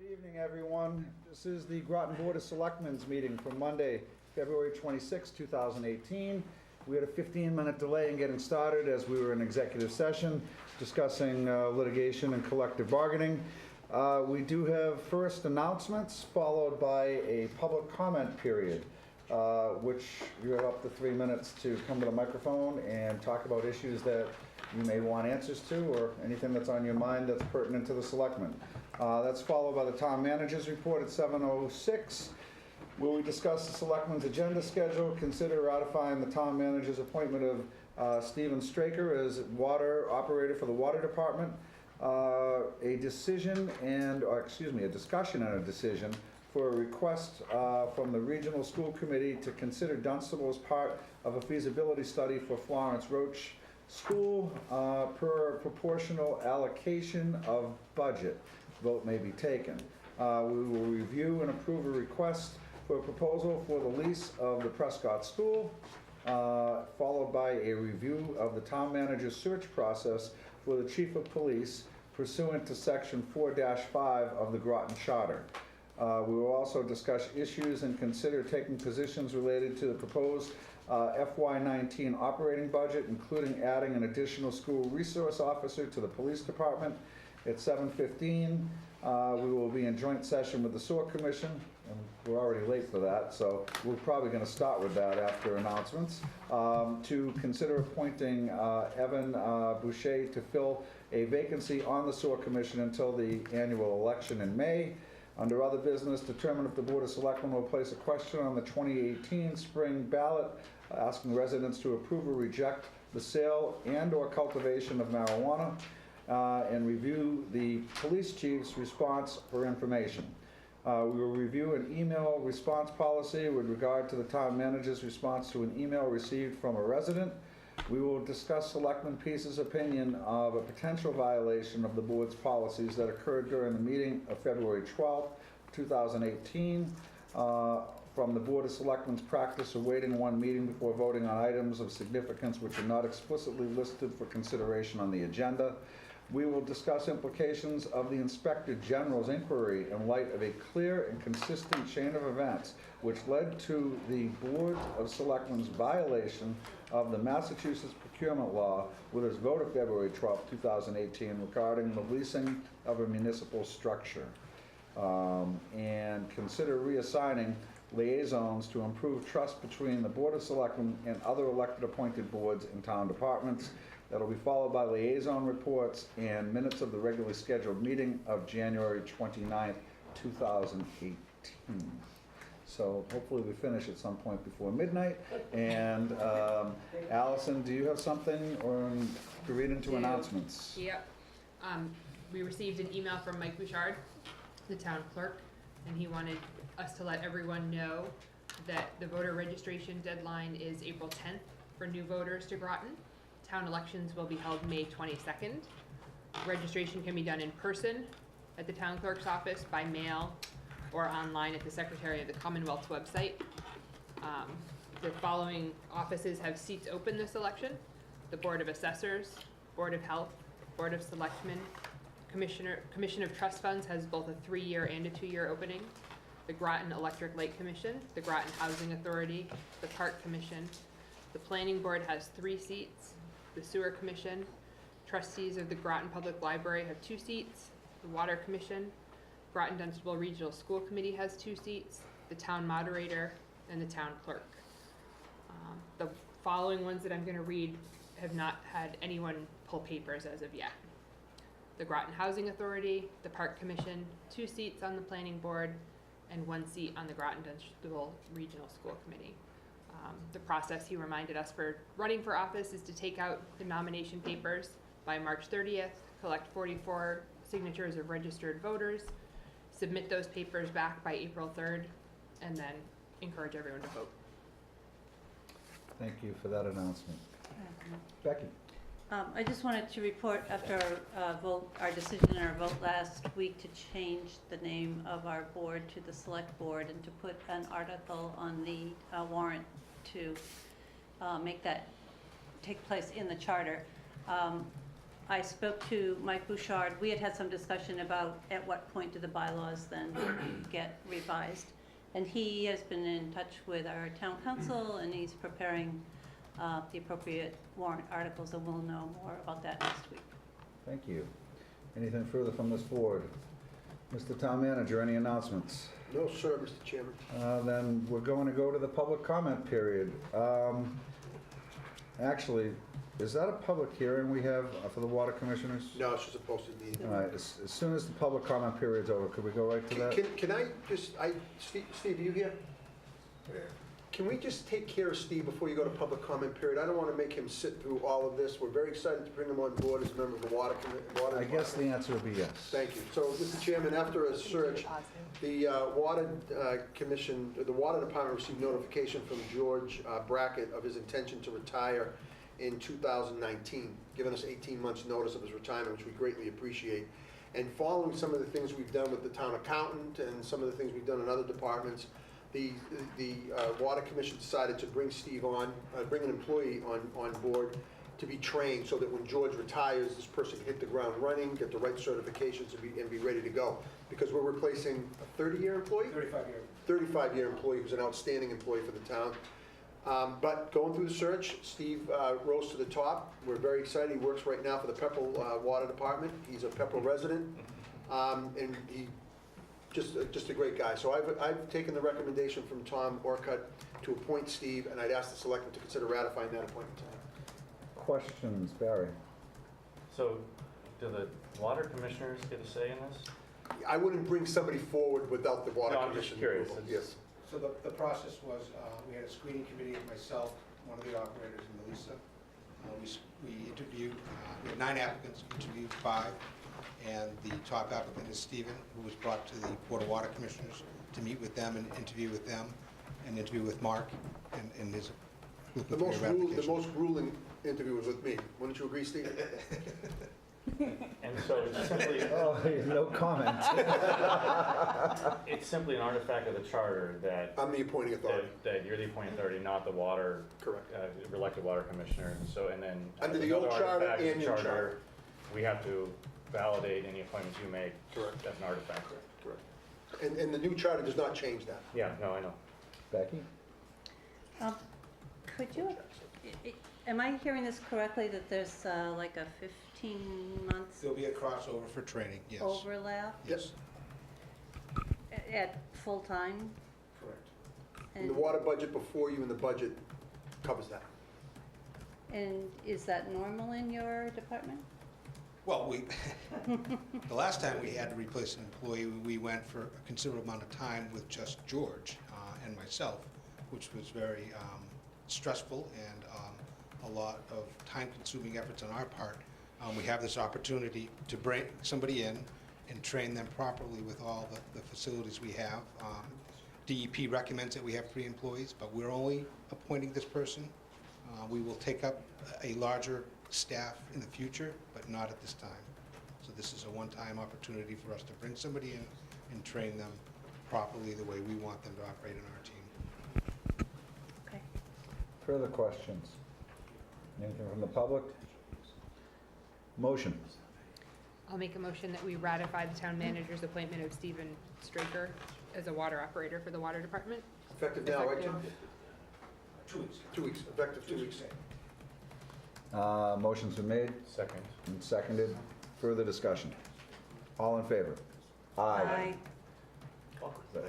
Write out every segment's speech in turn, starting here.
Good evening, everyone. This is the Groton Board of Selectmen's meeting for Monday, February 26, 2018. We had a 15-minute delay in getting started as we were in executive session discussing litigation and collective bargaining. We do have first announcements followed by a public comment period, which you have up to 3 minutes to come to the microphone and talk about issues that you may want answers to or anything that's on your mind that's pertinent to the selectmen. That's followed by the town manager's report at 7:06, where we discuss the selectmen's agenda schedule, consider ratifying the town manager's appointment of Stephen Straker as water operator for the water department, a discussion and a decision for a request from the regional school committee to consider Dunstable as part of a feasibility study for Florence Roach School per proportional allocation of budget. Vote may be taken. We will review and approve a request for a proposal for the lease of the Prescott School, followed by a review of the town manager's search process for the chief of police pursuant to section 4-5 of the Groton Charter. We will also discuss issues and consider taking positions related to the proposed FY19 operating budget, including adding an additional school resource officer to the police department. At 7:15, we will be in joint session with the Sewer Commission, and we're already late for that, so we're probably going to start with that after announcements, to consider appointing Evan Boucher to fill a vacancy on the Sewer Commission until the annual election in May. Under other business, determine if the Board of Selectmen will place a question on the 2018 spring ballot asking residents to approve or reject the sale and/or cultivation of marijuana, and review the police chief's response for information. We will review an email response policy with regard to the town manager's response to an email received from a resident. We will discuss Selectman Peace's opinion of a potential violation of the board's policies that occurred during the meeting of February 12, 2018. From the Board of Selectmen's practice of waiting one meeting before voting on items of significance which are not explicitly listed for consideration on the agenda. We will discuss implications of the Inspector General's inquiry in light of a clear and consistent chain of events which led to the Board of Selectmen's violation of the Massachusetts procurement law with its vote of February 12, 2018 regarding the leasing of a municipal structure. And consider reassigning liaisons to improve trust between the Board of Selectmen and other elected appointed boards and town departments. That'll be followed by liaison reports and minutes of the regularly scheduled meeting of January 29th, 2018. So hopefully we finish at some point before midnight. And Allison, do you have something or to read into announcements? Yep. We received an email from Mike Bouchard, the town clerk, and he wanted us to let everyone know that the voter registration deadline is April 10th for new voters to Groton. Town elections will be held May 22nd. Registration can be done in person at the town clerk's office, by mail, or online at the Secretary of the Commonwealth's website. The following offices have seats open this election: the Board of Assessors, Board of Health, Board of Selectmen. Commission of Trust Funds has both a 3-year and a 2-year opening. The Groton Electric Light Commission, the Groton Housing Authority, the Park Commission. The Planning Board has 3 seats. The Sewer Commission, trustees of the Groton Public Library have 2 seats. The Water Commission, Groton Dunstable Regional School Committee has 2 seats. The Town Moderator, and the Town Clerk. The following ones that I'm going to read have not had anyone pull papers as of yet. The Groton Housing Authority, the Park Commission, 2 seats on the Planning Board, and 1 seat on the Groton Dunstable Regional School Committee. The process, he reminded us, for running for office is to take out the nomination papers by March 30th, collect 44 signatures of registered voters, submit those papers back by April 3rd, and then encourage everyone to vote. Thank you for that announcement. Becky. I just wanted to report after our decision in our vote last week to change the name of our board to the Select Board and to put an article on the warrant to make that take place in the charter. I spoke to Mike Bouchard. We had some discussion about at what point do the bylaws then get revised. And he has been in touch with our town council, and he's preparing the appropriate warrant articles, and we'll know more about that next week. Thank you. Anything further from this board? Mr. Town Manager, any announcements? No, sir, Mr. Chairman. Then we're going to go to the public comment period. Actually, is that a public hearing we have for the water commissioners? No, it's just a posted meeting. All right, as soon as the public comment period's over, could we go right to that? Can I just, Steve, are you here? Can we just take care of Steve before you go to public comment period? I don't want to make him sit through all of this. We're very excited to bring him on board as a member of the water I guess the answer would be yes. Thank you. So, Mr. Chairman, after a search, the Water Commission, the Water Department received notification from George Brackett of his intention to retire in 2019, giving us 18 months' notice of his retirement, which we greatly appreciate. And following some of the things we've done with the town accountant and some of the things we've done in other departments, the Water Commission decided to bring Steve on, bring an employee on board to be trained so that when George retires, this person can hit the ground running, get the right certifications, and be ready to go. Because we're replacing a 30-year employee? 35-year employee who's an outstanding employee for the town. But going through the search, Steve rose to the top. We're very excited. He works right now for the Pepperell Water Department. He's a Pepperell resident, and he just a great guy. So I've taken the recommendation from Tom Orcutt to appoint Steve, and I'd ask the selectmen to consider ratifying that appointment tonight. Questions, Barry? So, do the water commissioners get a say in this? I wouldn't bring somebody forward without the Water No, I'm just Commission curious. approval. It's- Yes. So the process was, we had a screening committee of myself, one of the operators, and Melissa. We interviewed, we had 9 applicants, interviewed 5, and the top applicant is Stephen, who was brought to the Board of Water Commissioners to meet with them and interview with them, and interview with Mark and his group The of most applications. grueling interview was with me. Wouldn't you agree, Steve? And so it's simply, Oh, no comment. it's simply an artifact of the charter that, I'm the appointing authority. that you're the appointing authority, not the water, Correct. elected water commissioner. And so, and then. Under the another old charter artifact of and the new charter. We have to validate any appointments you make. Correct. As an artifact. Correct. And the new charter does not change that. Yeah, no, I know. Becky? Could you, am I hearing this correctly, that there's like a 15-month There'll be a crossover for training, yes. overlap Yes. at full-time? Correct. And the water budget before you and the budget covers that. And is that normal in your department? Well, the last time we had to replace an employee, we went for a considerable amount of time with just George and myself, which was very stressful and a lot of time-consuming efforts on our part. We have this opportunity to bring somebody in and train them properly with all the facilities we have. DEP recommends that we have 3 employees, but we're only appointing this person. We will take up a larger staff in the future, but not at this time. So this is a one-time opportunity for us to bring somebody in and train them properly the way we want them to operate in our team. Okay. Further questions? Anything from the public? Motion. I'll make a motion that we ratify the town manager's appointment of Stephen Straker as a water operator for the water department. Effective now, right, Tom? 2 weeks. 2 weeks, effective 2 weeks. Motion's been made Second. and seconded. Further discussion? All in favor?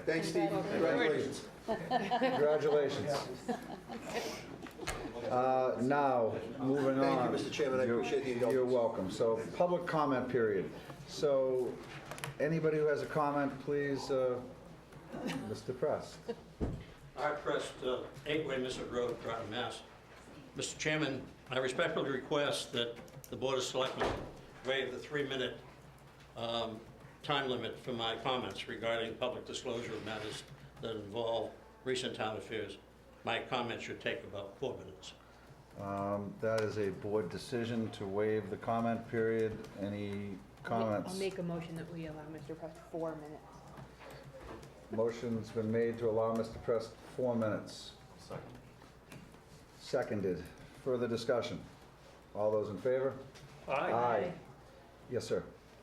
Thanks, Steve. Congratulations. Congratulations. Now, moving on. Thank you, Mr. Chairman. I appreciate the indulgence. You're welcome. So, public comment period. So, anybody who has a comment, please, Mr. Press. Art Press, 8 Waymisset Road, Groton, Mass. Mr. Chairman, I respectfully request that the Board of Selectmen waive the 3-minute time limit for my comments regarding public disclosure of matters that involve recent town affairs. My comment should take about 4 minutes. That is a board decision to waive the comment period. Any comments? I'll make a motion that we allow Mr. Press 4 minutes. Motion's been made to allow Mr. Press 4 minutes. Second. Seconded. Further discussion? All those in favor? Aye. Yes, sir.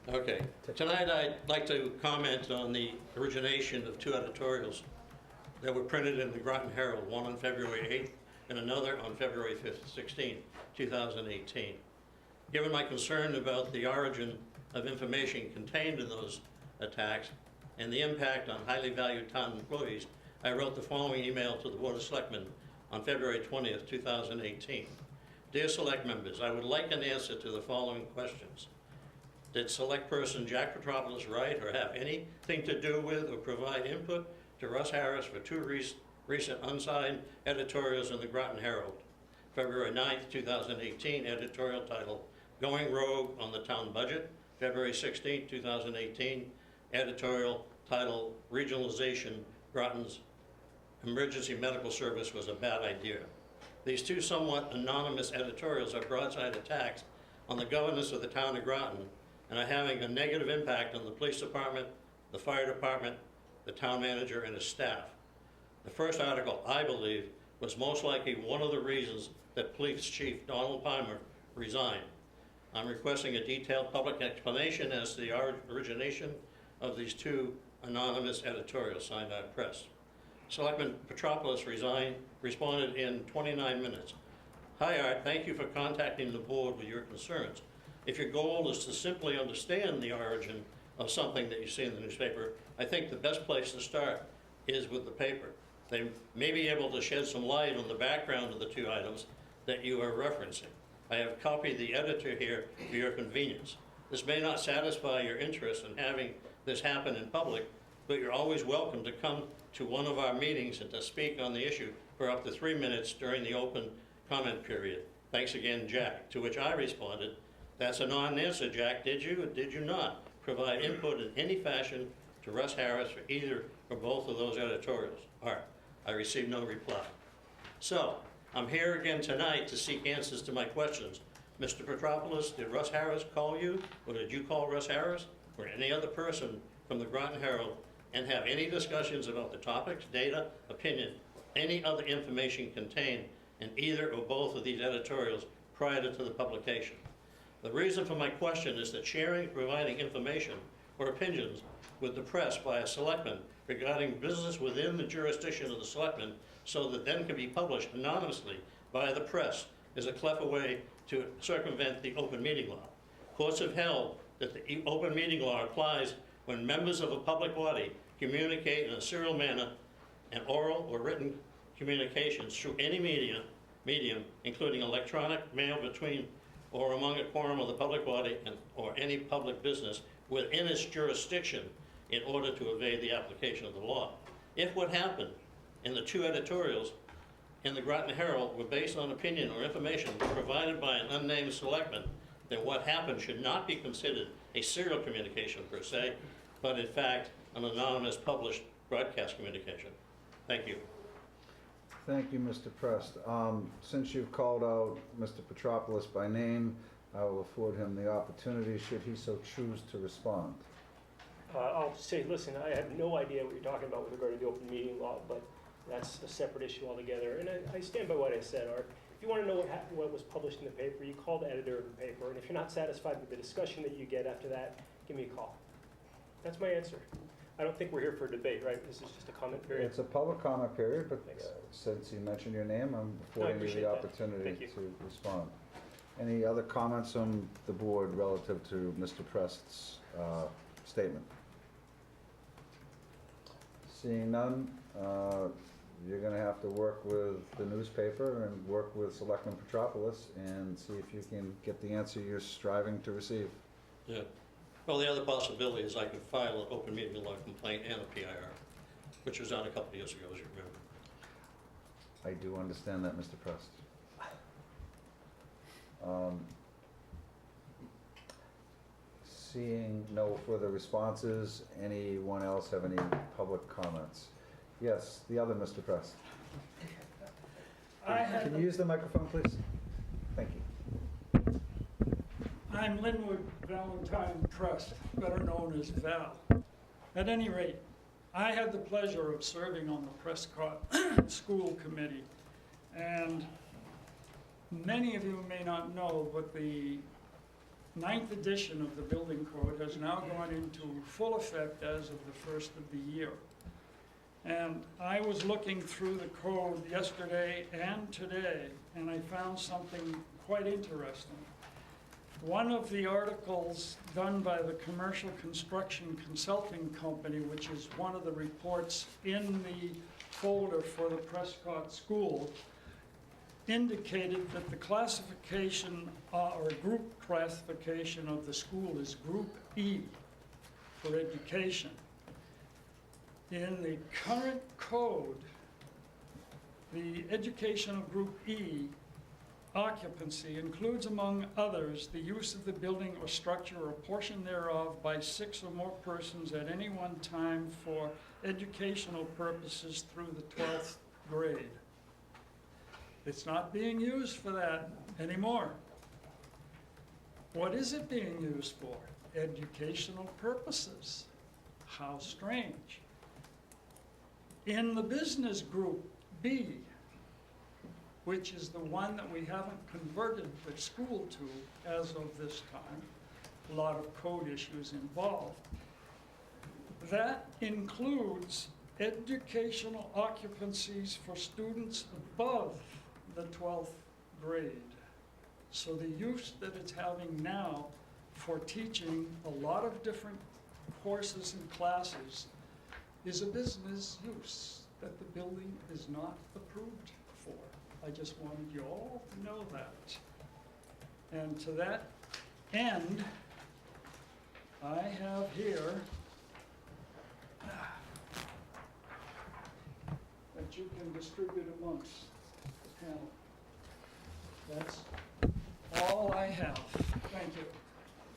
Okay. Tonight, I'd like to comment on the origination of two editorials that were printed in the Groton Herald, one on February 8th and another on February 16th, 2018. Given my concern about the origin of information contained in those attacks and the impact on highly valued town employees, I wrote the following email to the Board of Selectmen on February 20th, 2018. Dear Select Members, I would like an answer to the following questions. Did Select Person Jack Petropoulos write or have anything to do with or provide input to Russ Harris for two recent unsigned editorials in the Groton Herald? February 9th, 2018, editorial titled, Going Rogue on the Town Budget. February 16th, 2018, editorial titled, Regionalization, Groton's Emergency Medical Service was a bad idea. These two somewhat anonymous editorials are broadside attacks on the governance of the town of Groton and are having a negative impact on the police department, the fire department, the town manager, and his staff. The first article, I believe, was most likely one of the reasons that Police Chief Donald Palmer resigned. I'm requesting a detailed public explanation as to the origination of these two anonymous editorials signed by press. Selectman Petropoulos responded in 29 minutes. Hi Art, thank you for contacting the board with your concerns. If your goal is to simply understand the origin of something that you see in the newspaper, I think the best place to start is with the paper. They may be able to shed some light on the background of the two items that you are referencing. I have copied the editor here for your convenience. This may not satisfy your interest in having this happen in public, but you're always welcome to come to one of our meetings and to speak on the issue for up to 3 minutes during the open comment period. Thanks again, Jack. To which I responded, that's a non-answer, Jack. Did you or did you not provide input in any fashion to Russ Harris for either or both of those editorials? Art, I received no reply. So, I'm here again tonight to seek answers to my questions. Mr. Petropoulos, did Russ Harris call you, or did you call Russ Harris, or any other person from the Groton Herald, and have any discussions about the topics, data, opinion, any other information contained in either or both of these editorials prior to the publication? The reason for my question is that sharing, providing information or opinions with the press by a selectman regarding business within the jurisdiction of the selectmen so that then can be published anonymously by the press is a clever way to circumvent the open meeting law. Courts have held that the open meeting law applies when members of a public body communicate in a serial manner and oral or written communications through any medium, including electronic, mail between or among a quorum of the public body or any public business within its jurisdiction in order to evade the application of the law. If what happened in the two editorials in the Groton Herald were based on opinion or information provided by an unnamed selectman, then what happened should not be considered a serial communication per se, but in fact an anonymous published broadcast communication. Thank you. Thank you, Mr. Prest. Since you've called out Mr. Petropoulos by name, I will afford him the opportunity, should he so choose to respond. I'll say, listen, I have no idea what you're talking about with regard to the open meeting law, but that's a separate issue altogether. And I stand by what I said, Art. If you want to know what was published in the paper, you call the editor of the paper. And if you're not satisfied with the discussion that you get after that, give me a call. That's my answer. I don't think we're here for a debate, right? This is just a comment period. It's a public comment period, but Thanks. since you mentioned your name, I'm affording you appreciate the that. opportunity Thank you. to respond. Any other comments from the board relative to Mr. Prest's statement? Seeing none, you're going to have to work with the newspaper and work with Selectman Petropoulos and see if you can get the answer you're striving to receive. Yeah. Well, the other possibility is I could file an open meeting law complaint and a PIR, which was done a couple of years ago, as you remember. I do understand that, Mr. Prest. Seeing no further responses, anyone else have any public comments? Yes, the other Mr. Prest. Can you use the microphone, please? Thank you. I'm Linwood Valentine Trust, better known as Val. At any rate, I had the pleasure of serving on the Prescott School Committee, and many of you may not know, but the ninth edition of the building code has now gone into full effect as of the first of the year. And I was looking through the code yesterday and today, and I found something quite interesting. One of the articles done by the Commercial Construction Consulting Company, which is one of the reports in the folder for the Prescott School, indicated that the classification or group classification of the school is Group E for education. In the current code, the educational Group E occupancy includes, among others, the use of the building or structure or portion thereof by 6 or more persons at any one time for educational purposes through the 12th grade. It's not being used for that anymore. What is it being used for? Educational purposes. How strange. In the business group B, which is the one that we haven't converted the school to as of this time, a lot of code issues involved, that includes educational occupancies for students above the 12th grade. So the use that it's having now for teaching a lot of different courses and classes is a business use that the building is not approved for. I just wanted you all to know that. And to that end, I have here that you can distribute amongst the panel. That's all I have. Thank you.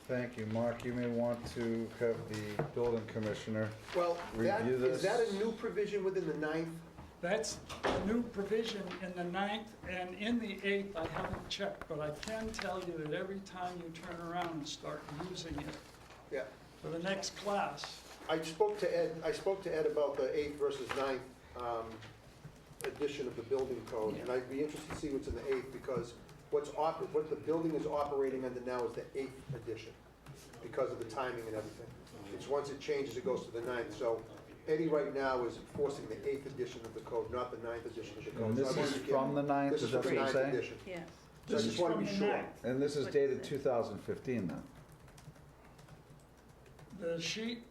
Thank you. Mark, you may want to have the building commissioner Well, review this. is that a new provision within the ninth? That's a new provision in the 9th, and in the 8th, I haven't checked, but I can tell you that every time you turn around and start using it Yeah. for the next class, I spoke to Ed about the 8th versus 9th edition of the building code, and I'd be interested to see what's in the 8th, because what the building is operating under now is the 8th edition, because of the timing and everything. It's once it changes, it goes to the 9th, so Eddie right now is enforcing the 8th edition of the code, not the 9th edition of the code. And So this I wanted is to give- from the 9th, This is is that from what the you're 9th saying? edition. Yes. So I this is just want from to be the sure. 9th. And this is dated 2015 then? The sheet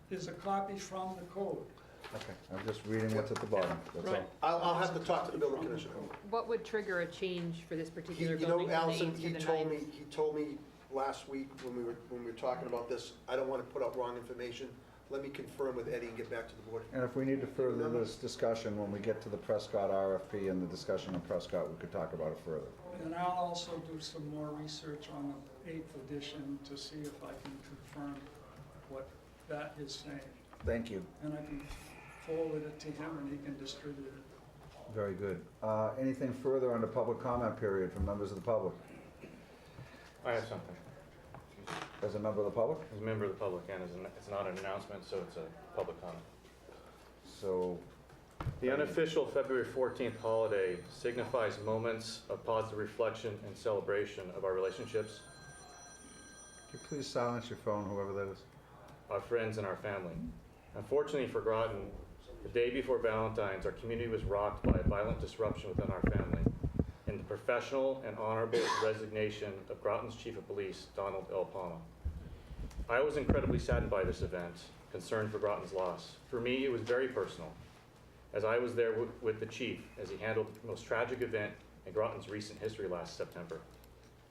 is a copy from the code. Okay, I'm just reading what's at the bottom, that's all. Right. I'll have to talk to the building commissioner. What would trigger a change for this particular You building know, from the Allison, 8th to the 9th? he told me last week when we were talking about this, I don't want to put out wrong information. Let me confirm with Eddie and get back to the board. And if we need to further this discussion, when we get to the Prescott RFP and the discussion on Prescott, we could talk about it further. And I'll also do some more research on the 8th edition to see if I can confirm what that is saying. Thank you. And I can forward it to him and he can distribute it. Very good. Anything further on the public comment period from members of the public? I have something. As a member of the public? As a member of the public, and it's not an announcement, so it's a public comment. So, The unofficial February 14th holiday signifies moments of positive reflection and celebration of our relationships, could you please silence your phone, whoever that is? our friends, and our family. Unfortunately for Groton, the day before Valentine's, our community was rocked by a violent disruption within our family in the professional and honorable resignation of Groton's Chief of Police, Donald L. Palma. I was incredibly saddened by this event, concerned for Groton's loss. For me, it was very personal, as I was there with the chief as he handled the most tragic event in Groton's recent history last September.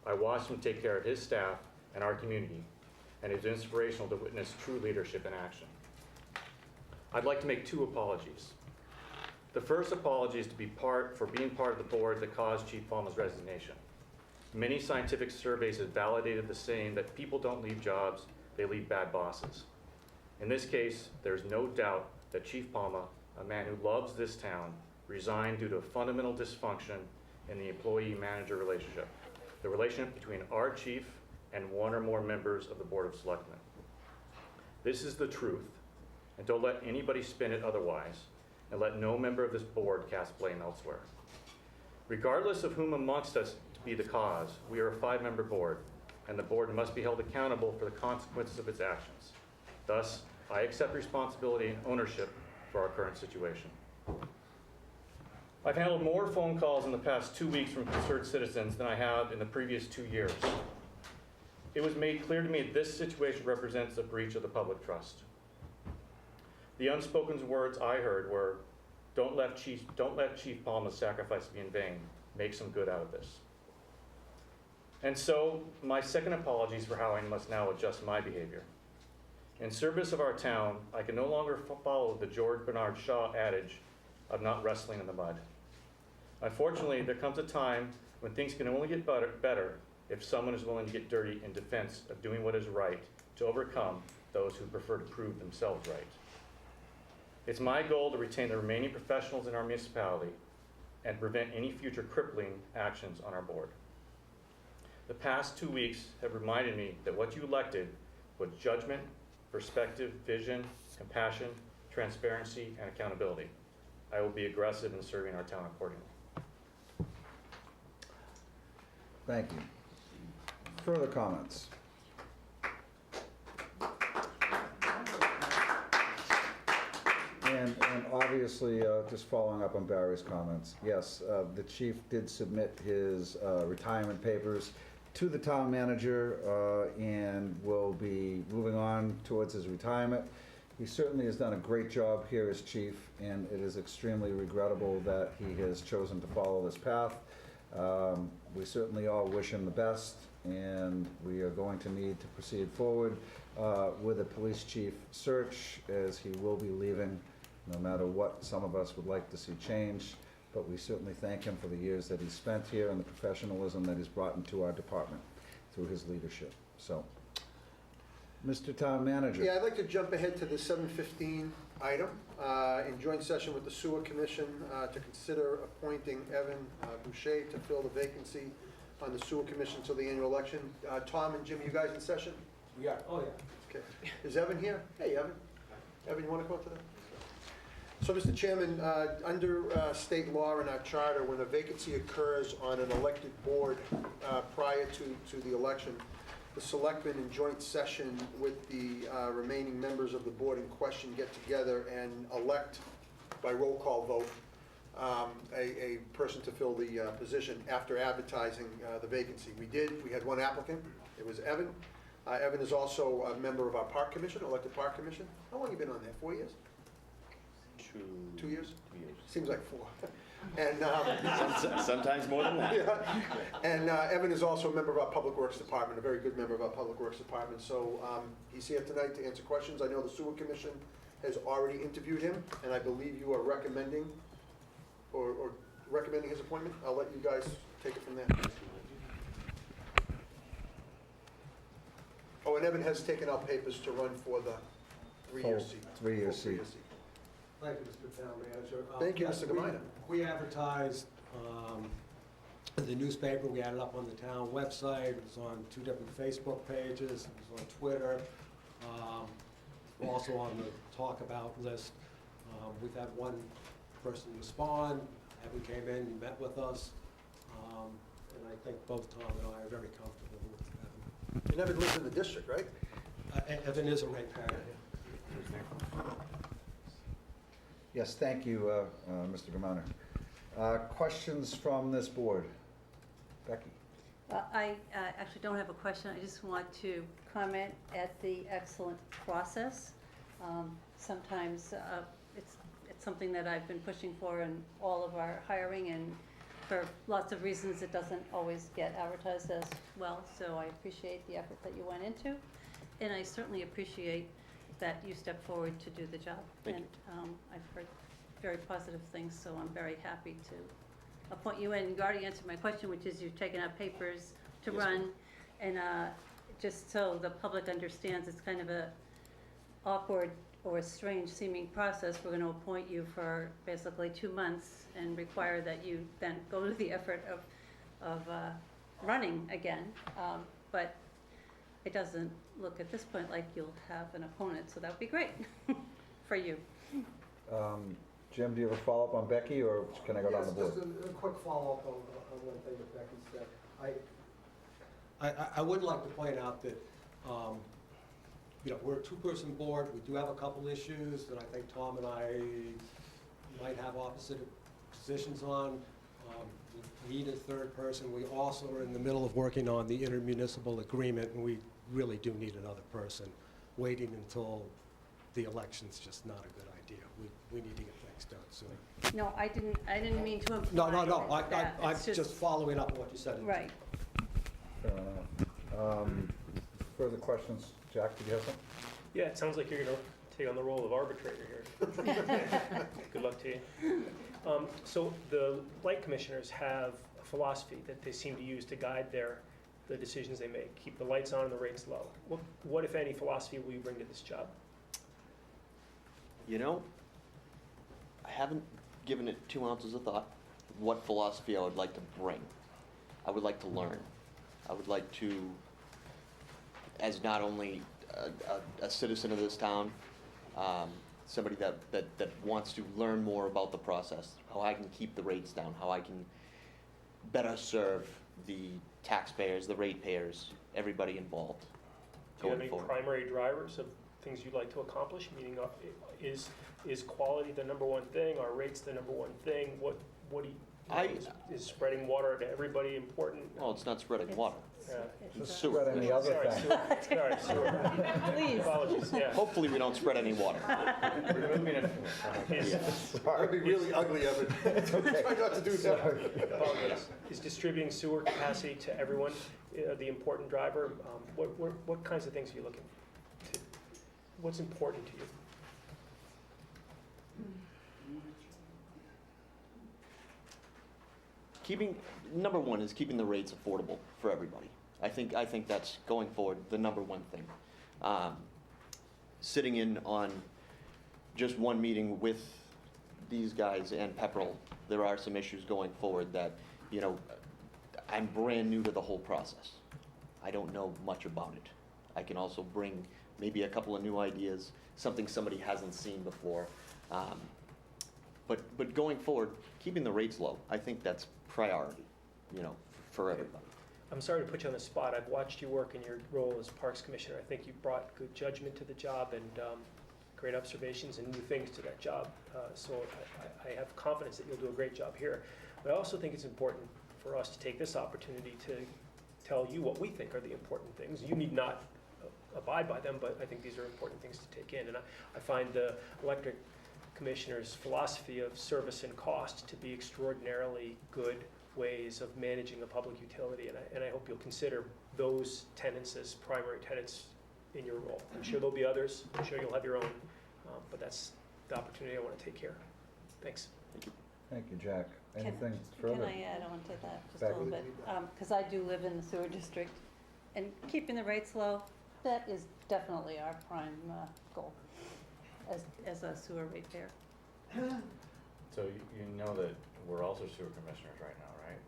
I watched him take care of his staff and our community, and it was inspirational to witness true leadership in action. I'd like to make 2 apologies. The first apology is for being part of the board that caused Chief Palma's resignation. Many scientific surveys have validated the saying that people don't leave jobs, they leave bad bosses. In this case, there's no doubt that Chief Palma, a man who loves this town, resigned due to a fundamental dysfunction in the employee-manager relationship, the relationship between our chief and one or more members of the Board of Selectmen. This is the truth, and don't let anybody spin it otherwise, and let no member of this board cast blame elsewhere. Regardless of whom amongst us to be the cause, we are a 5-member board. and the board must be held accountable for the consequences of its actions. Thus, I accept responsibility and ownership for our current situation. I've handled more phone calls in the past 2 weeks from concerned citizens than I have in the previous 2 years. It was made clear to me that this situation represents a breach of the public trust. The unspoken words I heard were, don't let Chief Palmer's sacrifice be in vain. Make some good out of this. And so, my second apologies for how I must now adjust my behavior. In service of our town, I can no longer follow the George Bernard Shaw adage of not wrestling in the mud. Unfortunately, there comes a time when things can only get better if someone is willing to get dirty in defense of doing what is right to overcome those who prefer to prove themselves right. It's my goal to retain the remaining professionals in our municipality and prevent any future crippling actions on our board. The past 2 weeks have reminded me that what you elected was judgment, perspective, vision, compassion, transparency, and accountability. I will be aggressive in serving our town accordingly. Thank you. Further comments? And obviously, just following up on Barry's comments, yes, the chief did submit his retirement papers to the town manager and will be moving on towards his retirement. He certainly has done a great job here as chief, and it is extremely regrettable that he has chosen to follow this path. We certainly all wish him the best, and we are going to need to proceed forward with a police chief search, as he will be leaving, no matter what some of us would like to see change. But we certainly thank him for the years that he's spent here and the professionalism that he's brought into our department through his leadership. So, Mr. Town Manager. Yeah, I'd like to jump ahead to the 7:15 item, in joint session with the Sewer Commission to consider appointing Evan Boucher to fill the vacancy on the Sewer Commission till the annual election. Tom and Jim, you guys in session? We are, oh yeah. Okay. Is Evan here? Hey, Evan. Evan, you want to go to that? So, Mr. Chairman, under state law and our charter, when a vacancy occurs on an elected board prior to the election, the Selectmen in joint session with the remaining members of the board in question get together and elect by roll call vote a person to fill the position after advertising the vacancy. We had one applicant. It was Evan. Evan is also a member of our Park Commission, elected Park Commission. How long have you been on there? 4 years? 2 years? 2 years. Seems like 4. And sometimes more than that. Yeah. And Evan is also a member of our Public Works Department, a very good member of our Public Works Department. So he's here tonight to answer questions. I know the Sewer Commission has already interviewed him, and I believe you are recommending or recommending his appointment. I'll let you guys take it from there. Oh, and Evan has taken out papers to run for the three-year seat. Three-year seat. Thank you, Mr. Town Manager. Thank you, yes, Mr. Gamina. We advertised in the newspaper, we had it up on the town website, it was on 2 different Facebook pages, it was on Twitter, also on the talk about list. We've had one person respond, Evan came in, met with us, and I think both Tom and I are very comfortable with Evan. And Evan lives in the district, right? Evan is a ratepayer. Yes, thank you, Mr. Gamona. Questions from this board? Becky? Well, I actually don't have a question. I just want to comment at the excellent process. Sometimes it's something that I've been pushing for in all of our hiring, and for lots of reasons it doesn't always get advertised as well. So I appreciate the effort that you went into, and I certainly appreciate that you stepped forward to do the job. And I've heard very positive things, so I'm very happy to appoint you. And you already answered my question, which is you've taken out papers to run. And just so the public understands, it's kind of a awkward or a strange seeming process. We're going to appoint you for basically 2 months and require that you then go to the effort of running again. But it doesn't look at this point like you'll have an opponent, so that would be great for you. Jim, do you have a follow-up on Becky, or can I go down the board? Just a quick follow-up on one thing that Becky said. I would like to point out that, you know, we're a two-person board. We do have a couple issues that I think Tom and I might have opposite positions on. We need a third person. We also are in the middle of working on the intermunicipal agreement, and we really do need another person. Waiting until the election's just not a good idea. We need to get things done soon. No, I didn't mean to imply No, that. I'm It's just following up on what you said. Right. Fair enough. Further questions? Jack, did you have something? Yeah, it sounds like you're gonna take on the role of arbitrator here. Good luck to you. So the light commissioners have a philosophy that they seem to use to guide the decisions they make. Keep the lights on and the rates low. What, if any, philosophy will you bring to this job? You know, I haven't given it 2 ounces of thought what philosophy I would like to bring. I would like to learn. I would like to, as not only a citizen of this town, somebody that wants to learn more about the process, how I can keep the rates down, how I can better serve the taxpayers, the ratepayers, everybody involved Do you have going any forward. primary drivers of things you'd like to accomplish? Meaning, is quality the number one thing? Are rates the number one thing? What do you, is spreading water to everybody important? Well, it's not spreading water. It's Sewer. Spread any other Sorry, thing. sewer. Sorry, sewer. Please. Apologies, yeah. Hopefully, we don't spread any water. Removing it from Is- That'd be really ugly of it. Try not to do that. Apologies. Is distributing sewer capacity to everyone the important driver? What kinds of things are you looking to? What's important to you? Number one is keeping the rates affordable for everybody. I think that's going forward the number one thing. Sitting in on just one meeting with these guys and Pepperell, there are some issues going forward that, you know, I'm brand new to the whole process. I don't know much about it. I can also bring maybe a couple of new ideas, something somebody hasn't seen before. But going forward, keeping the rates low, I think that's priority, you know, for everybody. I'm sorry to put you on the spot. I've watched you work in your role as Parks Commissioner. I think you brought good judgment to the job and great observations and new things to that job. So I have confidence that you'll do a great job here. But I also think it's important for us to take this opportunity to tell you what we think are the important things. You need not abide by them, but I think these are important things to take in. And I find the electric commissioner's philosophy of service and cost to be extraordinarily good ways of managing a public utility, and I hope you'll consider those tenets as primary tenets in your role. I'm sure there'll be others. I'm sure you'll have your own, but that's the opportunity I want to take here. Thanks. Thank you, Jack. Can- Anything further? Can I add on to that just a Becky? little bit? Because I do live in the sewer district, and keeping the rates low, that is definitely our prime goal as a sewer ratepayer. So you know that we're also sewer commissioners right now, right?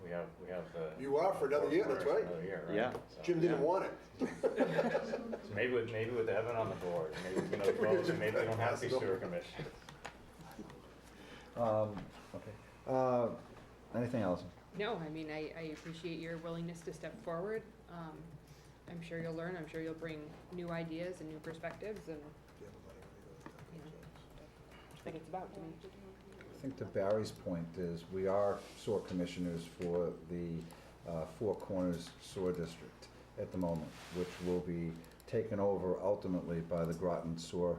We have the. You are for another year, that's right. Another year, right? Yeah. So, Jim didn't want it. So maybe with Evan on the board, maybe we can vote, and maybe we don't have to be sewer commissioners. Okay. Anything else? No, I mean, I appreciate your willingness to step forward. I'm sure you'll learn, I'm sure you'll bring new ideas and new perspectives, and that's what it's about to me. I think to Barry's point is we are sewer commissioners for the Four Corners Sewer District at the moment, which will be taken over ultimately by the Groton Sewer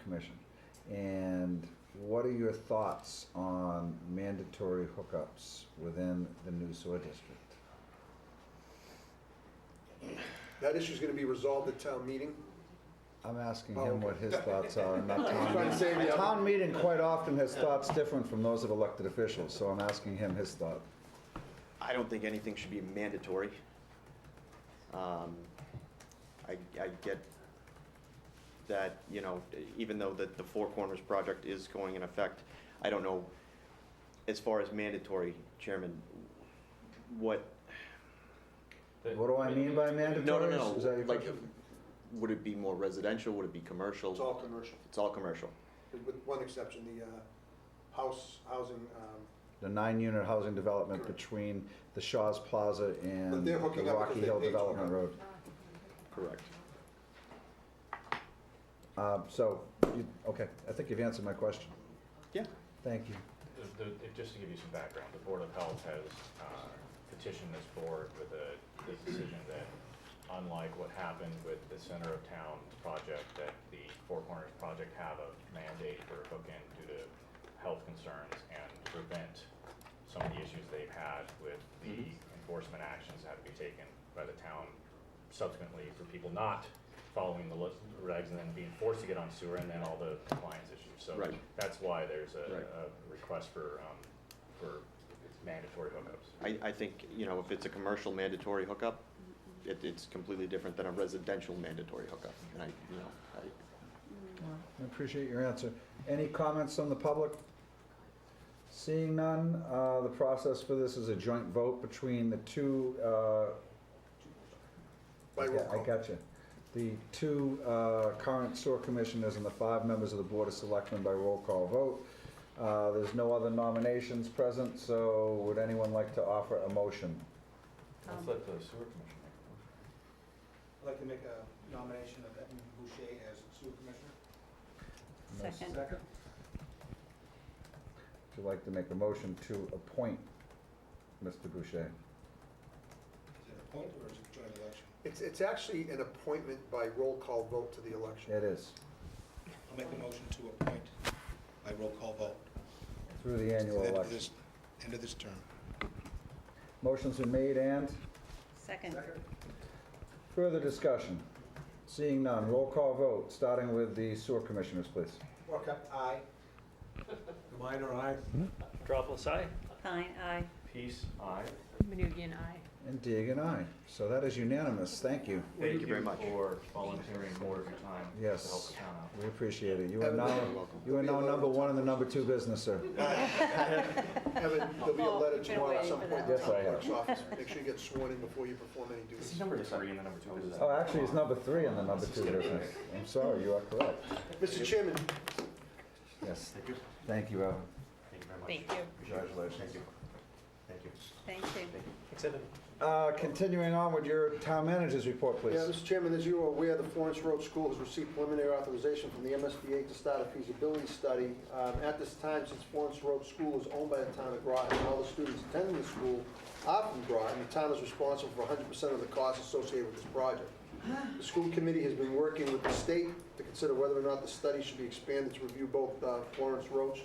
Commission. And what are your thoughts on mandatory hookups within the new sewer district? That issue's gonna be resolved at town meeting. I'm asking Oh, him what okay. his thoughts are, and not I was town trying to save meeting. you. Town meeting quite often has thoughts different from those of elected officials, so I'm asking him his thought. I don't think anything should be mandatory. I get that, you know, even though the Four Corners project is going in effect, I don't know, as far as mandatory, Chairman, what, What do I mean by mandatory? no, Is that your like, question? would it be more residential, would it be commercial? It's all commercial, It's all commercial. with one exception, the housing the 9-unit housing development between the Shaw's Plaza But and they're the hooking up Rocky because they Hill paid to hook Development up. Road. Correct. So, okay, I think you've answered my question. Yeah. Thank you. Just to give you some background, the Board of Health has petitioned this board with a decision that, unlike what happened with the Center of Town project, that the Four Corners project have a mandate for hook-in due to health concerns and prevent some of the issues they've had with the enforcement actions that have to be taken by the town subsequently for people not following the regs and then being forced to get on sewer and then all the compliance issues. So Right. that's why there's Right. a request for mandatory hookups. I think, you know, if it's a commercial mandatory hookup, it's completely different than a residential mandatory hookup. And I I appreciate your answer. Any comments from the public? Seeing none, the process for this is a joint vote between the two, By roll yeah, I call. got you. The two current sewer commissioners and the 5 members of the Board of Selectmen by roll call vote. There's no other nominations present, so would anyone like to offer a motion? Let's let the sewer commission make a motion. I'd like to make a nomination of Edmund Boucher as sewer commissioner. Second. Would you like to make a motion to appoint Mr. Boucher? Is it a point or is it a joint election? It's actually an appointment by roll call vote to the election. It is, I'll make a motion to appoint by roll call vote. through the annual End of election. this- End of this term. Motion's been made and Second. further discussion. Seeing none, roll call vote, starting with the sewer commissioners, please. Walker, aye. Minor, aye. Metropolis, aye? Pine, aye. Peace, aye. Manugian, aye. And Deegan, aye. So that is unanimous, thank you. Thank you very much. For volunteering more of your time to help Yes, the town out. we appreciate it. You are Evan, now, you're welcome. you are now number 1 and the number 2 business, sir. Evan, there'll be a letter Been tomorrow at waiting some for point in that. the Yes, I town have. clerk's office. Make sure you get sworn in before you perform any This duties. is number 3 and the number 2 business. Oh, actually, it's number 3 and the number 2 business. I'm sorry, you are correct. Mr. Chairman, Yes, Thank you. thank you, Evan. Thank you very much. Thank you. Congratulations. Thank you. Thank you. Thanks, Evan. Continuing on with your town manager's report, please. yeah, Mr. Chairman, as you are aware, the Florence Road School has received preliminary authorization from the MSBA to start a feasibility study. At this time, since Florence Road School is owned by the town of Groton, and all the students attending the school are from Groton, the town is responsible for 100% of the costs associated with this project. The school committee has been working with the state to consider whether or not the study should be expanded to review both Florence Roach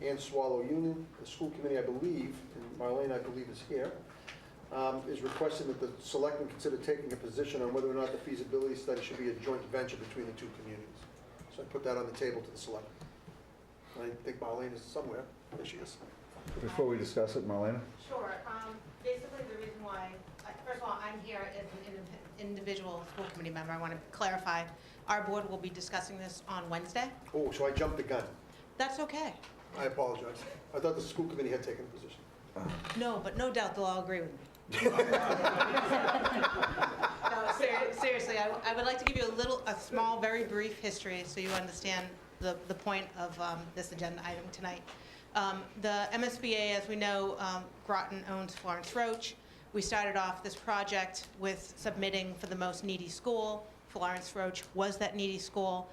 and Swallow Union. The school committee, I believe, and Marlene, I believe, is here, is requesting that the selectmen consider taking a position on whether or not the feasibility study should be a joint venture between the two communities. So I put that on the table to the selectmen. I think Marlene is somewhere. There she is. Before we discuss it, Marlena? Sure. Basically, the reason why, first of all, I'm here as an individual school committee member. I want to clarify, our board will be discussing this on Wednesday. Oh, so I jumped the gun. That's okay. I apologize. I thought the school committee had taken a position. No, but no doubt they'll all agree with me. No, seriously, I would like to give you a small, very brief history so you understand the point of this agenda item tonight. The MSBA, as we know, Groton owns Florence Roach. We started off this project with submitting for the most needy school. Florence Roach was that needy school.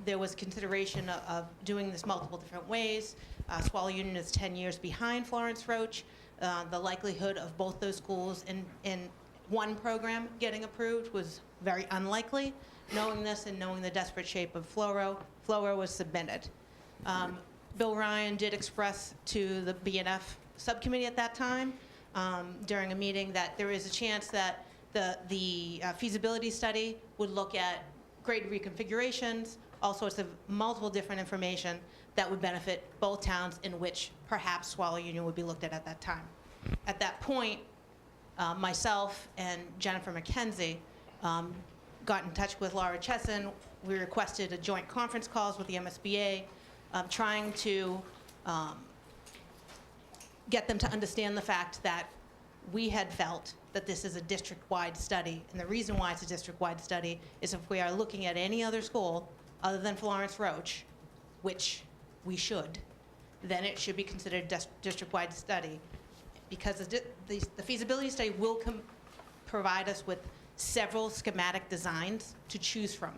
There was consideration of doing this multiple different ways. Swallow Union is 10 years behind Florence Roach. The likelihood of both those schools in one program getting approved was very unlikely. Knowing this and knowing the desperate shape of Floro was submitted. Bill Ryan did express to the BNF subcommittee at that time during a meeting that there is a chance that the feasibility study would look at grade reconfigurations, all sorts of multiple different information that would benefit both towns, in which perhaps Swallow Union would be looked at that time. At that point, myself and Jennifer McKenzie got in touch with Laura Chesson. We requested a joint conference calls with the MSBA, trying to get them to understand the fact that we had felt that this is a district-wide study. And the reason why it's a district-wide study is if we are looking at any other school other than Florence Roach, which we should, then it should be considered district-wide study, because the feasibility study will provide us with several schematic designs to choose from.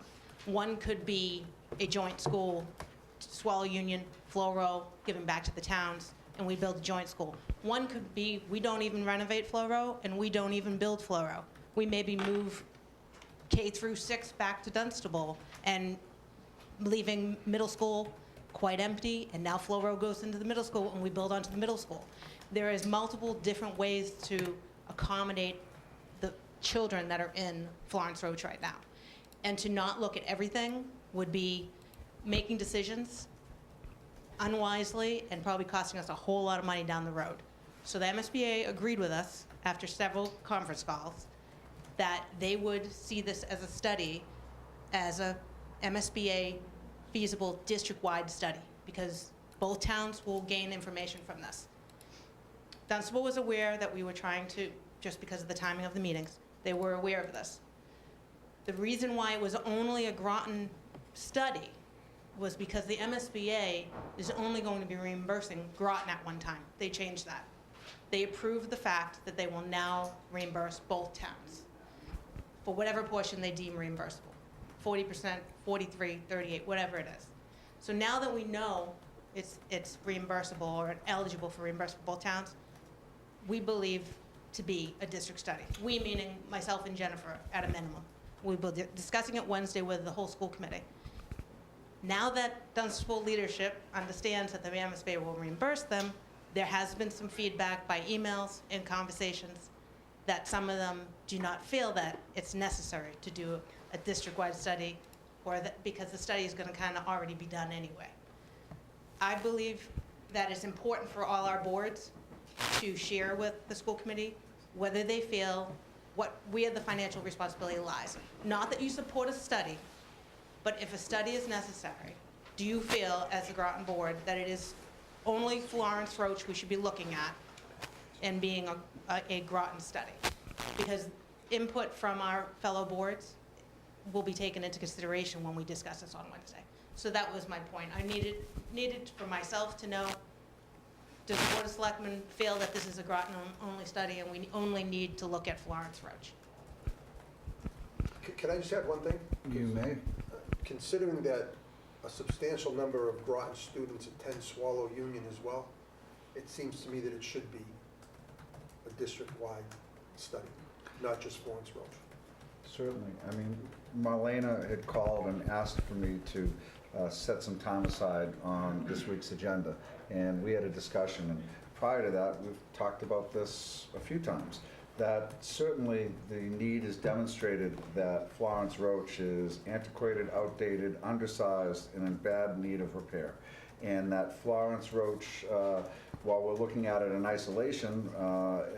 One could be a joint school, Swallow Union, Flow Row, giving back to the towns, and we build a joint school. One could be, we don't even renovate Flow Row, and we don't even build Flow Row. We maybe move K through 6 back to Dunstable, and leaving middle school quite empty, and now Flow Row goes into the middle school, and we build onto the middle school. There is multiple different ways to accommodate the children that are in Florence Roach right now. And to not look at everything would be making decisions unwisely and probably costing us a whole lot of money down the road. So the MSBA agreed with us after several conference calls that they would see this as a study, as a MSBA feasible district-wide study, because both towns will gain information from this. Dunstable was aware that we were trying to, just because of the timing of the meetings, they were aware of this. The reason why it was only a Groton study was because the MSBA is only going to be reimbursing Groton at one time. They changed that. They approved the fact that they will now reimburse both towns for whatever portion they deem reimbursable. 40%, 43, 38, whatever it is. So now that we know it's reimbursable or eligible for reimbursement for both towns, we believe to be a district study. We, meaning myself and Jennifer, at a minimum. We will be discussing it Wednesday with the whole school committee. Now that Dunstable leadership understands that the MSBA will reimburse them, there has been some feedback by emails and conversations that some of them do not feel that it's necessary to do a district-wide study, or that because the study is going to kind of already be done anyway. I believe that it's important for all our boards to share with the school committee whether they feel where the financial responsibility lies. Not that you support a study, but if a study is necessary, do you feel, as the Groton board, that it is only Florence Roach we should be looking at and being a Groton study? Because input from our fellow boards will be taken into consideration when we discuss this on Wednesday. So that was my point. I needed for myself to know, does the Board of Selectmen feel that this is a Groton-only study and we only need to look at Florence Roach? Can I just add one thing? You may. Considering that a substantial number of Groton students attend Swallow Union as well, it seems to me that it should be a district-wide study, not just Florence Roach. Certainly. I mean, Marlena had called and asked for me to set some time aside on this week's agenda, and we had a discussion. And prior to that, we've talked about this a few times, that certainly the need is demonstrated that Florence Roach is antiquated, outdated, undersized, and in bad need of repair. And that Florence Roach, while we're looking at it in isolation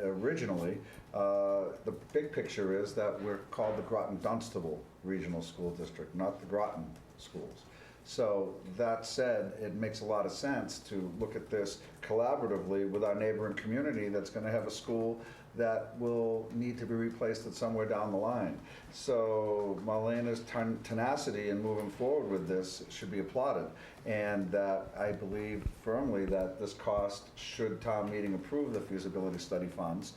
originally, the big picture is that we're called the Groton Dunstable Regional School District, not the Groton schools. So that said, it makes a lot of sense to look at this collaboratively with our neighboring community that's going to have a school that will need to be replaced at somewhere down the line. So Marlena's tenacity in moving forward with this should be applauded. And that I believe firmly that this cost, should town meeting approve the feasibility study funds,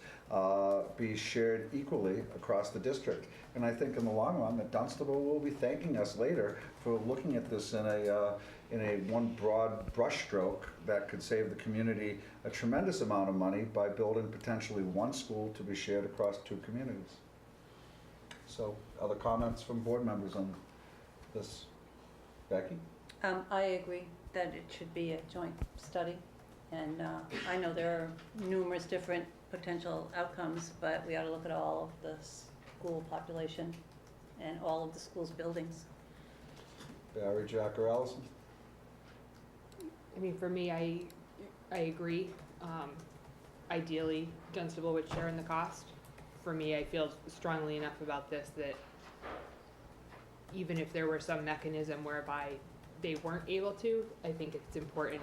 be shared equally across the district. And I think in the long run that Dunstable will be thanking us later for looking at this in a one broad brushstroke that could save the community a tremendous amount of money by building potentially one school to be shared across two communities. So, other comments from board members on this? Becky? I agree that it should be a joint study, and I know there are numerous different potential outcomes, but we ought to look at all of the school population and all of the school's buildings. Barry, Jack, or Allison? I mean, for me, I agree. Ideally, Dunstable would share in the cost. For me, I feel strongly enough about this that even if there were some mechanism whereby they weren't able to, I think it's important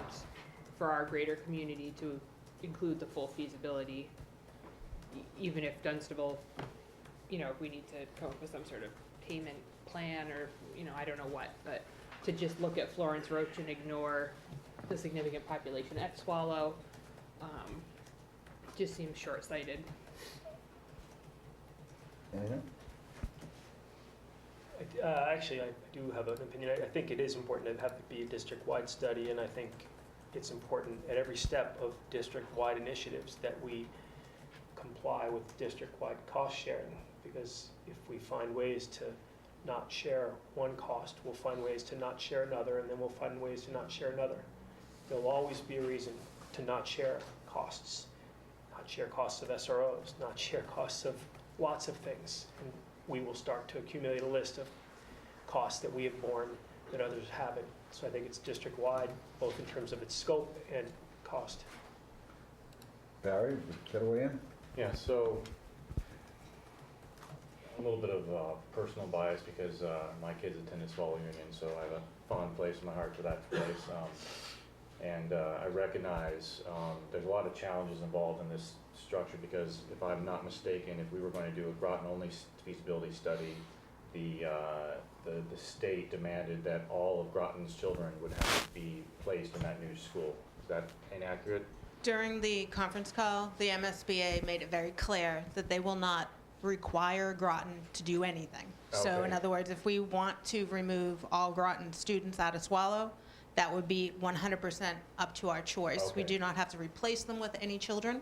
for our greater community to include the full feasibility, even if Dunstable, if we need to come up with some sort of payment plan or, I don't know what, but to just look at Florence Roach and ignore the significant population at Swallow, just seems short-sighted. Anything? Actually, I do have an opinion. I think it is important to have it be a district-wide study, and I think it's important at every step of district-wide initiatives that we comply with district-wide cost sharing, because if we find ways to not share one cost, we'll find ways to not share another, and then we'll find ways to not share another. There'll always be a reason to not share costs, not share costs of SROs, not share costs of lots of things. And we will start to accumulate a list of costs that we have borne that others haven't. So I think it's district-wide, both in terms of its scope and cost. Barry, get away in? Yeah, so a little bit of personal bias because my kids attended Swallow Union, so I have a fond place in my heart for that place. I recognize there's a lot of challenges involved in this structure because if I'm not mistaken, if we were going to do a Groton-only feasibility study, the state demanded that all of Groton's children would have to be placed in that new school. Is that inaccurate? During the conference call, the MSBA made it very clear that they will not require Groton to do anything. So in Okay. other words, if we want to remove all Groton students out of Swallow, that would be 100% up to our choice. We Okay. do not have to replace them with any children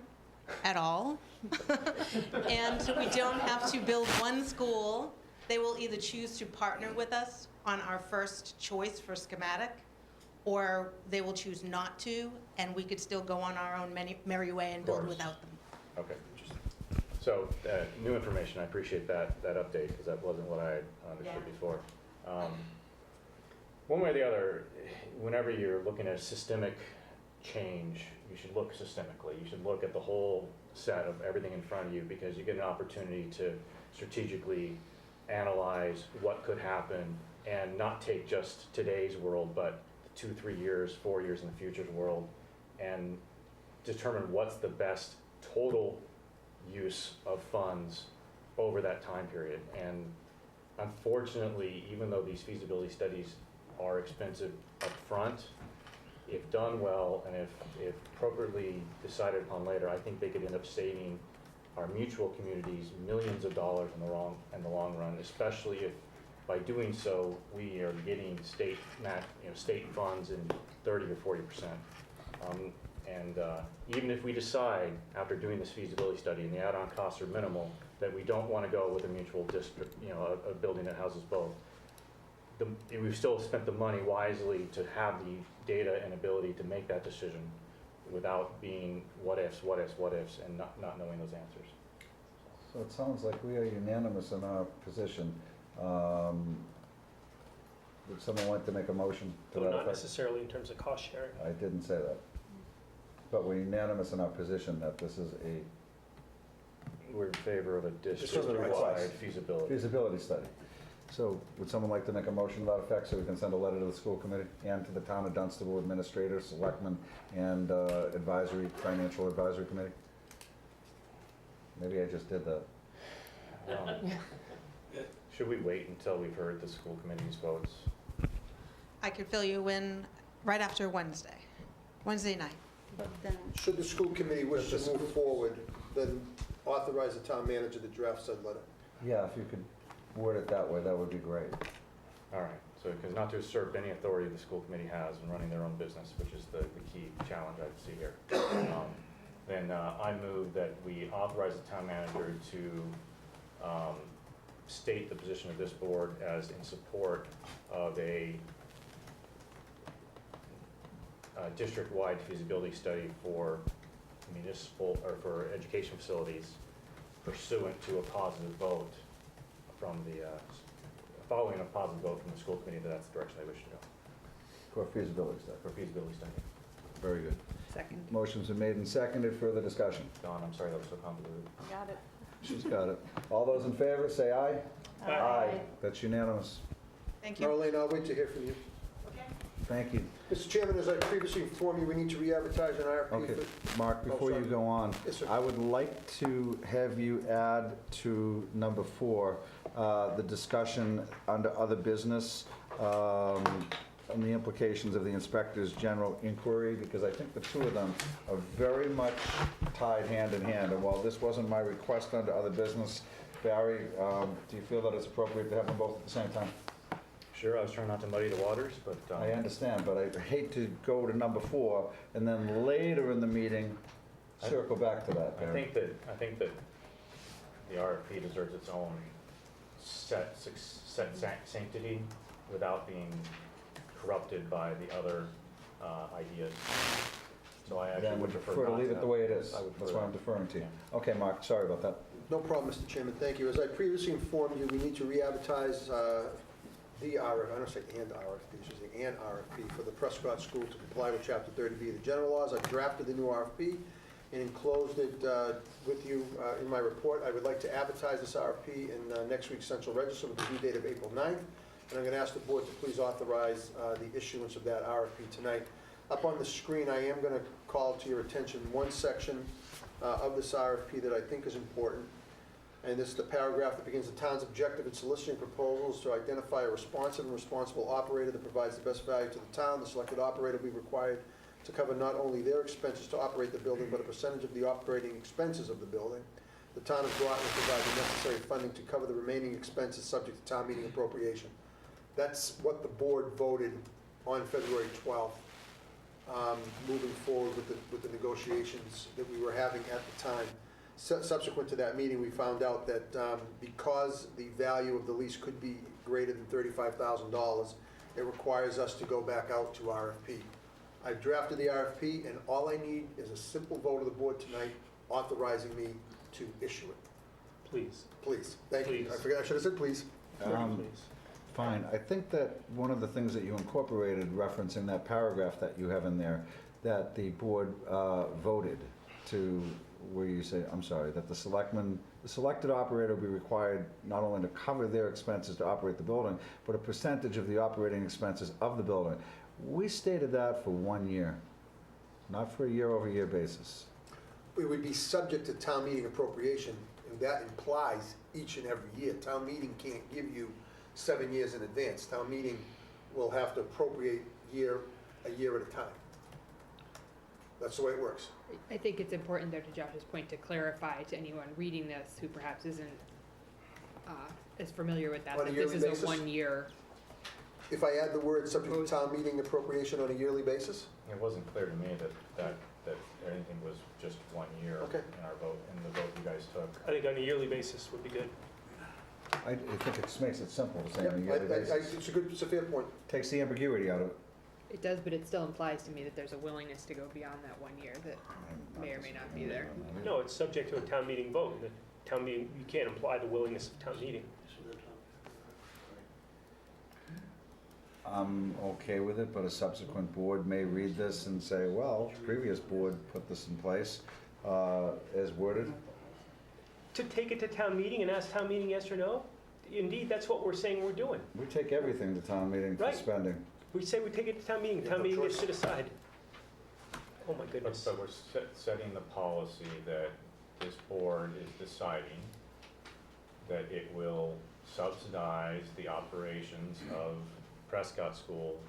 at all. And we don't have to build one school. They will either choose to partner with us on our first choice for schematic, or they will choose not to, and we could still go on our own merry way and build course. without them. Okay. So, new information, I appreciate that update, because that wasn't what I had understood Yeah. before. One way or the other, whenever you're looking at systemic change, you should look systemically. You should look at the whole set of everything in front of you, because you get an opportunity to strategically analyze what could happen and not take just today's world, but 2, 3 years, 4 years in the future's world, and determine what's the best total use of funds over that time period. And unfortunately, even though these feasibility studies are expensive up front, if done well and if appropriately decided upon later, I think they could end up saving our mutual communities millions of dollars in the long run, especially if by doing so we are getting state funds in 30 or 40%. Even if we decide after doing this feasibility study and the add-on costs are minimal that we don't want to go with a mutual district, a building that houses both, we've still spent the money wisely to have the data and ability to make that decision without being what ifs, and not knowing those answers. So it sounds like we are unanimous in our position. Would someone like to make a motion to Though that not effect? necessarily in terms of cost sharing. I didn't say that. But we're unanimous in our position that this is a We're in favor of a District-wide. district-wide feasibility. feasibility study. So would someone like to make a motion to that effect so we can send a letter to the school committee and to the town of Dunstable administrators, selectmen, and financial advisory committee? Maybe I just did that. Should we wait until we've heard the school committee's votes? I could fill you in right after Wednesday night. But then, Should the school committee wish to move forward, then authorize the town manager to draft said letter. Yeah, if you could word it that way, that would be great. All right, so, because not to usurp any authority the school committee has in running their own business, which is the key challenge I see here, then I move that we authorize the town manager to state the position of this board as in support of a district-wide feasibility study for municipal, or for education facilities pursuant to a positive vote from the, following a positive vote from the school committee that that's the direction they wish to go For a feasibility study. for feasibility study. Very good. second. Motion's been made and seconded. Further discussion? Dawn, I'm sorry that was so convoluted. Got it. She's got it. All those in favor, say aye. Aye. That's unanimous. Thank you. Marlene, I'll wait to hear from you. Thank you. Mr. Chairman, as I previously informed you, we need to re-advertise an RFP Okay, for... Mark, before you sorry. go on, Yes, sir. I would like to have you add to number 4, the discussion under other business on the implications of the inspector's general inquiry, because I think the two of them are very much tied hand in hand. And while this wasn't my request under other business, Barry, do you feel that it's appropriate to have them both at the same time? Sure, I was trying not to muddy the waters, but I understand, but I hate to go to number 4 and then later in the meeting circle back to that, I Barry. think that the RFP deserves its own set sanctity without being corrupted by the other ideas. So I actually Then would would prefer prefer to not leave it the way it is. I would That's prefer why I'm that. deferring to you. Yeah. Okay, Mark, sorry about that. No problem, Mr. Chairman, thank you. As I previously informed you, we need to re-advertise the RFP, I don't say and RFP, I should say and RFP for the Prescott School to comply with Chapter 30B of the general laws. I've drafted the new RFP and enclosed it with you in my report. I would like to advertise this RFP in next week's Central Register with the due date of April 9th, and I'm going to ask the board to please authorize the issuance of that RFP tonight. Up on the screen, I am going to call to your attention one section of this RFP that I think is important. And this is the paragraph that begins, the town's objective in soliciting proposals to identify a responsive and responsible operator that provides the best value to the town. The selected operator will be required to cover not only their expenses to operate the building, but a percentage of the operating expenses of the building. The town of Groton will provide the necessary funding to cover the remaining expenses subject to town meeting appropriation. That's what the board voted on February 12th, moving forward with the negotiations that we were having at the time. Subsequent to that meeting, we found out that because the value of the lease could be greater than $35,000, it requires us to go back out to RFP. I've drafted the RFP, and all I need is a simple vote of the board tonight authorizing me to issue it. Please. Please. Thank you. Please. I forgot, I should have said please. Please. Fine. I think that one of the things that you incorporated, referencing that paragraph that you have in there, that the board voted to, where you say, I'm sorry, that the selected operator will be required not only to cover their expenses to operate the building, but a percentage of the operating expenses of the building. We stated that for 1 year, not for a year-over-year basis. It would be subject to town meeting appropriation, and that implies each and every year. Town meeting can't give you 7 years in advance. Town meeting will have to appropriate a year at a time. That's the way it works. I think it's important, though, to Josh's point, to clarify to anyone reading this who perhaps isn't as familiar with that, On a that this yearly is basis? a 1 year. If I add the word subject to town meeting appropriation on a yearly basis? It wasn't clear to me that anything was just 1 year Okay. in our vote, in the vote you guys took. I think on a yearly basis would be good. I think it just makes it simple to say on a Yep, yearly basis. it's a fair point. Takes the ambiguity out of it. It does, but it still implies to me that there's a willingness to go beyond that 1 year that may or may not be there. No, it's subject to a town meeting vote. The town meeting, you can't imply the willingness of town meeting. I'm okay with it, but a subsequent board may read this and say, well, previous board put this in place as worded. To take it to town meeting and ask town meeting yes or no? Indeed, that's what we're saying we're doing. We take everything to town meeting for Right. spending. We say we take it to town meeting, You town have no meeting gets choice. to decide. Oh my But goodness. we're setting the policy that this board is deciding that it will subsidize the operations of Prescott School,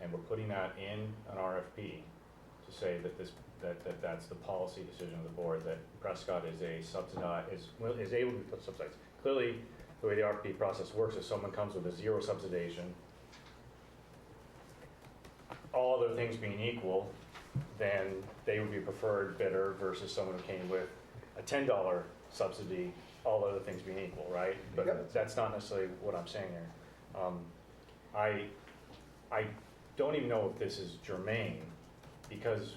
and we're putting that in an RFP to say that that's the policy decision of the board, that Prescott is is able to put subsidies. Clearly, the way the RFP process works is someone comes with a zero subsidization, all other things being equal, then they would be preferred bidder versus someone who came with a $10 subsidy, all other things being equal, right? But Yep. that's not necessarily what I'm saying here. I don't even know if this is germane, because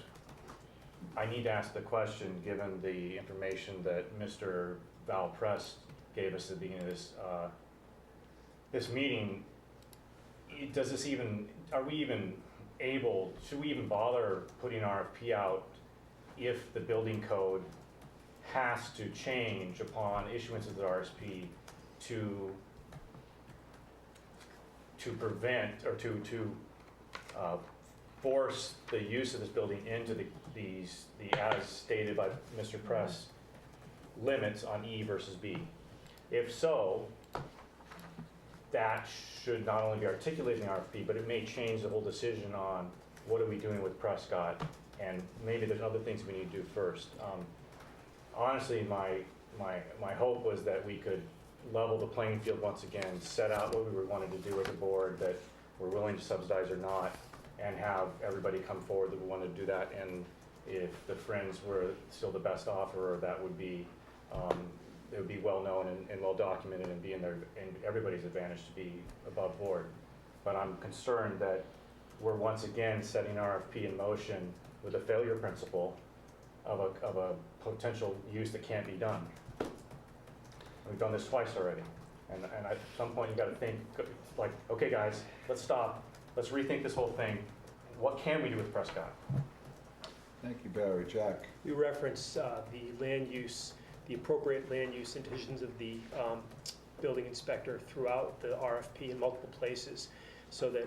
I need to ask the question, given the information that Mr. Val Press gave us at the beginning of this meeting. Does this even, should we even bother putting an RFP out if the building code has to change upon issuance of the RSP to prevent, or to force the use of this building into the as stated by Mr. Press, limits on E versus B? If so, that should not only be articulated in the RFP, but it may change the whole decision on what are we doing with Prescott, and maybe there's other things we need to do first. Honestly, my hope was that we could level the playing field once again, set out what we were wanting to do as a board, that we're willing to subsidize or not, and have everybody come forward that we wanted to do that. And if the Friends were still the best offer, that would be, it would be well-known and well-documented and be in everybody's advantage to be above board. But I'm concerned that we're once again setting RFP in motion with a failure principle of a potential use that can't be done. We've done this twice already. And at some point you gotta think, like, okay guys, let's stop, let's rethink this whole thing. What can we do with Prescott? Thank you, Barry. Jack? You reference the land use, the appropriate land use intentions of the building inspector throughout the RFP in multiple places, so that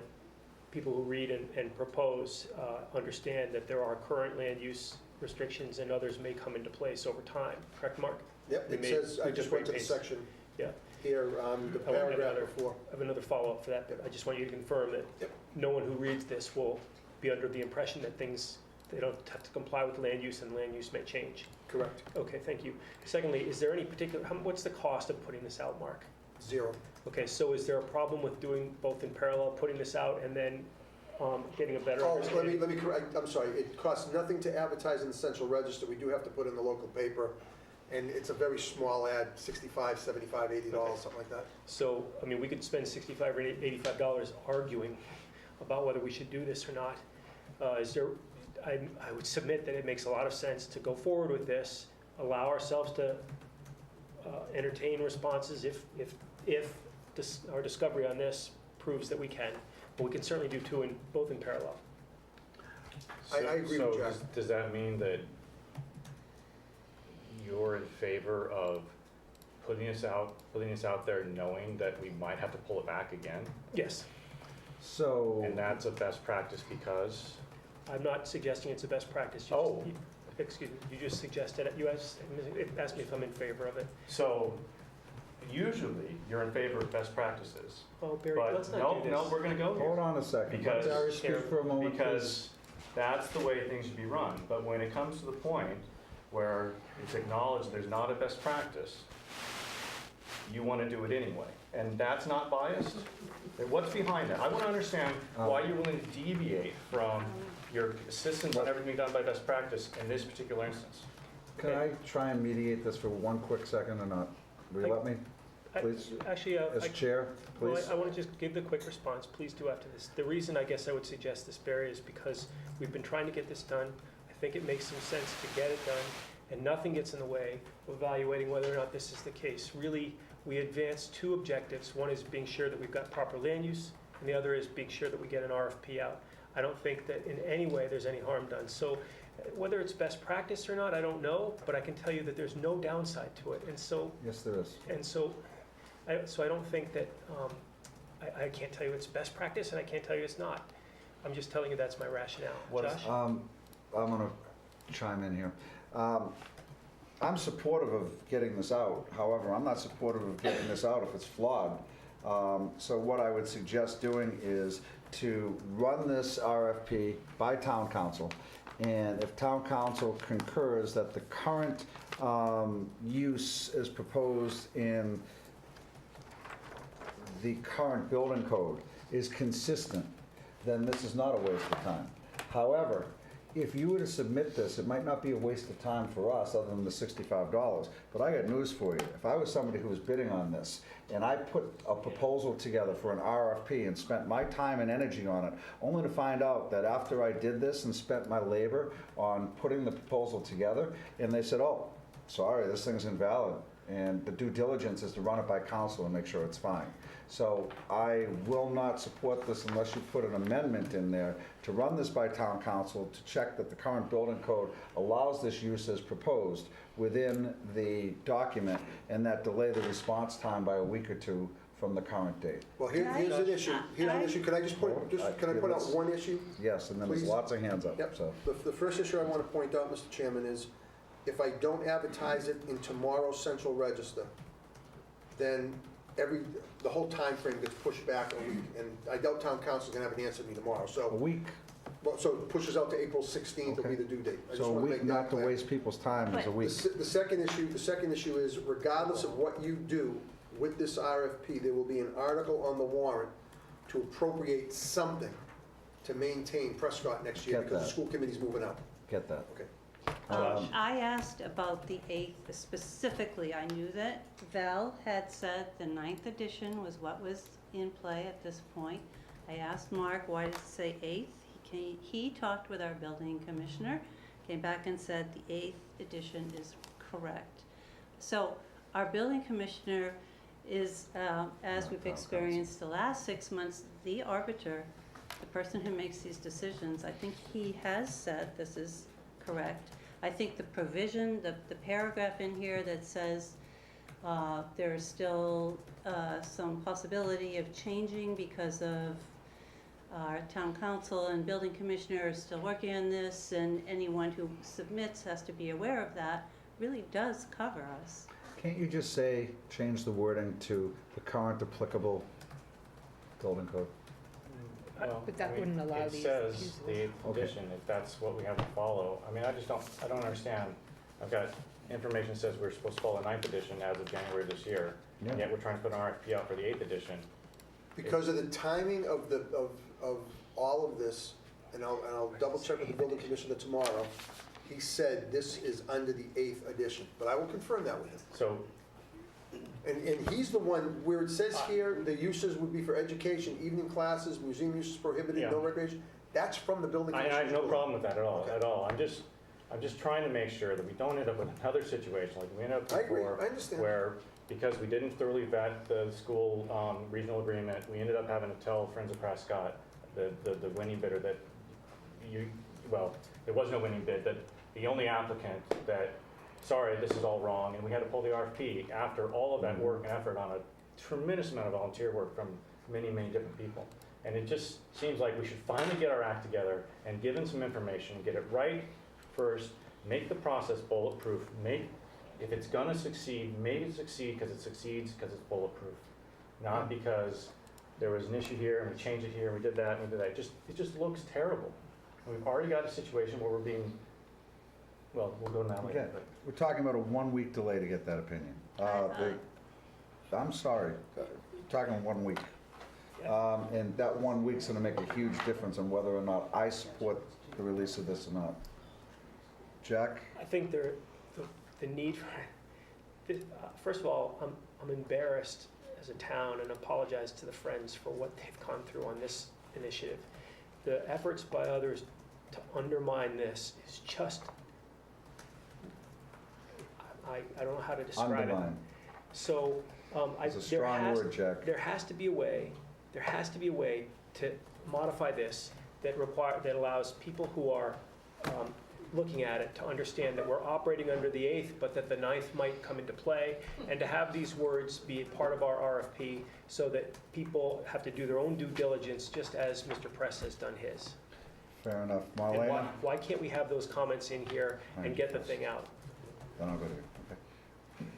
people who read and propose understand that there are current land use restrictions and others may come into place over time. Correct, Mark? Yep, We it may- says, I we just may went to the pace. section Yeah. here, the I want paragraph another- before. I have another follow-up for that, but I just want you to confirm that Yep. no one who reads this will be under the impression that they don't have to comply with land use and land use may change. Correct. Okay, thank you. Secondly, is there any particular, what's the cost of putting this out, Mark? 0. Okay, so is there a problem with doing both in parallel, putting this out and then getting a better Oh, understanding? let me correct, I'm sorry, it costs nothing to advertise in the central register. We do have to put in the local paper, and it's a very small ad, $65, $75, $80, something like that. So, I mean, we could spend $65 or $85 arguing about whether we should do this or not. I would submit that it makes a lot of sense to go forward with this, allow ourselves to entertain responses if our discovery on this proves that we can. But we can certainly do both in parallel. I agree with Jack. So does that mean that you're in favor of putting this out there knowing that we might have to pull it back again? Yes, So, And that's a best practice because? I'm not suggesting it's a best practice. Excuse me, you just suggested it. You asked me if I'm in favor of it. So usually you're in favor of best practices. Oh, Barry, But let's not do this. no, we're gonna go hold here. on a second. Because- Let Barry speak for a moment, please. Because that's the way things should be run. But when it comes to the point where it's acknowledged there's not a best practice, you want to do it anyway. And that's not biased? What's behind that? I want to understand why you're willing to deviate from your insistence on everything done by best practice in this particular instance. Can I try and mediate this for one quick second or not? Will you let me, please? Actually, As chair, well, please? I want to just give the quick response. Please do after this. The reason I guess I would suggest this, Barry, is because we've been trying to get this done. I think it makes some sense to get it done, and nothing gets in the way of evaluating whether or not this is the case. Really, we advance two objectives. One is being sure that we've got proper land use, and the other is being sure that we get an RFP out. I don't think that in any way there's any harm done. So whether it's best practice or not, I don't know, but I can tell you that there's no downside to it. And so Yes, there is. I don't think that, I can't tell you it's best practice and I can't tell you it's not. I'm just telling you that's my rationale. What is- Josh? I'm going to chime in here. I'm supportive of getting this out. However, I'm not supportive of getting this out if it's flawed. So what I would suggest doing is to run this RFP by town council. And if town council concurs that the current use as proposed in the current building code is consistent, then this is not a waste of time. However, if you were to submit this, it might not be a waste of time for us, other than the $65. But I got news for you. If I was somebody who was bidding on this, and I put a proposal together for an RFP and spent my time and energy on it, only to find out that after I did this and spent my labor on putting the proposal together, and they said, oh, sorry, this thing's invalid, and the due diligence is to run it by council and make sure it's fine. So I will not support this unless you put an amendment in there to run this by town council to check that the current building code allows this use as proposed within the document, and that delay the response time by a week or two from the current date. Well, here's an issue. Here's an issue. Can I just point out one issue? Yes, and then there's Please. lots of hands up, Yep. so. The first issue I want to point out, Mr. Chairman, is if I don't advertise it in tomorrow's Central Register, then the whole time frame gets pushed back a week, and I doubt town council's gonna have an answer to me tomorrow, A so, week, so it pushes out to April 16th will be Okay. the due date. I just so a wanna week make that not to clear. waste people's time is a week. The second issue is regardless of what you do with this RFP, there will be an article on the warrant to appropriate something to maintain Prescott next year Get because the that. school committee's moving out. Get that. Okay. I asked about the 8th specifically. I knew that Val had said the 9th edition was what was in play at this point. I asked Mark, why did it say 8th? He talked with our building commissioner, came back and said the 8th edition is correct. So our building commissioner is, as we've experienced the last 6 months, the arbiter, the person who makes these decisions. I think he has said this is correct. I think the provision, the paragraph in here that says there is still some possibility of changing because of our town council and building commissioner are still working on this, and anyone who submits has to be aware of that, really does cover us. Can't you just say, change the wording to the current applicable building code? Well, But that I mean, wouldn't allow it these says uses. the 8th Okay. edition, if that's what we have to follow. I mean, I don't understand. I've got information that says we're supposed to follow the 9th edition as of January this year, and Yeah. yet we're trying to put an RFP out for the 8th edition. Because of the timing of all of this, and I'll double check with the building commissioner tomorrow, he said this is under the 8th edition, but I will confirm that with him. So, And he's the one, where it says here, the uses would be for education, evening classes, museum uses prohibited, no Yeah. recreation, that's from the building I commissioner. have no problem with that at all, Okay. at all. I'm just trying to make sure that we don't end up with another situation like we ended up I agree, before. I understand. Where, because we didn't thoroughly vet the school regional agreement, we ended up having to tell Friends of Prescott, the winning bidder, that well, there was no winning bid, that the only applicant that, sorry, this is all wrong, and we had to pull the RFP after all of that work and effort on a tremendous amount of volunteer work from many, many different people. And it just seems like we should finally get our act together and give in some information, get it right first, make the process bulletproof, if it's gonna succeed, make it succeed because it succeeds because it's bulletproof. Not because there was an issue here and we changed it here and we did that and we did that. It just looks terrible. And we've already got a situation where we're being, well, we'll go to that later. Okay, we're talking about a 1-week delay to get that opinion. I'm sorry, talking 1 week. And that 1 week's gonna make a huge difference on whether or not I support the release of this or not. Jack? I think the need for, first of all, I'm embarrassed as a town and apologize to the Friends for what they've gone through on this initiative. The efforts by others to undermine this is just, I don't know how to describe it. Undermine. So, It's a strong word, Jack. there has to be a way to modify this that allows people who are looking at it to understand that we're operating under the 8th, but that the 9th might come into play, and to have these words be part of our RFP so that people have to do their own due diligence, just as Mr. Press has done his. Fair enough. And Marlena? why can't we have those comments in here and get the thing out? Then I'll go to you. Okay.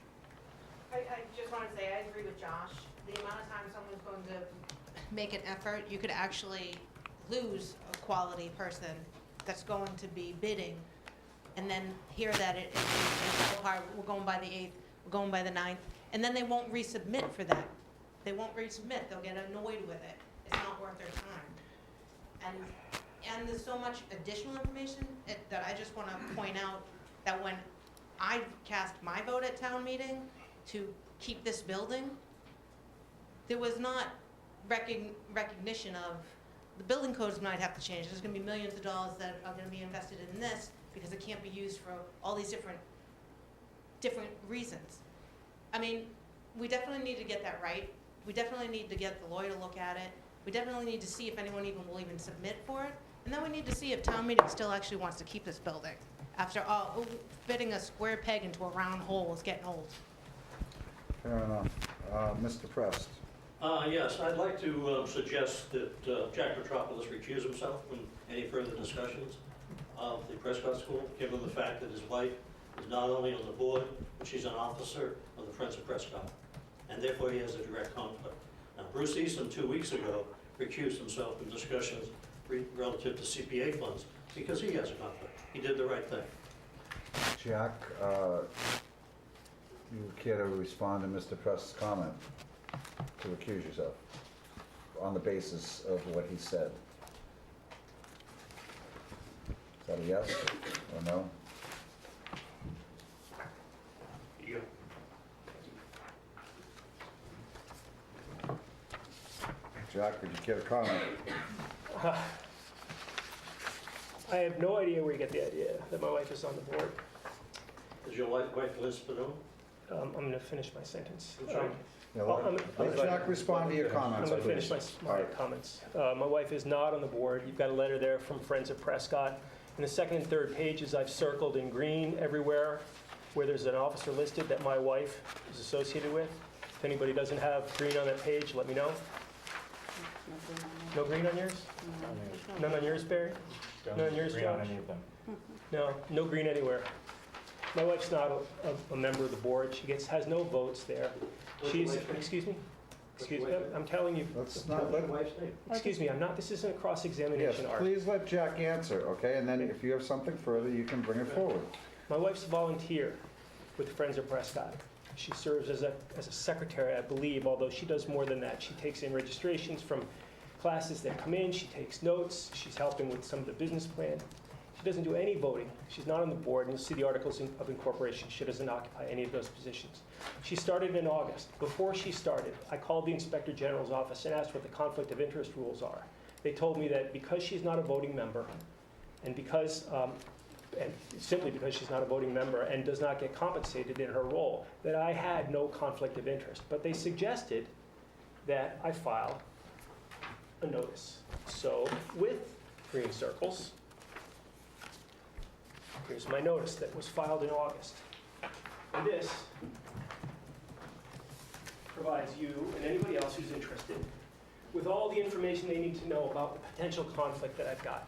I just want to say, I agree with Josh. The amount of time someone's going to make an effort, you could actually lose a quality person that's going to be bidding, and then hear that it's apart, we're going by the 8th, we're going by the 9th, and then they won't resubmit for that. They won't resubmit, they'll get annoyed with it. It's not worth their time. And there's so much additional information that I just want to point out that when I cast my vote at town meeting to keep this building, there was not recognition of the building codes might have to change. There's going to be millions of dollars that are going to be invested in this because it can't be used for all these different reasons. I mean, we definitely need to get that right. We definitely need to get the lawyer to look at it. We definitely need to see if anyone will even submit for it. And then we need to see if town meeting still actually wants to keep this building. After all, fitting a square peg into a round hole is getting old. Fair enough. Mr. Prest? Yes, I'd like to suggest that Jack Petropoulos recuse himself from any further discussions of the Prescott School, given the fact that his wife is not only on the board, but she's an officer of the Friends of Prescott. and therefore he has a direct conflict. Now, Bruce Easton, 2 weeks ago, recused himself in discussions relative to CPA funds because he has a conflict. He did the right thing. Jack, you care to respond to Mr. Press's comment to recuse yourself on the basis of what he said? Is that a yes or no? You Jack, would you care to comment? I have no idea where you get the idea that my wife is on the board. Is your wife Liz Spadone? I'm going to finish my sentence. Sure. Yeah, I'm- let Jack respond to your I'm comments, going to finish please. my comments. My wife is not on the board. You've got a letter there from Friends of Prescott. In the second and third pages, I've circled in green everywhere where there's an officer listed that my wife is associated with. If anybody doesn't have green on that page, let me know. No green on yours? None on yours, Barry? None on yours, Josh? No, no green anywhere. My wife's not a member of the board. She has no votes there. She's, excuse me? Excuse me, I'm telling you. Let's not let, Excuse me, I'm not, this isn't a yes, cross-examination, Art. please let Jack answer, okay? And then if you have something further, you can bring it forward. My wife's a volunteer with Friends of Prescott. She serves as a secretary, I believe, although she does more than that. She takes in registrations from classes that come in, she takes notes, she's helping with some of the business plan. She doesn't do any voting. She's not on the board, and you'll see the articles of incorporation. She doesn't occupy any of those positions. She started in August. Before she started, I called the Inspector General's office and asked what the conflict of interest rules are. They told me that because she's not a voting member, and simply because she's not a voting member and does not get compensated in her role, that I had no conflict of interest. But they suggested that I file a notice. So with green circles, here's my notice that was filed in August. And this provides you and anybody else who's interested with all the information they need to know about the potential conflict that I've got.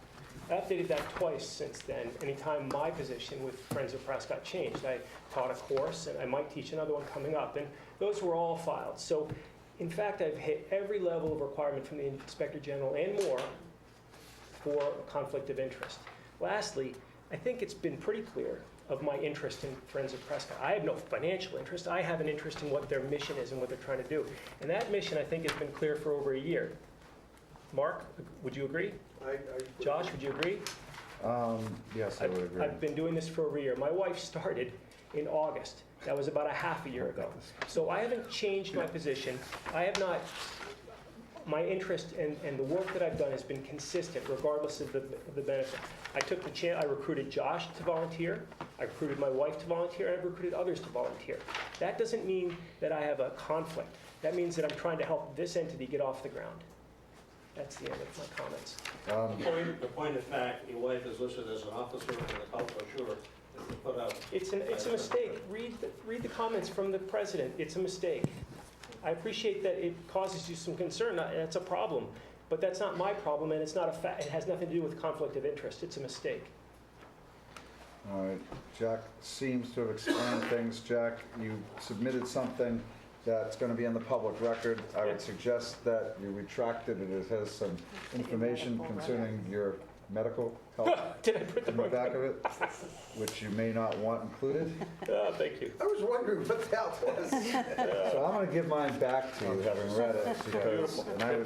I updated that twice since then, anytime my position with Friends of Prescott changed. I taught a course, and I might teach another one coming up, and those were all filed. So, in fact, I've hit every level of requirement from the Inspector General and more for a conflict of interest. Lastly, I think it's been pretty clear of my interest in Friends of Prescott. I have no financial interest. I have an interest in what their mission is and what they're trying to do. And that mission, I think, has been clear for over a year. Mark, would you agree? Josh, would you agree? Yes, I would agree. I've been doing this for over a year. My wife started in August. That was about a half a year ago. So I haven't changed my position. I have not, my interest and the work that I've done has been consistent regardless of the benefit. I took the chance, I recruited Josh to volunteer, I recruited my wife to volunteer, and I've recruited others to volunteer. That doesn't mean that I have a conflict. That means that I'm trying to help this entity get off the ground. That's the end of my comments. The point of fact, your wife is listed as an officer in the health brochure that was put out. It's a mistake. Read the comments from the president. It's a mistake. I appreciate that it causes you some concern. That's a problem. But that's not my problem, and it's not a fact. It has nothing to do with conflict of interest. It's a mistake. All right, Jack seems to have explained things. Jack, you submitted something that's going to be in the public record. I would suggest that you retract it. It has some information concerning your medical health Did I put the in the wrong? back of it, which you may not want included. Oh, thank you. I was wondering what that was. So I'm going to give mine back to you, having read it, because and I would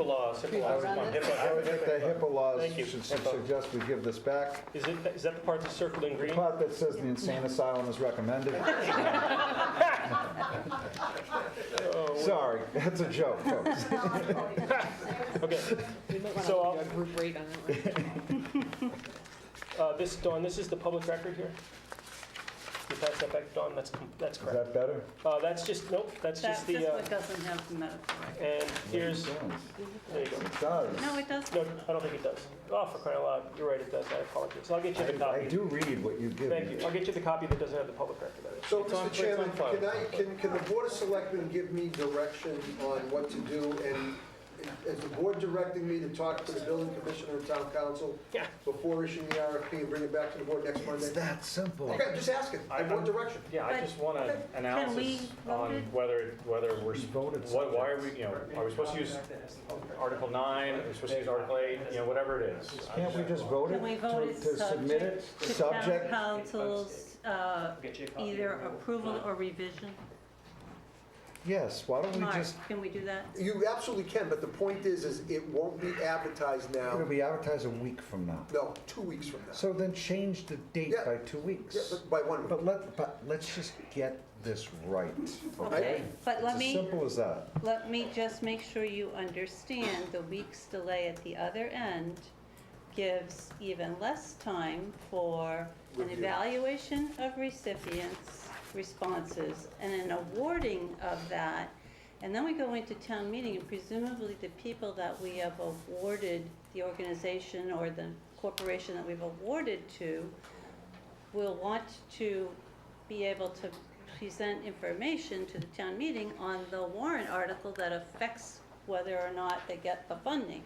think the HIPAA laws Thank you. should suggest we give this back. Is that the part that's circled in The green? part that says the insane asylum is recommended. Sorry, that's a joke, folks. Okay. So I'll, Group rate on that one. Dawn, this is the public record here? You pass that back, Dawn? That's Is correct. that better? That's just, nope, that's That's just the, just what doesn't have the medical record. and here's, there you go. It does. No, it doesn't. No, I don't think it does. Oh, for crying out loud, you're right, it does, I apologize. I'll get you the I copy. do read what you give me. Thank you, I'll get you the copy that doesn't have the public record on it. So, It's on- Mr. it's Chairman, on file. can the Board of Selectmen give me direction on what to do? And is the board directing me to talk to the building commissioner and town council Yeah. before issuing the RFP and bring it back to the board next Monday? It's that simple. Okay, I'm just asking, I want direction. Yeah, I But- just want an Can we analysis vote on it? whether we're, We voted why are we, are we supposed to use Article 9, are we supposed to use Article 8, whatever it is. Can't we just vote Can we it vote it to submit it, to town subject? council's either approval or revision? Yes, why don't we Mark, just, can we do that? You absolutely can, but the point is it won't be advertised now, it'll be advertised a week from now. no, 2 weeks from now. So then change the date Yeah. by 2 weeks. Yeah, but by 1 week. But let's just get this right, okay? Okay, but It's let as me, simple as that. let me just make sure you understand the week's delay at the other end gives even less time for an Review. evaluation of recipients' responses and an awarding of that. And then we go into town meeting and presumably the people that we have awarded, the organization or the corporation that we've awarded to, will want to be able to present information to the town meeting on the warrant article that affects whether or not they get the funding.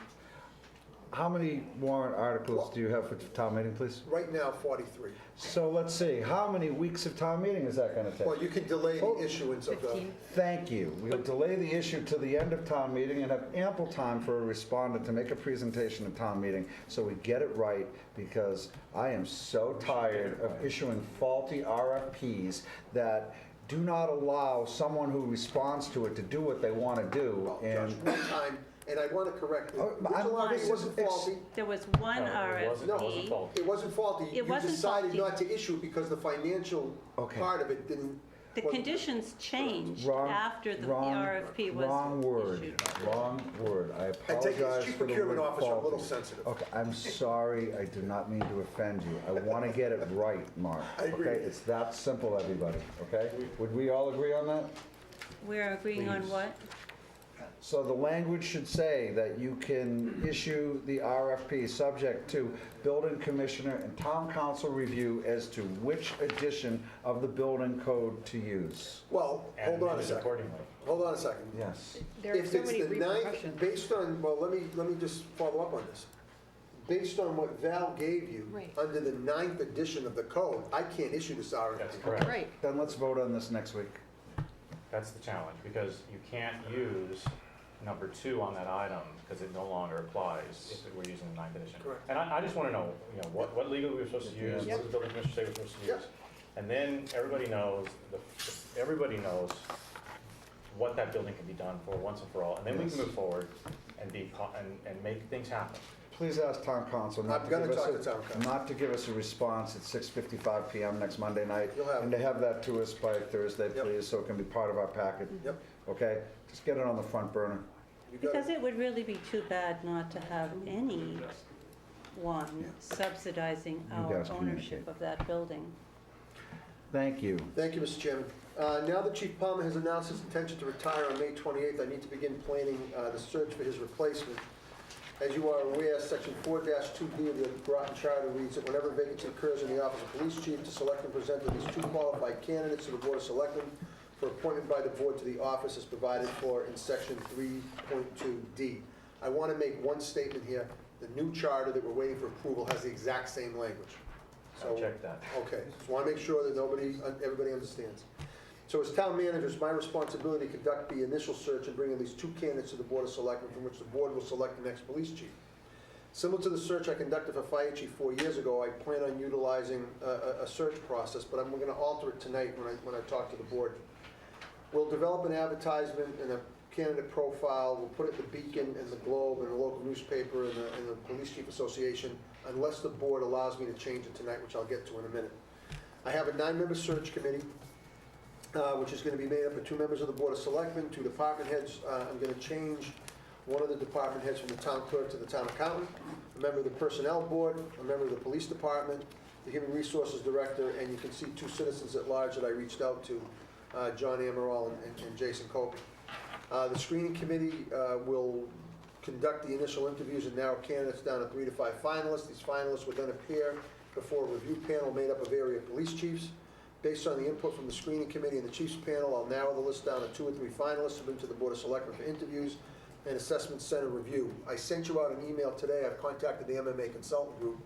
How many warrant articles do you have for town meeting, please? Right now, 43. So let's see, how many weeks of town meeting is that gonna take? Well, you can delay the issuance of the, 15. Thank you. We'll delay the issue to the end of town meeting and have ample time for a respondent to make a presentation at town meeting so we get it right, because I am so tired of issuing faulty RFPs that do not allow someone who responds to it to do what they want to do. well, And Josh, one time, and I want to correct it. Oh, but I'm- Original this RFP is wasn't faulty. There was one No, it wasn't RFP. faulty. It wasn't faulty. It wasn't You decided faulty. not to issue it because the financial Okay. part of it didn't. The conditions changed Wrong- after the wrong- RFP was Wrong word, issued. wrong word. I I take it apologize as chief for the procurement word officer, I'm a little faulty. sensitive. Okay, I'm sorry, I do not mean to offend you. I want to get it right, Mark. I agree. Okay, it's that simple, everybody, okay? Would we all agree on that? We're agreeing on Please. what? So the language should say that you can issue the RFP subject to building commissioner and town council review as to which edition of the building code to use. Well, And hold on a manage second. accordingly. Hold on a second. Yes. There are If so it's many the ninth, repercussions. based on, well, let me just follow up on this. Based on what Val gave you, Right. under the 9th edition of the code, I can't issue this RFP. That's correct. Right. Then let's vote on this next week. That's the challenge, because you can't use number 2 on that item, because it no longer applies if we're using the 9th edition. Correct. And I just want to know, what legal we're supposed to use, what does the building commissioner say we're supposed to use? Yep. And then everybody knows, everybody knows what that building can be done for once and for all, and then we Yes. can move forward and and make things happen. Please ask town council not I'm to gonna give us talk to town council. not to give us a response at 6:55 PM next Monday night. You'll have And it. to have that to us by Thursday, Yep. please, so it can be part of our packet. Yep. Okay? Just get it on the front burner. You got Because it. it would really be too bad not to have anyone subsidizing You our guys ownership communicate. of that building. Thank you. Thank you, Mr. Chairman. Now that Chief Palmer has announced his intention to retire on May 28th, I need to begin planning the search for his replacement. As you are aware, Section 4-2B of the Groton Charter reads that whenever a vacancy occurs in the office of police chief, the selectmen present at least 2 qualified candidates to the Board of Selectmen for appointment by the board to the office as provided for in Section 3.2D. I want to make one statement here. The new charter that we're waiting for approval has the exact same language. So check that. Okay, just want to make sure that everybody understands. So as town manager, it's my responsibility to conduct the initial search and bring at least 2 candidates to the Board of Selectmen from which the board will select the next police chief. Similar to the search I conducted for fire chief 4 years ago, I plan on utilizing a search process, but I'm going to alter it tonight when I talk to the board. We'll develop an advertisement and a candidate profile. We'll put it in the Beacon and the Globe and the local newspaper and the Police Chief Association, unless the board allows me to change it tonight, which I'll get to in a minute. I have a 9-member search committee, which is going to be made up of 2 members of the Board of Selectmen, 2 department heads. I'm going to change one of the department heads from the town clerk to the town accountant, a member of the personnel board, a member of the police department, the human resources director, and you can see 2 citizens at large that I reached out to, John Amaral and Jason Copey. The screening committee will conduct the initial interviews and narrow candidates down to 3 to 5 finalists. These finalists will then appear before a review panel made up of area police chiefs. Based on the input from the screening committee and the chiefs panel, I'll narrow the list down to 2 or 3 finalists, submit to the Board of Selectmen for interviews, and Assessment Center review. I sent you out an email today. I've contacted the MMA Consultant Group,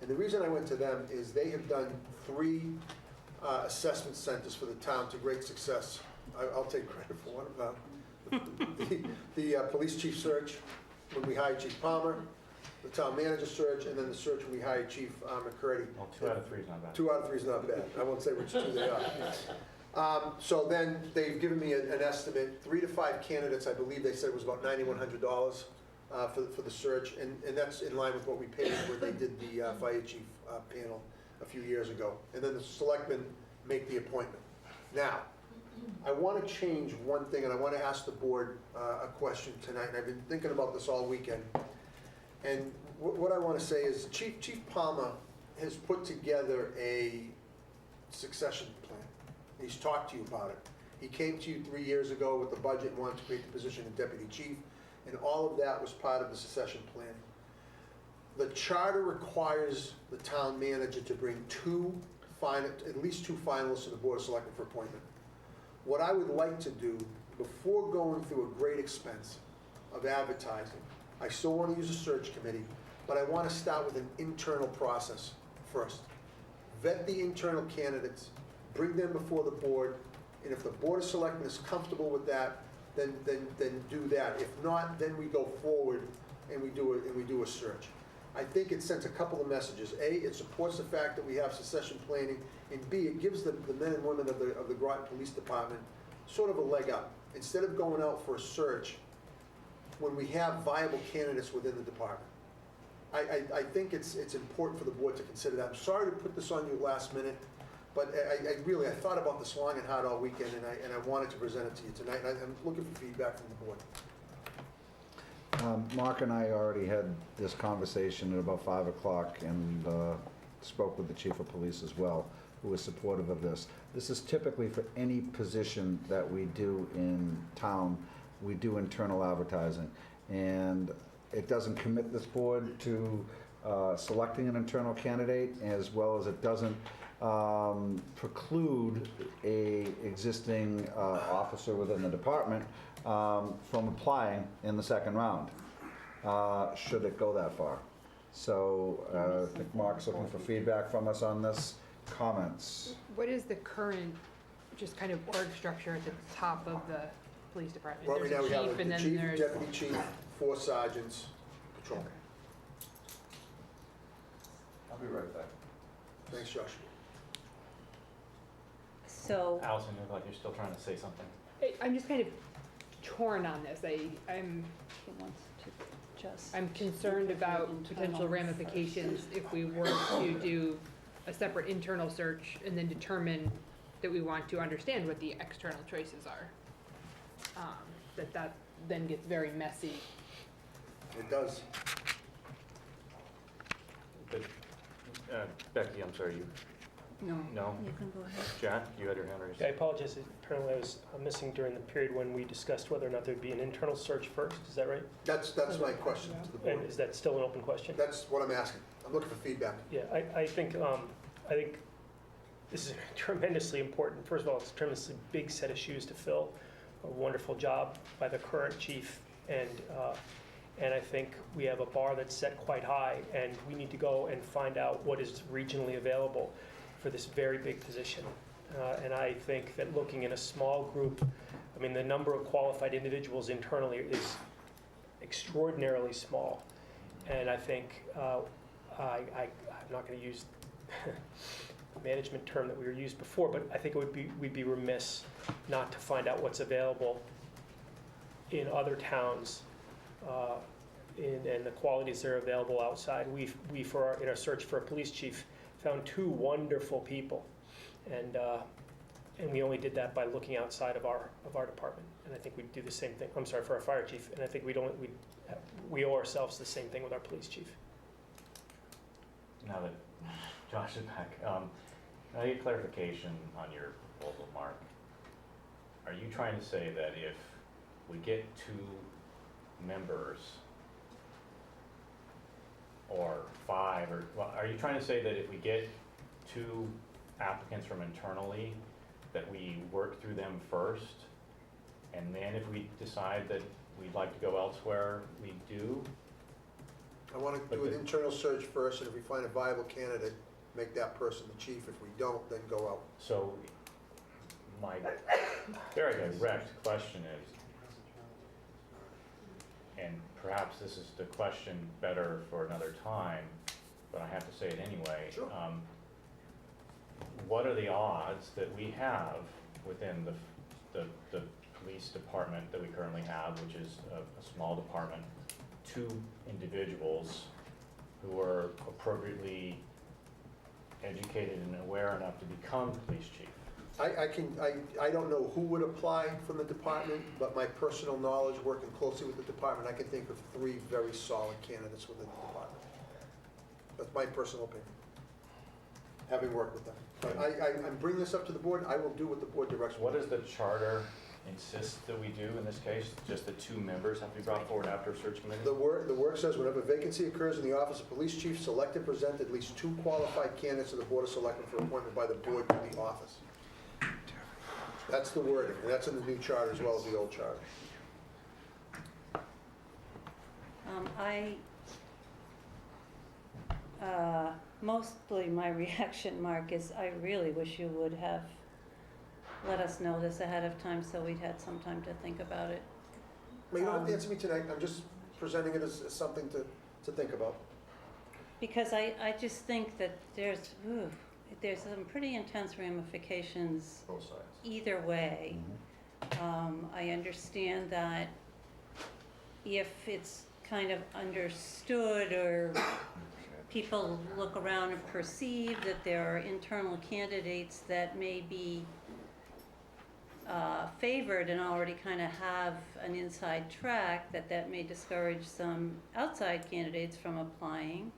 and the reason I went to them is they have done 3 assessment centers for the town to great success. I'll take credit for one of them. The police chief search, when we hired Chief Palmer, the town manager search, and then the search when we hired Chief McCurdy. Well, 2 out of 3 is not bad. 2 out of 3 is not bad. I won't say which 2 they are. So then they've given me an estimate, 3 to 5 candidates, I believe they said it was about $9,100 for the search, and that's in line with what we paid when they did the fire chief panel a few years ago. And then the selectmen make the appointment. Now, I want to change one thing, and I want to ask the board a question tonight, and I've been thinking about this all weekend. And what I want to say is Chief Palmer has put together a succession plan. He's talked to you about it. He came to you 3 years ago with the budget and wanted to create the position of deputy chief, and all of that was part of the succession planning. The charter requires the town manager to bring at least two finalists to the Board of Selectmen for appointment. What I would like to do, before going through a great expense of advertising, I still want to use a search committee, but I want to start with an internal process first. Vet the internal candidates, bring them before the board, and if the Board of Selectmen is comfortable with that, then do that. If not, then we go forward and we do a search. I think it sends a couple of messages. A, it supports the fact that we have succession planning, and B, it gives the men and women of the Groton Police Department sort of a leg up. Instead of going out for a search, when we have viable candidates within the department. I think it's important for the board to consider that. I'm sorry to put this on you last minute, but I thought about this long and hard all weekend, and I wanted to present it to you tonight, and I'm looking for feedback from the board. Mark and I already had this conversation at about 5 o'clock and spoke with the chief of police as well, who was supportive of this. This is typically for any position that we do in town, we do internal advertising. And it doesn't commit this board to selecting an internal candidate, as well as it doesn't preclude a existing officer within the department from applying in the second round, should it go that far. So I think Mark's looking for feedback from us on this. Comments? What is the current, just kind of org structure at the top of the police department? Well, right now There's we a have chief, the and then chief, there's... deputy chief, 4 sergeants, patrol. I'll be right back. Thanks, Josh. So, Allison, you look like you're still trying to say something. I'm just kind of torn on this. I'm he wants to just. concerned about potential Internal ramifications if we were to do a separate internal search and then determine that we want to understand what the external choices are. That then gets very messy. It does. But, Becky, I'm sorry, you, No. no? You can go ahead. Jack, you had your hand raised. Yeah, I apologize, apparently I was missing during the period when we discussed whether or not there'd be an internal search first, is that right? That's my question to the board. And is that still an open question? That's what I'm asking. I'm looking for feedback. Yeah, I think this is tremendously important. First of all, it's a tremendously big set of shoes to fill. A wonderful job by the current chief, and I think we have a bar that's set quite high, and we need to go and find out what is regionally available for this very big position. And I think that looking in a small group, I mean, the number of qualified individuals internally is extraordinarily small. And I think, I'm not going to use the management term that we were used before, but I think we'd be remiss not to find out what's available in other towns and the qualities that are available outside. We in our search for a police chief, found 2 wonderful people, and we only did that by looking outside of our department. And I think we'd do the same thing. I'm sorry, for our fire chief, and I think we owe ourselves the same thing with our police chief. Now that Josh is back, I need clarification on your proposal, Mark. Are you trying to say that if we get 2 members, or 5, or, well, are you trying to say that if we get 2 applicants from internally, that we work through them first, and then if we decide that we'd like to go elsewhere, we do. I want to do an internal search first, and if we find a viable candidate, make that person the chief. If we don't, then go out. So my very direct question is, and perhaps this is the question better for another time, but I have to say it anyway. Sure. What are the odds that we have within the police department that we currently have, which is a small department, 2 individuals who are appropriately educated and aware enough to become police chief? I don't know who would apply from the department, but my personal knowledge, working closely with the department, I can think of 3 very solid candidates within the department. That's my personal opinion, having worked with them. But I'm bringing this up to the board. I will do what the board directs me. What does the charter insist that we do in this case? Just the 2 members have to be brought forward after a search committee? The work says whenever vacancy occurs in the office of police chief, select and present at least 2 qualified candidates to the board of selectmen for appointment by the board to the office. That's the wording, and that's in the new charter as well as the old charter. Mostly my reaction, Mark, is I really wish you would have let us know this ahead of time so we'd had some time to think about it. Well, you don't have to answer me tonight. I'm just presenting it as something to think about. Because I just think that there's some pretty intense ramifications Both sides. either way. I understand that if it's kind of understood or people look around and perceive that there are internal candidates that may be favored and already kind of have an inside track, that may discourage some outside candidates from applying.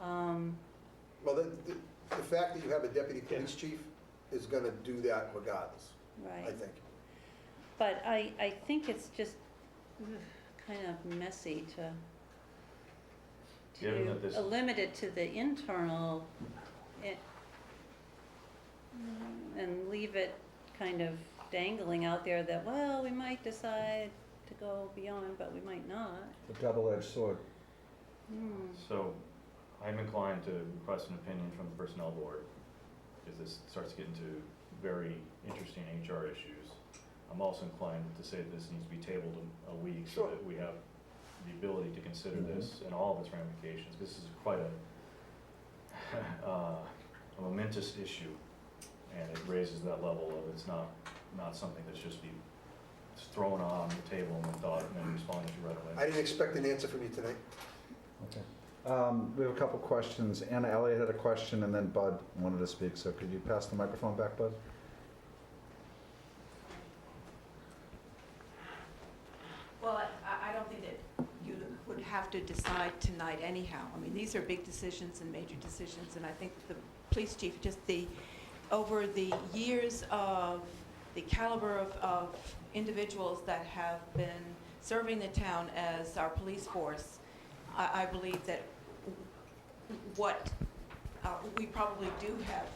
Well, the fact that you have a deputy police chief is going to do that regardless, Right. I think. But I think it's just kind of messy Given that this- to limit it to the internal and leave it kind of dangling out there that, well, we might decide to go beyond, but we might not. The double-edged sword. So I'm inclined to request an opinion from the personnel board, because this starts to get into very interesting HR issues. I'm also inclined to say that this needs to be tabled a week so Sure. that we have the ability to consider this and all of its ramifications. This is quite a momentous issue, and it raises that level of it's not something that's just be thrown on the table and then responded to right away. I didn't expect an answer from you tonight. Okay. We have a couple questions. Anna Elliott had a question, and then Bud wanted to speak, so could you pass the microphone back, Bud? Well, I don't think that you would have to decide tonight anyhow. I mean, these are big decisions and major decisions, and I think the police chief, over the years of the caliber of individuals that have been serving the town as our police force, I believe that we probably do have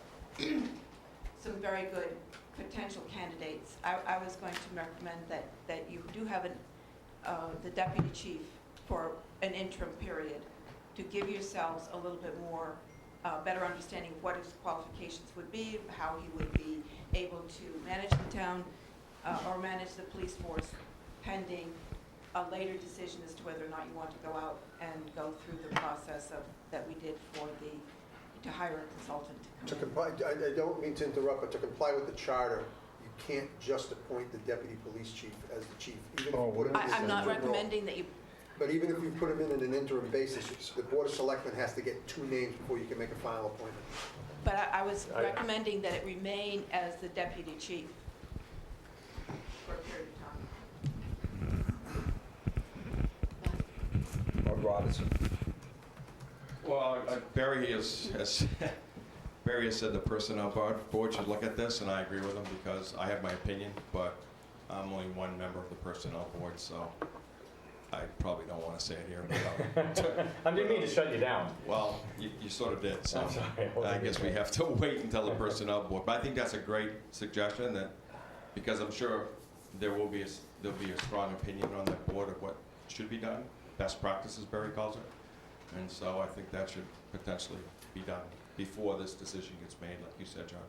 some very good potential candidates. I was going to recommend that you do have the deputy chief for an interim period to give yourselves a little bit more better understanding of what his qualifications would be, how he would be able to manage the town or manage the police force pending a later decision as to whether or not you want to go out and go through the process that we did to hire a consultant to come in. I don't mean to interrupt, but to comply with the charter, you can't just appoint the deputy police chief as the chief. Even if you put him in I'm an not interim role. recommending that you, But even if you put him in an interim basis, the board of selectmen has to get 2 names before you can make a final appointment. but I was recommending that it remain as the deputy chief for a period of time. Bud Robinson. Well, Barry has said the personnel board should look at this, and I agree with him because I have my opinion, but I'm only one member of the personnel board, so I probably don't want to say it here. I didn't mean to shut you down. Well, you sort of did, so I'm sorry. I guess we have to wait until the personnel board. But I think that's a great suggestion, that because I'm sure there'll be a strong opinion on that board of what should be done, best practices, Barry calls it. And so I think that should potentially be done before this decision gets made, like you said, John.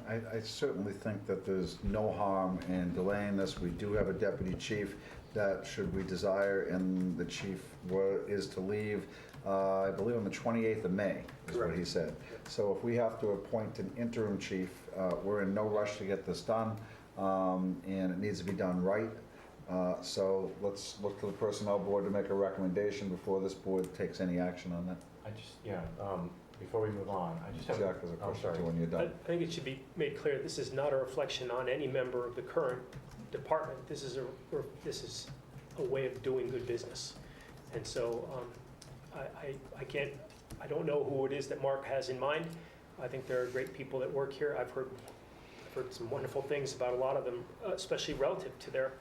And I certainly think that there's no harm in delaying this. We do have a deputy chief that, should we desire, and the chief is to leave, I believe on the 28th of May, is what he said. So if we have to appoint an interim chief, we're in no rush to get this done, and it needs to be done right. So let's look to the personnel board to make a recommendation before this board takes any action on that. Before we move on, I just have. Jack has a question too when you're I done. think it should be made clear, this is not a reflection on any member of the current department. This is a way of doing good business. And so I don't know who it is that Mark has in mind. I think there are great people that work here. I've heard some wonderful things about a lot of them, especially relative to their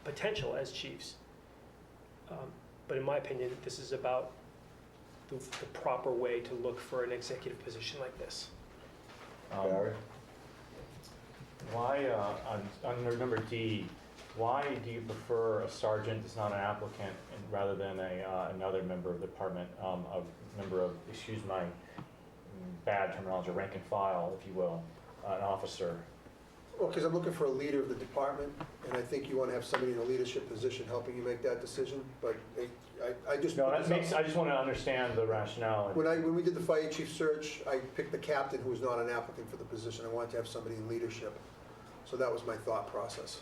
potential as chiefs. But in my opinion, this is about the proper way to look for an executive position like this. Barry? Why, under number D, why do you prefer a sergeant that's not an applicant rather than another member of the department, excuse my bad terminology, rank and file, if you will, an officer? Well, because I'm looking for a leader of the department, and I think you want to have somebody in a leadership position helping you make that decision, but I just... No, I just want to understand the rationale. When we did the fire chief search, I picked the captain who was not an applicant for the position. I wanted to have somebody in leadership. So that was my thought process.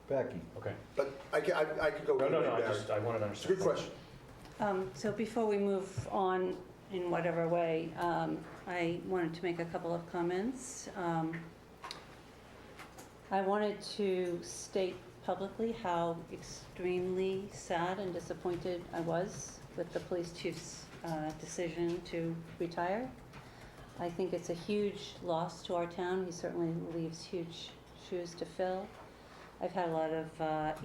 Becky? Okay. But I could go... No, I wanted to understand. It's a good question. So before we move on in whatever way, I wanted to make a couple of comments. I wanted to state publicly how extremely sad and disappointed I was with the police chief's decision to retire. I think it's a huge loss to our town. He certainly leaves huge shoes to fill. I've had a lot of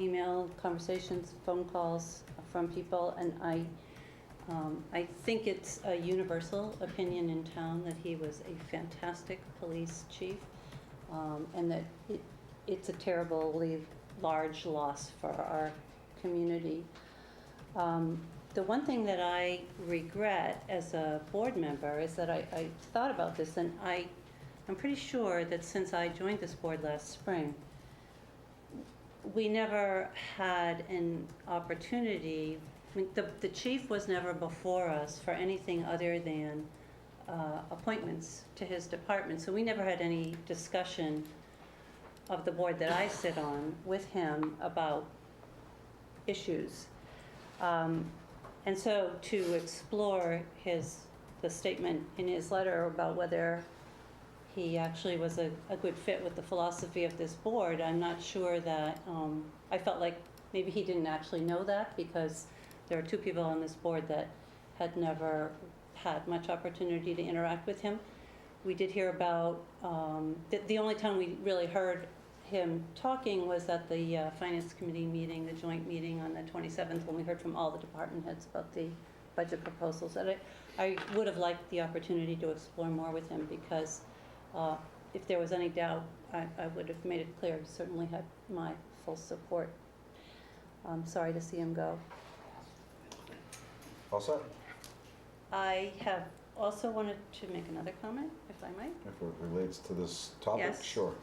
email conversations, phone calls from people, and I think it's a universal opinion in town that he was a fantastic police chief, and that it's a terribly large loss for our community. The one thing that I regret as a board member is that I thought about this, and I'm pretty sure that since I joined this board last spring, we never had an opportunity. I mean, the chief was never before us for anything other than appointments to his department. So we never had any discussion of the board that I sit on with him about issues. And so to explore the statement in his letter about whether he actually was a good fit with the philosophy of this board, I'm not sure that, I felt like maybe he didn't actually know that, because there are two people on this board that had never had much opportunity to interact with him. We did hear about, the only time we really heard him talking was at the Finance Committee meeting, the joint meeting on the 27th, when we heard from all the department heads about the budget proposals. And I would have liked the opportunity to explore more with him, because if there was any doubt, I would have made it clear. He certainly had my full support. I'm sorry to see him go. All set? I have also wanted to make another comment, if I might. If it relates to this topic, Yes. sure.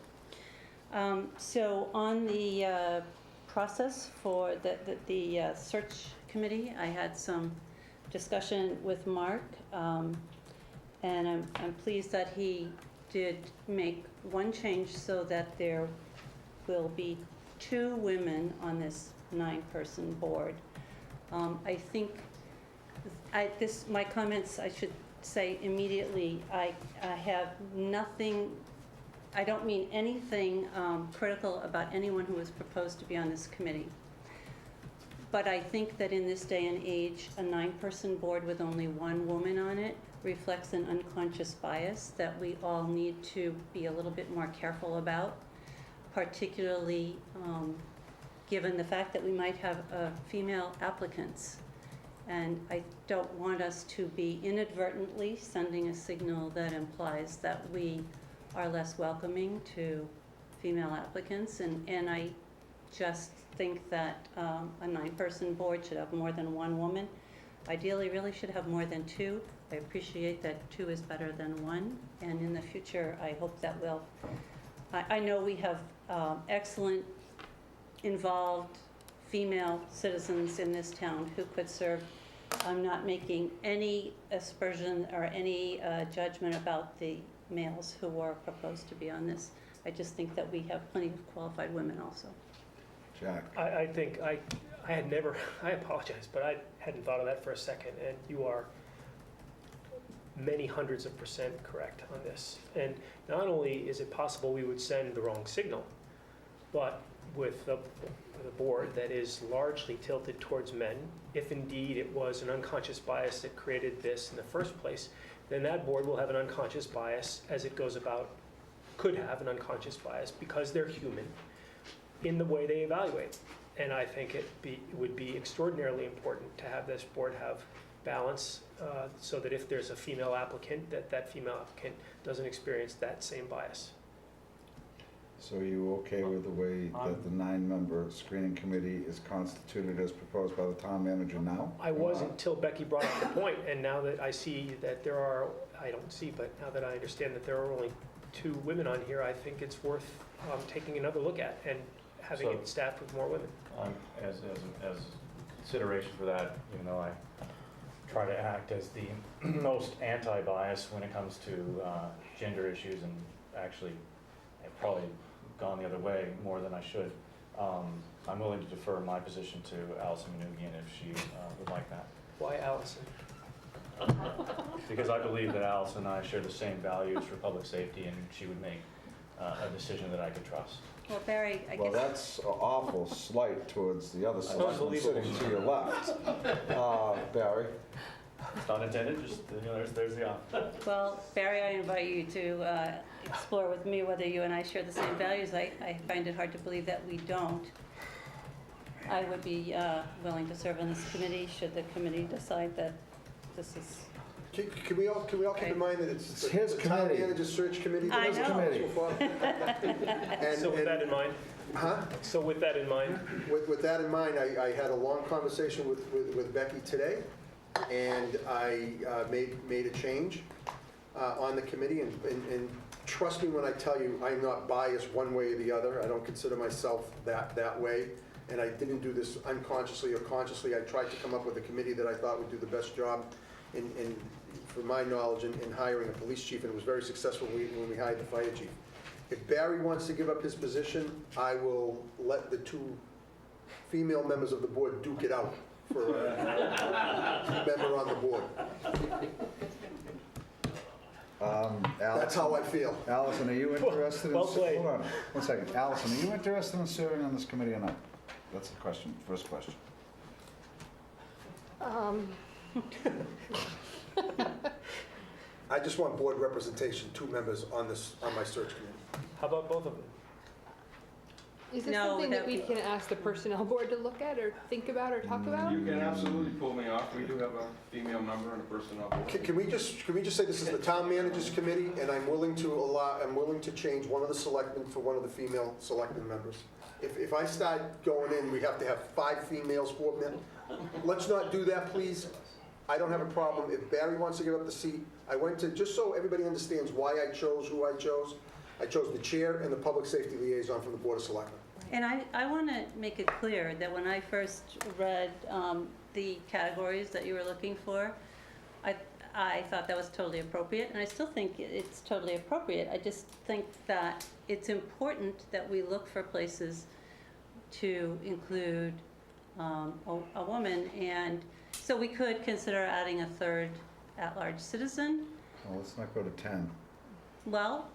So on the process for the search committee, I had some discussion with Mark, and I'm pleased that he did make one change so that there will be 2 women on this 9-person board. I think my comments, I should say immediately, I have nothing, I don't mean anything critical about anyone who was proposed to be on this committee. But I think that in this day and age, a 9-person board with only 1 woman on it reflects an unconscious bias that we all need to be a little bit more careful about, particularly given the fact that we might have female applicants. And I don't want us to be inadvertently sending a signal that implies that we are less welcoming to female applicants, and I just think that a 9-person board should have more than 1 woman. Ideally, really should have more than 2. I appreciate that 2 is better than 1, and in the future, I hope that will. I know we have excellent, involved female citizens in this town who could serve. I'm not making any aspersion or any judgment about the males who were proposed to be on this. I just think that we have plenty of qualified women also. Jack? I think I had never, I apologize, but I hadn't thought of that for a second, and you are many hundreds of % correct on this. And not only is it possible we would send the wrong signal, but with the board that is largely tilted towards men, if indeed it was an unconscious bias that created this in the first place, then that board will have an unconscious bias as it goes about, could have an unconscious bias because they're human in the way they evaluate. And I think it would be extraordinarily important to have this board have balance so that if there's a female applicant, that female applicant doesn't experience that same bias. So are you okay with the way that the 9-member screening committee is constituted as proposed by the town manager now? I wasn't until Becky brought up the point, and now that I see that there are, I don't see, but now that I understand that there are only 2 women on here, I think it's worth taking another look at and having it staffed with more women. As consideration for that, even though I try to act as the most anti-bias when it comes to gender issues, and actually I've probably gone the other way more than I should, I'm willing to defer my position to Allison Manugian if she would like that. Why Allison? Because I believe that Allison and I share the same values for public safety, and she would make a decision that I could trust. Well, Barry, I Well, guess, that's an awful slight towards the other selectman Unbelievable. sitting to your left. Barry? It's not intended, just, there's the off. well, Barry, I invite you to explore with me whether you and I share the same values. I find it hard to believe that we don't. I would be willing to serve on this committee should the committee decide that this is. Can we all keep in mind that it's It's his the town committee. manager search committee? I that know. is responsible for? And- So with that in mind, Huh? so with that in mind, With that in mind, I had a long conversation with Becky today, and I made a change on the committee, and trust me when I tell you, I'm not biased one way or the other. I don't consider myself that way, and I didn't do this unconsciously or consciously. I tried to come up with a committee that I thought would do the best job in from my knowledge, in hiring a police chief, and it was very successful when we hired the fire chief. If Barry wants to give up his position, I will let the 2 female members of the board duke it out for a member on the board. That's how I feel. Allison, are you interested in... Well played. Hold on, 1 second. Allison, are you interested in serving on this committee or not? That's the question, first question. I just want board representation, 2 members on my search committee. how about both of them? Is this No, something that that we would- can ask the personnel board to look at or think about or talk about? You can absolutely pull me off. We do have a female member and a personnel board. Can we just say this is the town manager's committee, and I'm willing to change one of the selectmen for one of the female selectmen members? If I start going in, we have to have 5 females, 4 men. Let's not do that, please. I don't have a problem. If Barry wants to give up the seat, I went to, just so everybody understands why I chose who I chose the chair and the public safety liaison from the Board of Selectmen. And I want to make it clear that when I first read the categories that you were looking for, I thought that was totally appropriate, and I still think it's totally appropriate. I just think that it's important that we look for places to include a woman, and so we could consider adding a 3rd at-large citizen. Well, let's not go to 10. Well,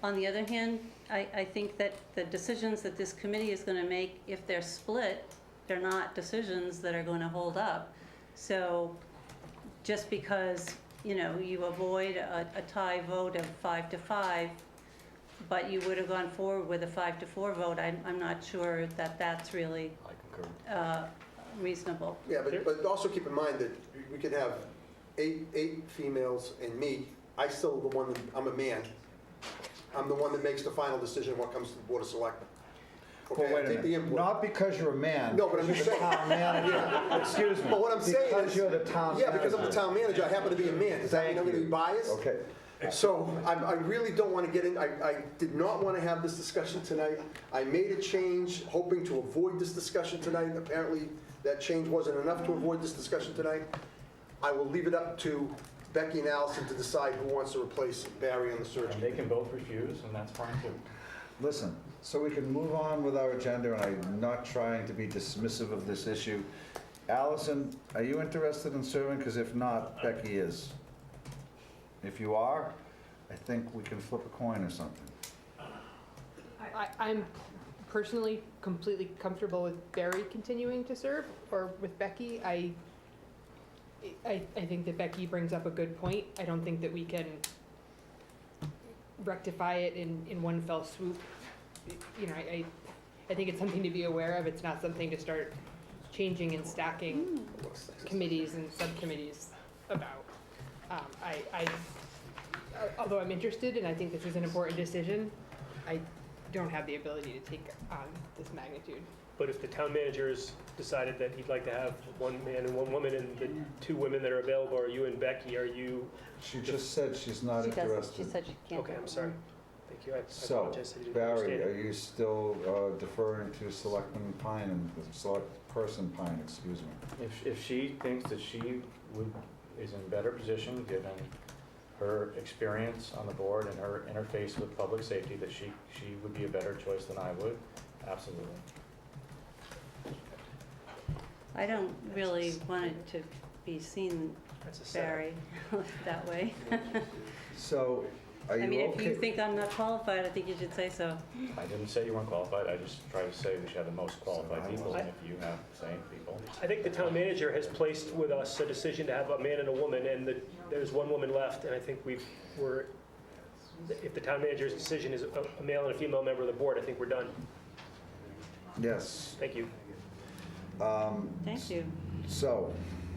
on the other hand, I think that the decisions that this committee is going to make, if they're split, they're not decisions that are going to hold up. So just because, you avoid a tie vote of 5-5, but you would have gone forward with a 5-4 vote, I'm not sure that that's really I concur. reasonable. Yeah, but also keep in mind that we could have 8 females and me. I'm a man. I'm the one that makes the final decision of what comes to the Board of Selectmen. Well, Okay, I wait a take the minute, input. not because you're a man. No, but I'm because just you're the saying. town manager. Excuse me. But what I'm saying Because is- you're the town Yeah, because I'm the manager. town manager, I happen to be a man. Does that mean Thank I'm going to you. be biased? Okay. So I really don't want to get in, I did not want to have this discussion tonight. I made a change hoping to avoid this discussion tonight. Apparently, that change wasn't enough to avoid this discussion tonight. I will leave it up to Becky and Allison to decide who wants to replace Barry on the search And they committee. can both refuse, and that's fine too. Listen, so we can move on with our agenda, and I'm not trying to be dismissive of this issue. Allison, are you interested in serving? Because if not, Becky is. If you are, I think we can flip a coin or something. I'm personally completely comfortable with Barry continuing to serve, or with Becky. I think that Becky brings up a good point. I don't think that we can rectify it in one fell swoop. You know, I think it's something to be aware of. It's not something to start changing and stacking committees and subcommittees about. Although I'm interested, and I think this is an important decision, I don't have the ability to take on this magnitude. But if the town manager's decided that he'd like to have one man and one woman, and the two women that are available are you and Becky, are you? She just said she's not She doesn't, interested. she said she can't. Okay, I'm sorry. Thank you. I So, apologize. I didn't Barry, understand. are you still deferring to Selectman Pine and Select Person Pine, excuse me? If she thinks that she is in better position, given her experience on the board and her interface with public safety, that she would be a better choice than I would, absolutely. I don't really want it to be seen, That's a setup. Barry, that way. So, are you I okay? mean, if you think I'm not qualified, I think you should say so. I didn't say you weren't qualified, I just tried to say we should have the most qualified people, and if you have same people. I think the town manager has placed with us a decision to have a man and a woman, and there's one woman left, and I think if the town manager's decision is a male and a female member of the board, I think we're done. Yes. Thank you. Thank you. So,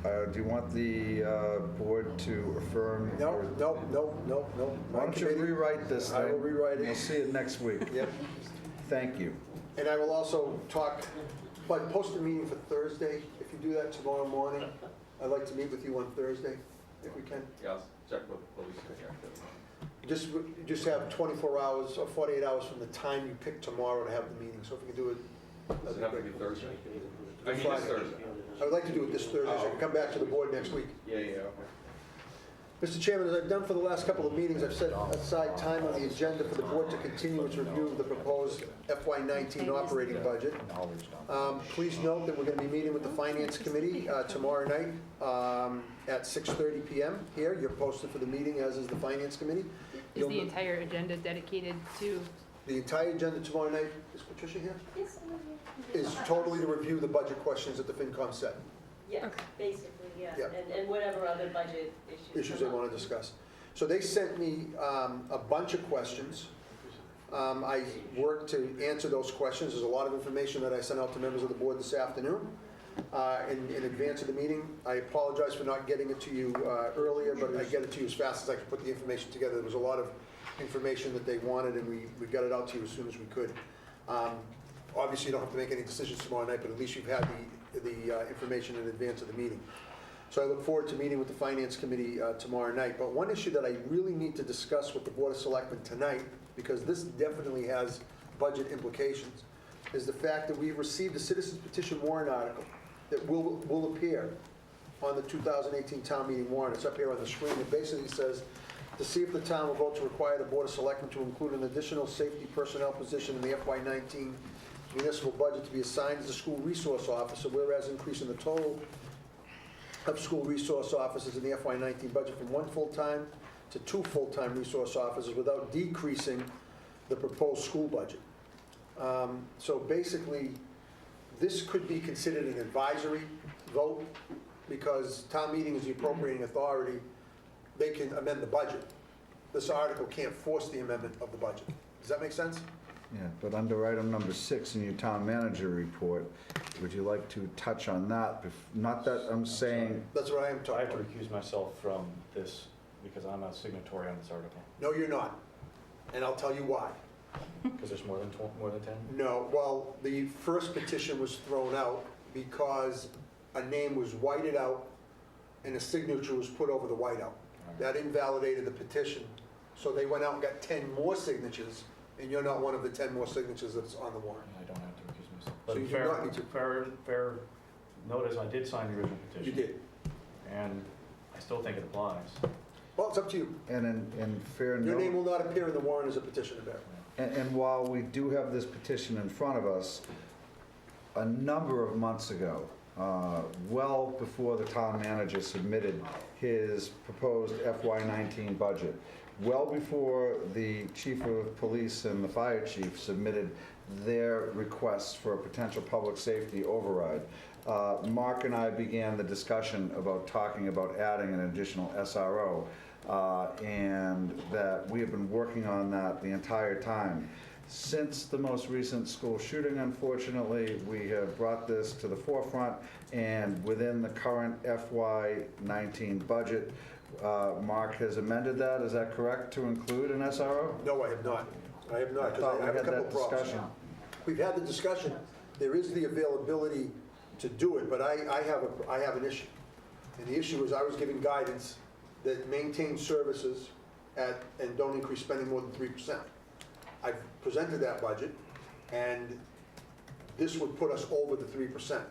do you want the board to affirm? No. Why don't you rewrite this I will thing? rewrite it. We'll see it next week. Yep. Thank you. And I will also post a meeting for Thursday. If you do that tomorrow morning, I'd like to meet with you on Thursday, if we can. Yeah, I'll check with police. Just have 24 hours or 48 hours from the time you pick tomorrow to have the meeting. So if we can do it. Does it have to be Thursday? I mean, Friday. this Thursday. I would like to do it this Thursday, so I can come back to the board next week. Yeah, okay. Mr. Chairman, as I've done for the last couple of meetings, I've set aside time on the agenda for the board to continue its review of the proposed FY19 operating budget. Please note that we're going to be meeting with the Finance Committee tomorrow night at 6:30 PM here. You're posted for the meeting, as is the Finance Committee. Is the entire agenda dedicated to? The entire agenda tomorrow night, is Patricia here? Yes, I'm here. Is totally to review the budget questions that the FinCom set. Yes, Okay. basically, yes, Yeah. and whatever other budget Issues they want to discuss. So they sent me a bunch of questions. I worked to answer those questions. There's a lot of information that I sent out to members of the board this afternoon in advance of the meeting. I apologize for not getting it to you earlier, but I get it to you as fast as I could put the information together. There was a lot of information that they wanted, and we got it out to you as soon as we could. Obviously, you don't have to make any decisions tomorrow night, but at least you've had the information in advance of the meeting. So I look forward to meeting with the Finance Committee tomorrow night. But one issue that I really need to discuss with the Board of Selectmen tonight, because this definitely has budget implications, is the fact that we've received a citizens petition warrant article that will appear on the 2018 town meeting warrant. It's up here on the screen. It basically says, to see if the town will vote to require the Board of Selectmen to include an additional safety personnel position in the FY19 municipal budget to be assigned as a school resource officer, whereas increasing the total of school resource officers in the FY19 budget from 1 full-time to 2 full-time resource officers without decreasing the proposed school budget. So basically, this could be considered an advisory vote because town meeting is the appropriating authority. They can amend the budget. This article can't force the amendment of the budget. Does that make sense? Yeah, but under item number 6 in your town manager report, would you like to touch on that? Not that I'm saying, That's what I am I talking have to about. recuse myself from this because I'm a signatory on this article. No, you're not. And I'll tell you why. Because there's more than 10? No, well, the first petition was thrown out because a name was whited out and a signature was put over the whiteout. That invalidated the petition, so they went out and got 10 more signatures, and you're not one of the 10 more signatures that's on the warrant. I don't have to recuse myself. So you But do not need to. fair notice, I did sign the original You petition. did. And I still think it applies. Well, it's up to you. And in fair Your name note, will not appear in the warrant as a petitioner bearer. and while we do have this petition in front of us, a number of months ago, well before the town manager submitted his proposed FY19 budget, well before the chief of police and the fire chief submitted their requests for a potential public safety override, Mark and I began the discussion about talking about adding an additional SRO, and that we have been working on that the entire time. Since the most recent school shooting, unfortunately, we have brought this to the forefront, and within the current FY19 budget, Mark has amended that, is that correct, to include an SRO? No, I have not. I have not, I because thought I we have a had couple that problems. discussion. We've had the discussion. There is the availability to do it, but I have an issue. And the issue is I was giving guidance that maintain services and don't increase spending more than 3%. I've presented that budget, and this would put us over the 3%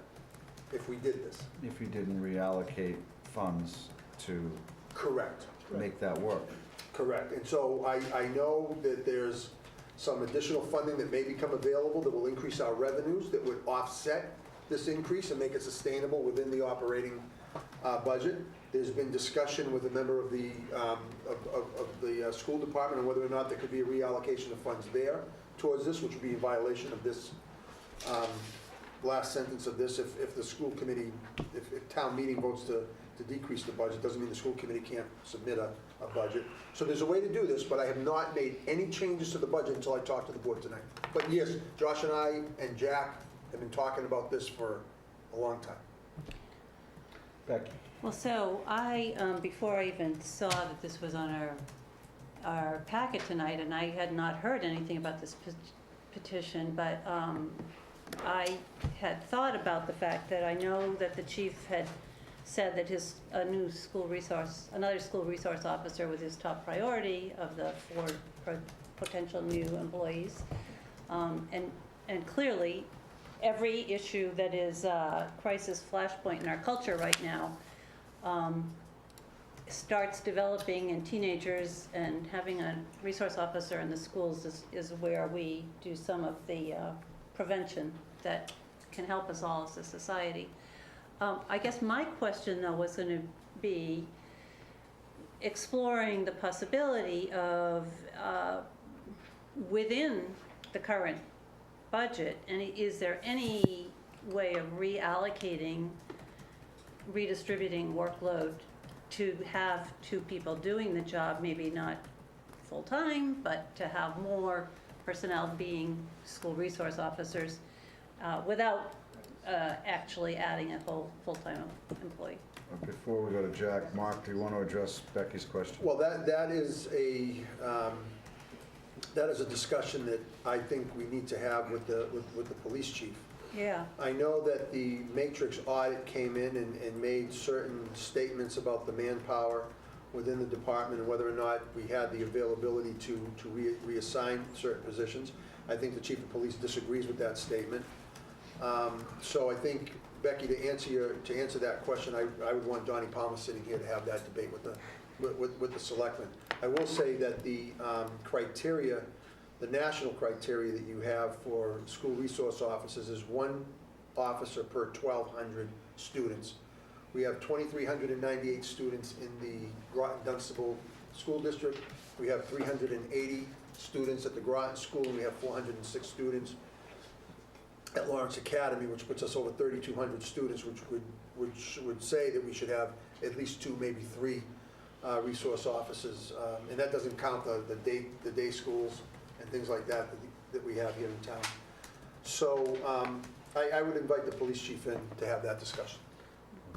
if we did this. If you didn't reallocate funds to Correct. make that work. Correct. And so I know that there's some additional funding that may become available that will increase our revenues, that would offset this increase and make it sustainable within the operating budget. There's been discussion with a member of the school department on whether or not there could be a reallocation of funds there towards this, which would be in violation of this last sentence of this. If the school committee, if town meeting votes to decrease the budget, doesn't mean the school committee can't submit a budget. So there's a way to do this, but I have not made any changes to the budget until I talked to the board tonight. But yes, Josh and I and Jack have been talking about this for a long time. Becky? Well, so I, before I even saw that this was on our packet tonight, and I had not heard anything about this petition, but I had thought about the fact that I know that the chief had said that another school resource officer was his top priority of the 4 potential new employees. And clearly, every issue that is a crisis flashpoint in our culture right now starts developing in teenagers, and having a resource officer in the schools is where we do some of the prevention that can help us all as a society. I guess my question, though, was going to be exploring the possibility of, within the current budget, and is there any way of reallocating, redistributing workload to have 2 people doing the job, maybe not full-time, but to have more personnel being school resource officers without actually adding a full-time employee? Before we go to Jack, Mark, do you want to address Becky's question? Well, that is a discussion that I think we need to have with the police chief. Yeah. I know that the matrix audit came in and made certain statements about the manpower within the department and whether or not we had the availability to reassign certain positions. I think the chief of police disagrees with that statement. So I think, Becky, to answer that question, I would want Donnie Palmer sitting here to have that debate with the selectmen. I will say that the criteria, the national criteria that you have for school resource officers is 1 officer per 1,200 students. We have 2,398 students in the Groton-Dunstable School District. We have 380 students at the Groton School, and we have 406 students at Lawrence Academy, which puts us over 3,200 students, which would say that we should have at least 2, maybe 3 resource officers. And that doesn't count the day schools and things like that we have here in town. So I would invite the police chief in to have that discussion.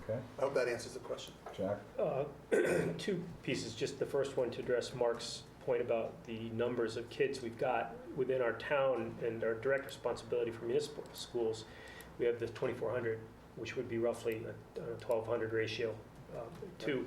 Okay. I hope that answers the question. Jack? 2 pieces. Just the first one to address Mark's point about the numbers of kids we've got within our town and our direct responsibility for municipal schools, we have the 2,400, which would be roughly a 1,200 ratio to.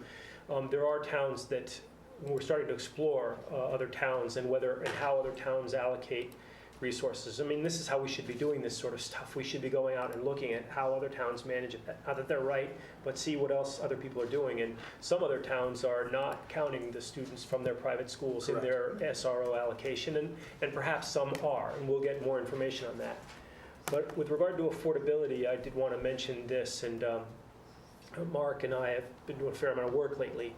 There are towns that we're starting to explore other towns and whether and how other towns allocate resources. I mean, this is how we should be doing this sort of stuff. We should be going out and looking at how other towns manage it. Not that they're right, but see what else other people are doing. And some other towns are not counting the students from their private schools in their SRO allocation, and perhaps some are, and we'll get more information on that. But with regard to affordability, I did want to mention this, and Mark and I have been doing a fair amount of work lately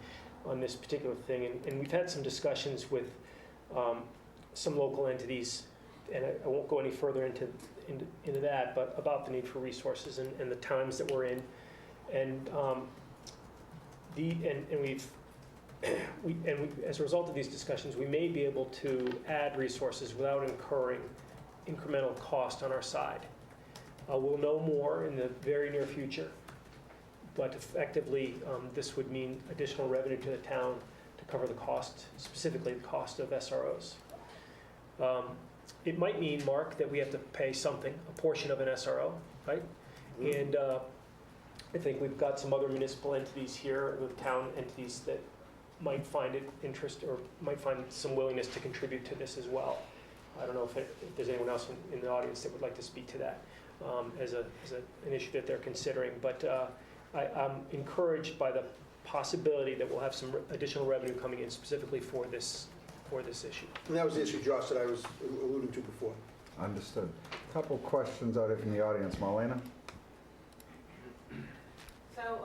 on this particular thing, and we've had some discussions with some local entities, and I won't go any further into that, but about the need for resources and the times that we're in, and as a result of these discussions, we may be able to add resources without incurring incremental cost on our side. We'll know more in the very near future, but effectively, this would mean additional revenue to the town to cover the cost, specifically the cost of SROs. It might mean, Mark, that we have to pay something, a portion of an SRO, right? Mm-hmm. And I think we've got some other municipal entities here, the town entities, that might find it interest or might find some willingness to contribute to this as well. I don't know if there's anyone else in the audience that would like to speak to that as an issue that they're considering. But I'm encouraged by the possibility that we'll have some additional revenue coming in specifically for this issue. And that was the issue, Josh, that I was alluding to before. Understood. Couple questions out here from the audience. Marlena? So,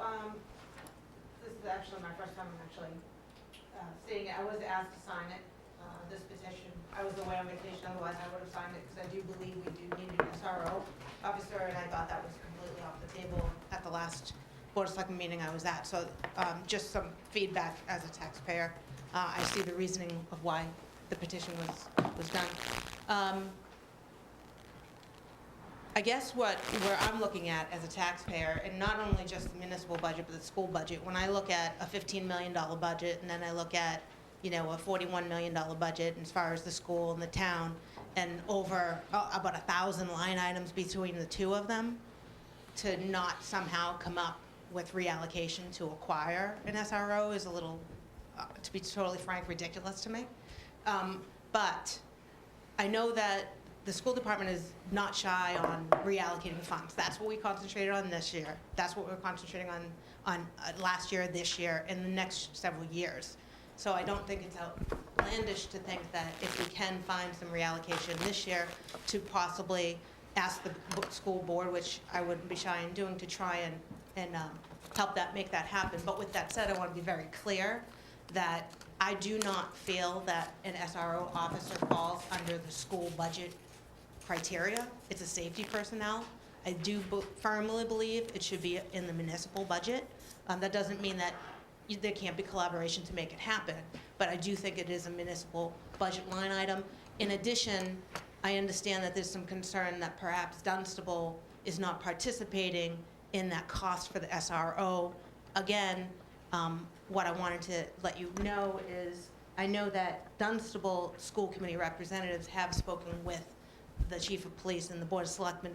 this is actually my first time I'm actually seeing it. I was asked to sign it, this petition. I was away on vacation, otherwise I would have signed it, because I do believe we do need an SRO officer, and I thought that was completely off the table at the last Board of Selectmen meeting I was at. So, just some feedback as a taxpayer. I see the reasoning of why the petition was done. I guess where I'm looking at as a taxpayer, and not only just the municipal budget, but the school budget, when I look at a $15 million budget, and then I look at, a $41 million budget as far as the school and the town, and over about 1,000 line items between the two of them, to not somehow come up with reallocation to acquire an SRO is a little, to be totally frank, ridiculous to me. But I know that the school department is not shy on reallocating funds. That's what we concentrated on this year. That's what we're concentrating on last year, this year, and the next several years. So I don't think it's outlandish to think that if we can find some reallocation this year, to possibly ask the school board, which I wouldn't be shy in doing, to try and help make that happen. But with that said, I want to be very clear that I do not feel that an SRO officer falls under the school budget criteria. It's a safety personnel. I do firmly believe it should be in the municipal budget. That doesn't mean that there can't be collaboration to make it happen, but I do think it is a municipal budget line item. In addition, I understand that there's some concern that perhaps Dunstable is not participating in that cost for the SRO. Again, what I wanted to let you know is I know that Dunstable school committee representatives have spoken with the chief of police and the board of selectmen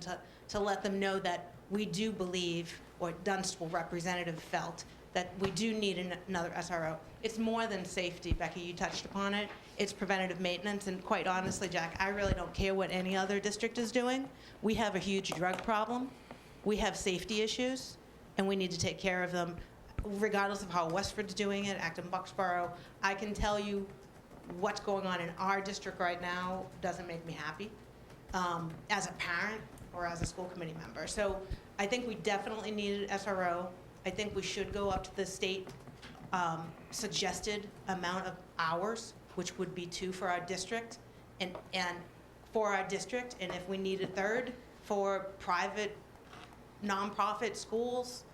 to let them know that we do believe, or Dunstable representative felt, that we do need another SRO. It's more than safety, Becky, you touched upon it. It's preventative maintenance, and quite honestly, Jack, I really don't care what any other district is doing. We have a huge drug problem. We have safety issues, and we need to take care of them, regardless of how Westford's doing it, Acton-Bucksborough. I can tell you what's going on in our district right now doesn't make me happy as a parent or as a school committee member. So I think we definitely need an SRO. I think we should go up to the state suggested amount of hours, which would be 2 for our district, and for our district, and if we need a third for private nonprofit schools,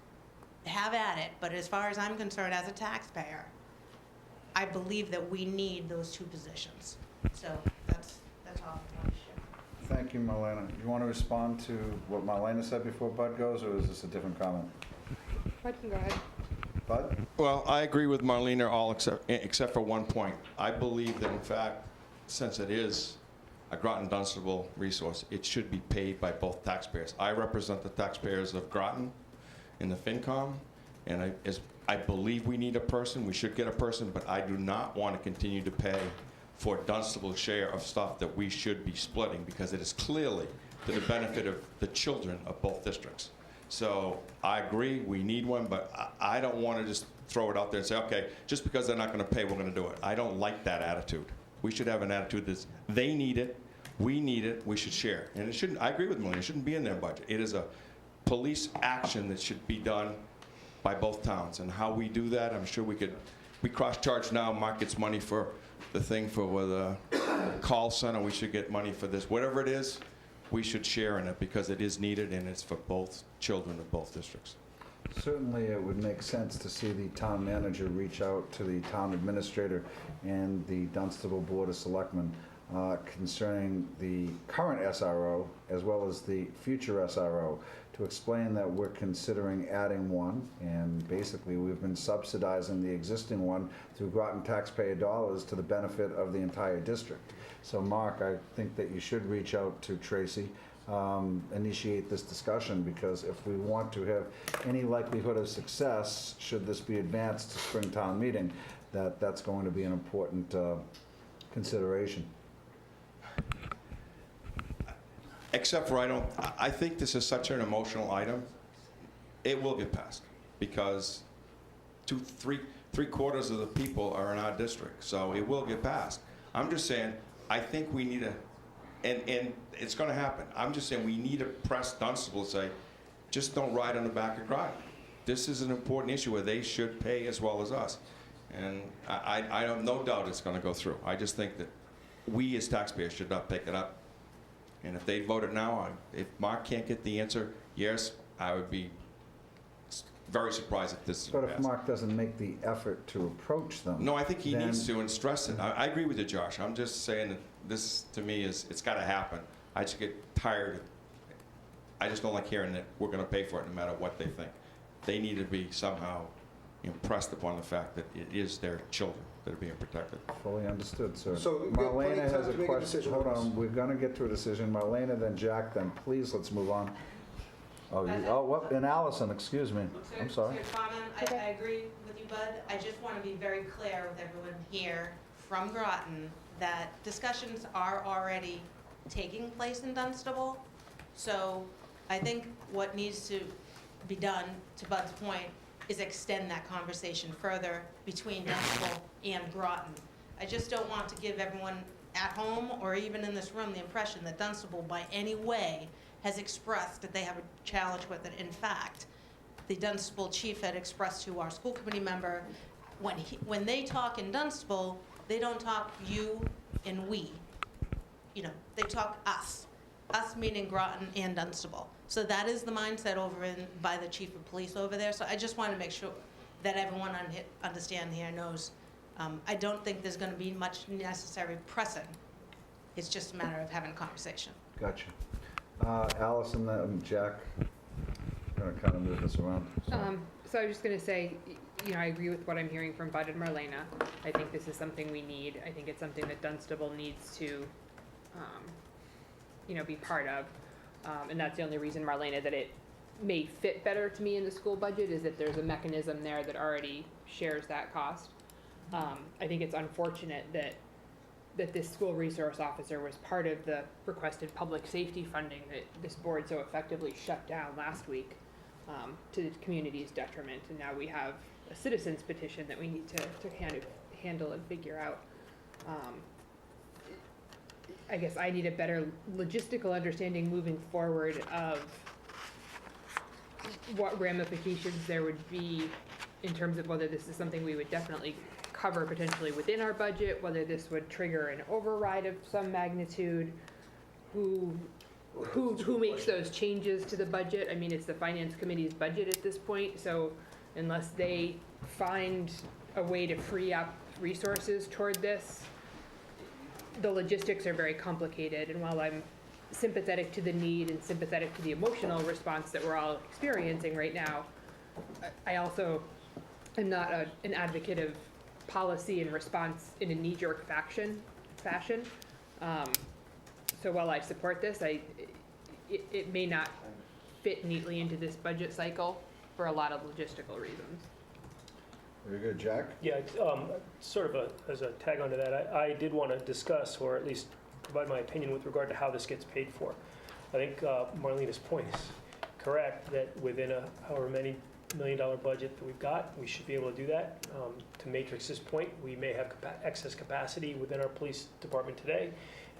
have at it. But as far as I'm concerned, as a taxpayer, I believe that we need those 2 positions. So that's all I want to share. Thank you, Marlena. Do you want to respond to what Marlena said before Bud goes, or is this a different comment? Bud can go ahead. Bud? Well, I agree with Marlena all except for one point. I believe that in fact, since it is a Groton Dunstable resource, it should be paid by both taxpayers. I represent the taxpayers of Groton in the FinCom, and I believe we need a person, we should get a person, but I do not want to continue to pay for Dunstable's share of stuff that we should be splitting, because it is clearly to the benefit of the children of both districts. So I agree, we need one, but I don't want to just throw it out there and say, okay, just because they're not going to pay, we're going to do it. I don't like that attitude. We should have an attitude that's, they need it, we should share. And it shouldn't, I agree with Melanie, it shouldn't be in their budget. It is a police action that should be done by both towns. And how we do that, I'm sure we cross-charge now, Mark gets money for the thing for the call center, we should get money for this. Whatever it is, we should share in it because it is needed and it's for both children of both districts. Certainly, it would make sense to see the town manager reach out to the town administrator and the Dunstable Board of Selectmen concerning the current SRO as well as the future SRO to explain that we're considering adding one, and basically we've been subsidizing the existing one through Groton taxpayer dollars to the benefit of the entire district. So Mark, I think that you should reach out to Tracy, initiate this discussion, because if we want to have any likelihood of success, should this be advanced to Springtown meeting, that's going to be an important consideration. Except for I think this is such an emotional item, it will get passed, because three-quarters of the people are in our district, so it will get passed. I'm just saying, I think we need and it's gonna happen. I'm just saying we need to press Dunstable to say, just don't ride on the back of Groton. This is an important issue where they should pay as well as us. And I have no doubt it's gonna go through. I just think that we as taxpayers should not pick it up. And if they vote it now, if Mark can't get the answer, yes, I would be very surprised if this is But if passed. Mark doesn't make the effort to approach them. No, I think he then- needs to and stress it. I agree with you, Josh. I'm just saying that this, to me, it's got to happen. I just get tired. I just don't like hearing that we're going to pay for it no matter what they think. They need to be somehow impressed upon the fact that it is their children that are being protected. Fully understood, sir. So we've got plenty Marlena of time has a to make a question. decision Hold on this. on, we're gonna get to a decision. Marlena, then Jack, then please, let's move on. And Allison, excuse me. I'm sorry. Sir Carmen, I agree with you, Bud. I just want to be very clear with everyone here from Groton that discussions are already taking place in Dunstable. So I think what needs to be done, to Bud's point, is extend that conversation further between Dunstable and Groton. I just don't want to give everyone at home or even in this room the impression that Dunstable by any way has expressed that they have a challenge with it. In fact, the Dunstable chief had expressed to our school committee member, when they talk in Dunstable, they don't talk you and we. You know, they talk us. Us meaning Groton and Dunstable. So that is the mindset over by the chief of police over there. So I just want to make sure that everyone understand here knows. I don't think there's going to be much necessary pressing. It's just a matter of having a conversation. Gotcha. Allison, Jack, gonna kind of move this around. So I was just gonna say, you know, I agree with what I'm hearing from Bud and Marlena. I think this is something we need. I think it's something that Dunstable needs to, you know, be part of. And that's the only reason, Marlena, that it may fit better to me in the school budget is that there's a mechanism there that already shares that cost. I think it's unfortunate that this school resource officer was part of the requested public safety funding that this board so effectively shut down last week, to the community's detriment. And now we have a citizen's petition that we need to kind of handle and figure out. I guess I need a better logistical understanding moving forward of what ramifications there would be in terms of whether this is something we would definitely cover potentially within our budget, whether this would trigger an override of some magnitude, who makes those changes to the budget. I mean, it's the finance committee's budget at this point, so unless they find a way to free up resources toward this, the logistics are very complicated. And while I'm sympathetic to the need and sympathetic to the emotional response that we're all experiencing right now, I also I'm not an advocate of policy and response in a knee-jerk fashion. So while I support this, it may not fit neatly into this budget cycle for a lot of logistical reasons. Very good, Jack? Yeah, sort of as a tag onto that, I did want to discuss, or at least provide my opinion with regard to how this gets paid for. I think Marlena's point is correct, that within a however many $1 million budget that we've got, we should be able to do that. To Matrix's point, we may have excess capacity within our police department today,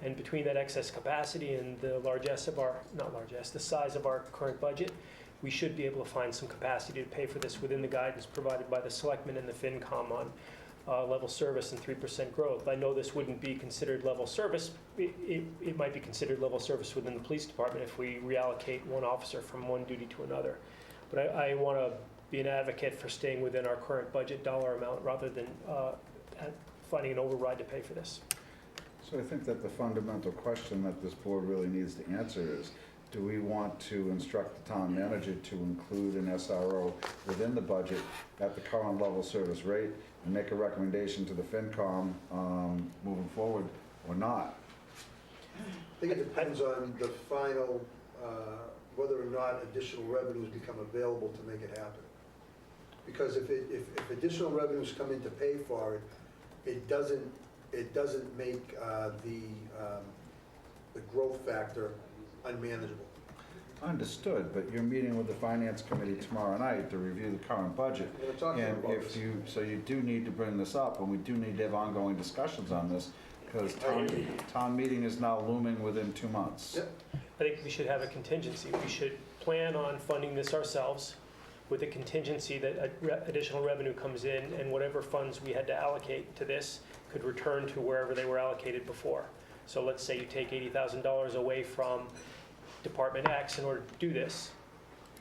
and between that excess capacity and the the size of our current budget, we should be able to find some capacity to pay for this within the guidance provided by the Selectmen and the FinCom on level service and 3% growth. I know this wouldn't be considered level service. It might be considered level service within the police department if we reallocate one officer from one duty to another. But I want to be an advocate for staying within our current budget dollar amount rather than finding an override to pay for this. So I think that the fundamental question that this board really needs to answer is, do we want to instruct the town manager to include an SRO within the budget at the current level service rate and make a recommendation to the FinCom moving forward or not? I think it depends on the final, whether or not additional revenues become available to make it happen. Because if additional revenues come in to pay for it, it doesn't make the growth factor unmanageable. Understood, but you're meeting with the Finance Committee tomorrow night to review the current budget. We're talking And about if so you do need to bring this up, and we do need to have ongoing discussions on this, because town meeting is now looming within 2 months. Yep. I think we should have a contingency. We should plan on funding this ourselves with a contingency that additional revenue comes in, and whatever funds we had to allocate to this could return to wherever they were allocated before. So let's say you take $80,000 away from Department X in order to do this.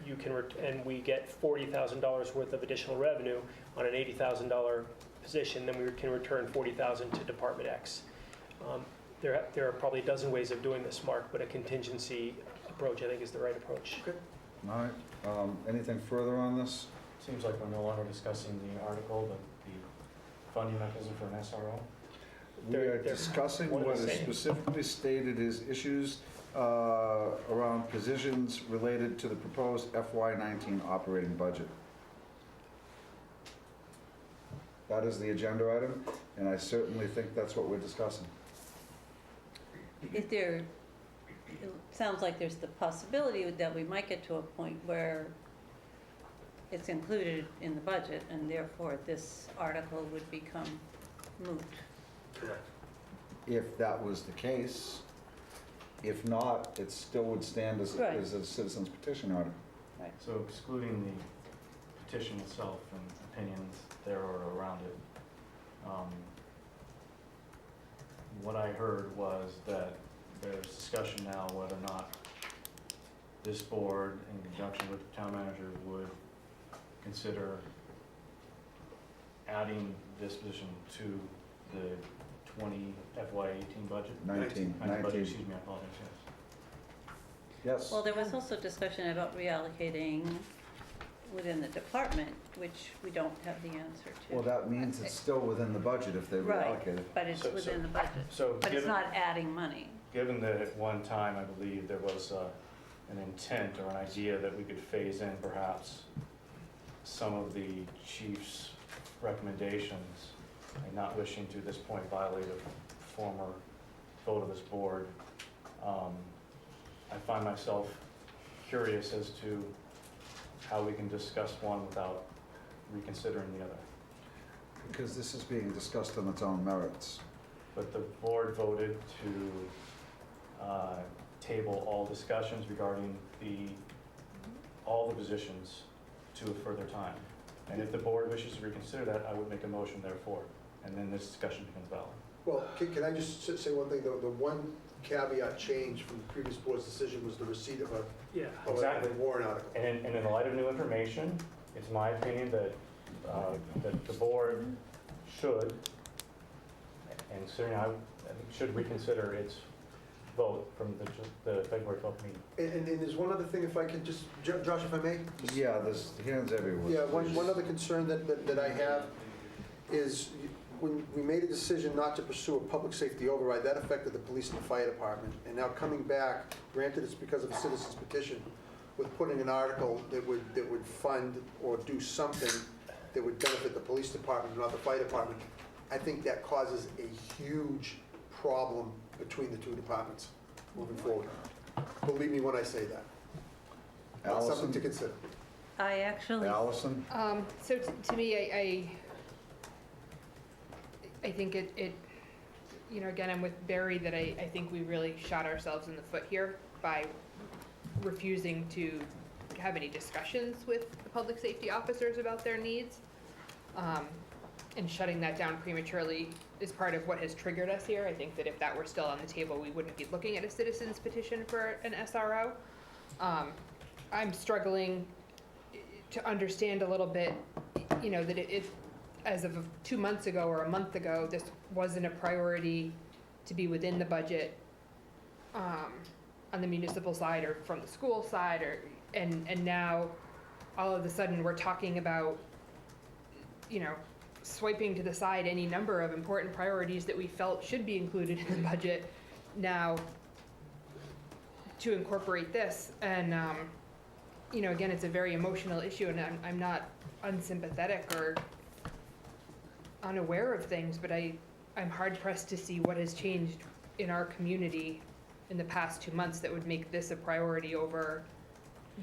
You can, and we get $40,000 worth of additional revenue on an $80,000 position, then we can return $40,000 to Department X. There are probably a dozen ways of doing this, Mark, but a contingency approach, I think, is the right approach. Okay. All right, anything further on this? Seems like we're no longer discussing the article, but the funding mechanism for an SRO. We are They're discussing one and what the is same. specifically stated as issues around positions related to the proposed FY19 operating budget. That is the agenda item, and I certainly think that's what we're discussing. It sounds like there's the possibility that we might get to a point where it's included in the budget, and therefore this article would become moot. Correct. If that was the case. If not, it still would stand as Right. as a citizen's petition article. So excluding the petition itself and opinions there or around it, what I heard was that there's discussion now whether or not this board, in conjunction with the town manager, would consider adding this position to the FY18 budget. 19. Budget, excuse me, I apologize, yes. Yes. Well, there was also discussion about reallocating within the department, which we don't have the answer to. Well, that means it's still within the budget if they Right, reallocate it. but it's So- within the budget. So But it's given- not adding money. Given that at one time, I believe there was an intent or an idea that we could phase in perhaps some of the chief's recommendations, and not wishing to at this point violate a former vote of this board, I find myself curious as to how we can discuss one without reconsidering the other. Because this is being discussed on its own merits. But the board voted to table all discussions regarding all the positions to a further time. And if the board wishes to reconsider that, I would make a motion therefore, and then this discussion becomes valid. Well, can I just say one thing? The one caveat change from the previous board's decision was the receipt of a Yeah. Exactly. warrant article. And in the light of new information, it's my opinion that the board should, and certainly I think should reconsider its vote from the February 12th meeting. And there's one other thing, if I could just, Josh, if I may? Yeah, there's hands everywhere. Yeah, one other concern that I have is when we made a decision not to pursue a public safety override, that affected the police and the fire department. And now coming back, granted it's because of a citizen's petition, with putting an article that would fund or do something that would benefit the police department and not the fire department, I think that causes a huge problem between the two departments moving forward. Believe me when I say that. That's something Allison? to consider. I actually, Allison? So to me, I think it, you know, again, I'm with Barry that I think we really shot ourselves in the foot here by refusing to have any discussions with the public safety officers about their needs. And shutting that down prematurely is part of what has triggered us here. I think that if that were still on the table, we wouldn't be looking at a citizen's petition for an SRO. I'm struggling to understand a little bit, you know, that it as of 2 months ago or a month ago, this wasn't a priority to be within the budget on the municipal side or from the school side, and now all of a sudden we're talking about, you know, swiping to the side any number of important priorities that we felt should be included in the budget now to incorporate this. And, you know, again, it's a very emotional issue, and I'm not unsympathetic or unaware of things, but I'm hard pressed to see what has changed in our community in the past 2 months that would make this a priority over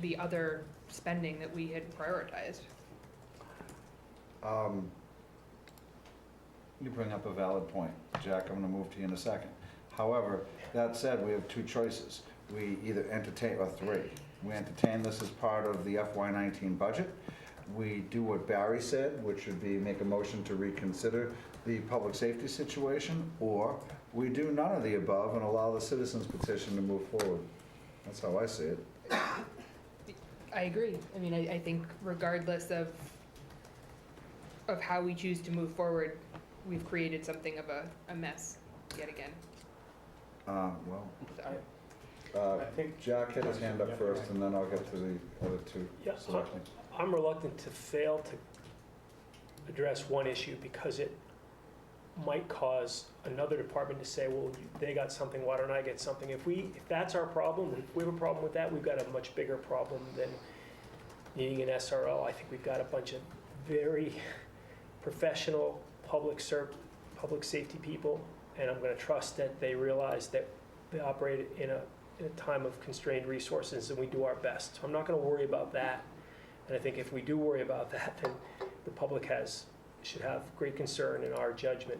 the other spending that we had prioritized. You bring up a valid point. Jack, I'm going to move to you in a second. However, that said, we have two choices. We either entertain, or three. We entertain this as part of the FY19 budget. We do what Barry said, which would be make a motion to reconsider the public safety situation, or we do none of the above and allow the citizens petition to move forward. That's how I see it. I agree. I mean, I think regardless of how we choose to move forward, we've created something of a mess yet again. Well, So, I think Jack had his hand up first, and then I'll get to the other two Yeah, selectmen. I'm reluctant to fail to address one issue because it might cause another department to say, well, they got something, why don't I get something? If that's our problem, if we have a problem with that, we've got a much bigger problem than needing an SRO. I think we've got a bunch of very professional public safety people, and I'm going to trust that they realize that they operate in a time of constrained resources, and we do our best. So I'm not going to worry about that. And I think if we do worry about that, then the public should have great concern in our judgment.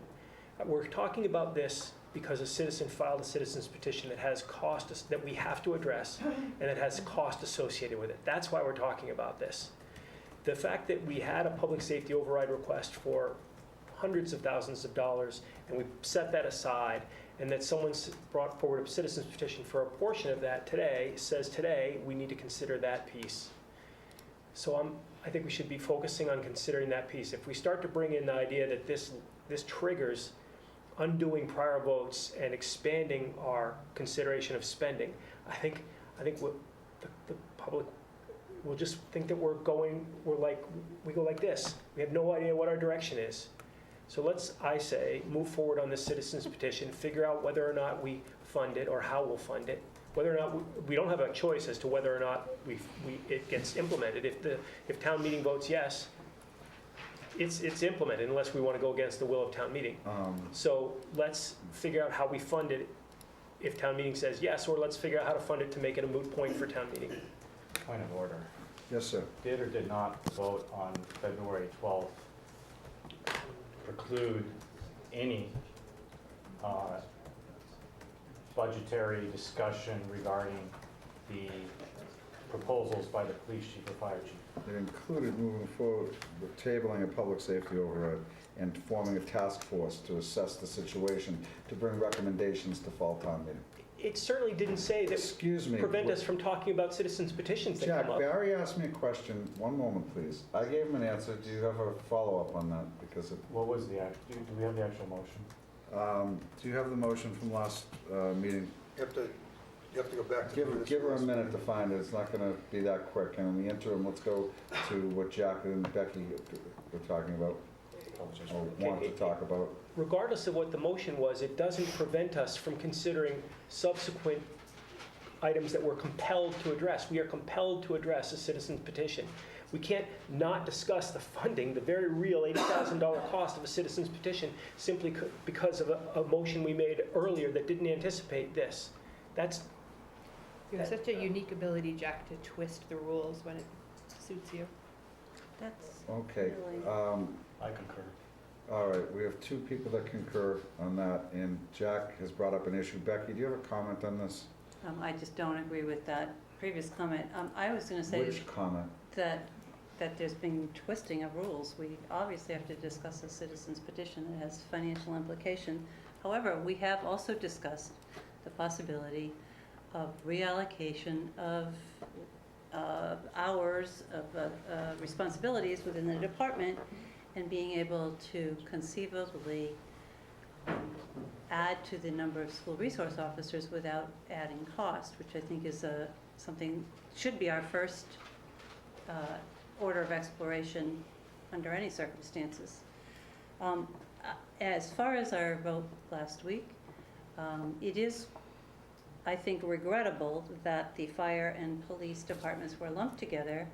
We're talking about this because a citizen filed a citizen's petition that has cost that we have to address, and that has cost associated with it. That's why we're talking about this. The fact that we had a public safety override request for hundreds of thousands of dollars, and we set that aside, and that someone's brought forward a citizen's petition for a portion of that today, says today we need to consider that piece. So I think we should be focusing on considering that piece. If we start to bring in the idea that this triggers undoing prior votes and expanding our consideration of spending, I think what the public will just think that we go like this. We have no idea what our direction is. So let's, I say, move forward on this citizen's petition, figure out whether or not we fund it or how we'll fund it. Whether or not we don't have a choice as to whether or not it gets implemented. If town meeting votes yes, it's implemented unless we want to go against the will of town meeting. So let's figure out how we fund it if town meeting says yes, or let's figure out how to fund it to make it a moot point for town meeting. Point of order. Yes, sir. Did or did not vote on February 12th preclude any budgetary discussion regarding the proposals by the police chief or fire chief? It included moving forward with tabling a public safety override and forming a task force to assess the situation, to bring recommendations to fall town meeting. It certainly didn't say that Excuse me. prevent us from talking about citizens' petitions that Jack, come up. Barry asked me a question. One moment, please. I gave him an answer. Do you have a follow-up on that? Because What was do we have the actual motion? do you have the motion from last meeting? You have to go back to. Give her a minute to find it, it's not gonna be that quick, and in the interim, let's go to what Jack and Becky were talking about, or want to talk about. Regardless of what the motion was, it doesn't prevent us from considering subsequent items that we're compelled to address. We are compelled to address a citizen's petition. We can't not discuss the funding, the very real $80,000 cost of a citizen's petition, simply because of a motion we made earlier that didn't anticipate this. You have such a unique ability, Jack, to twist the rules when it suits you. That's Okay, really, I concur. all right, we have two people that concur on that, and Jack has brought up an issue. Becky, do you have a comment on this? I just don't agree with that previous comment. I was going to say Which comment? that there's been twisting of rules. We obviously have to discuss a citizen's petition that has financial implication. However, we have also discussed the possibility of reallocation of hours of responsibilities within the department and being able to conceivably add to the number of school resource officers without adding cost, which I think is something, should be our first order of exploration under any circumstances. As far as our vote last week, it is, I think, regrettable that the fire and police departments were lumped together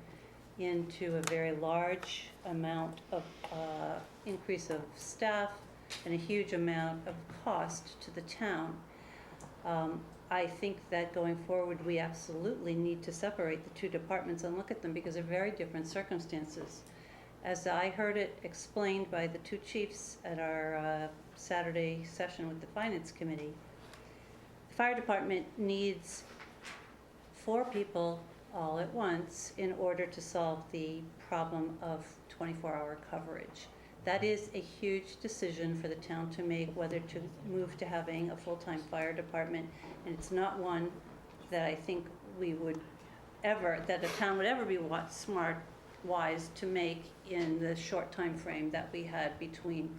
into a very large amount of increase of staff and a huge amount of cost to the town. I think that going forward, we absolutely need to separate the two departments and look at them because they're very different circumstances. As I heard it explained by the two chiefs at our Saturday session with the Finance Committee, the fire department needs 4 people all at once in order to solve the problem of 24-hour coverage. That is a huge decision for the town to make, whether to move to having a full-time fire department, and it's not one that I think that the town would ever be wise to make in the short time frame that we had between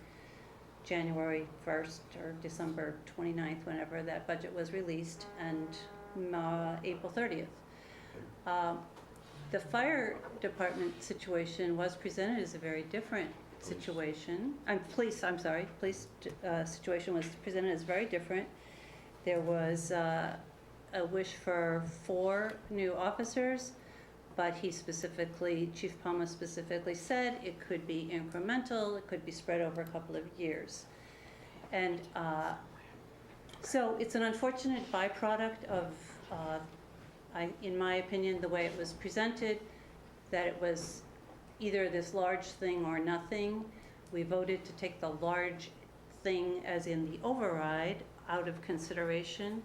January 1st or December 29th, whenever that budget was released, and April 30th. The fire department situation was presented as a very different situation. Police situation was presented as very different. There was a wish for 4 new officers, but Chief Palma specifically said it could be incremental, it could be spread over a couple of years. And so it's an unfortunate byproduct of, in my opinion, the way it was presented, that it was either this large thing or nothing. We voted to take the large thing, as in the override, out of consideration.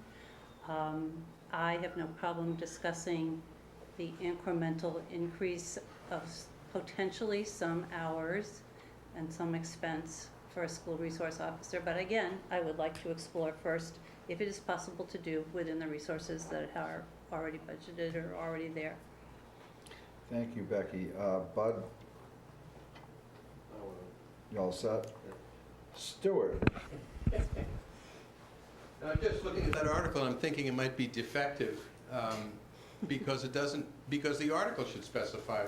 I have no problem discussing the incremental increase of potentially some hours and some expense for a school resource officer. But again, I would like to explore first if it is possible to do within the resources that are already budgeted or already there. Thank you, Becky. Bud? You all set? Stuart? I'm just looking at that article, and I'm thinking it might be defective, because the article should specify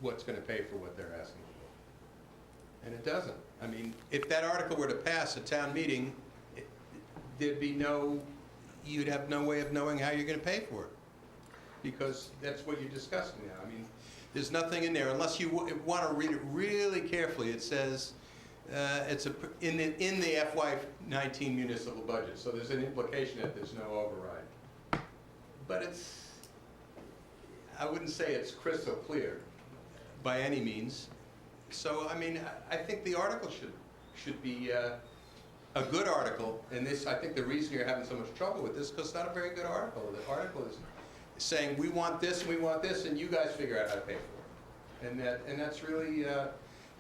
what's going to pay for what they're asking for. And it doesn't. I mean, if that article were to pass at town meeting, you'd have no way of knowing how you're going to pay for it, because that's what you're discussing now. I mean, there's nothing in there, unless you want to read it really carefully. It says it's in the FY19 municipal budget, so there's an implication that there's no override. But I wouldn't say it's crystal clear by any means. So, I mean, I think the article should be a good article, and I think the reason you're having so much trouble with this is because it's not a very good article. The article is saying, we want this, and we want this, and you guys figure out how to pay for it. And that's really,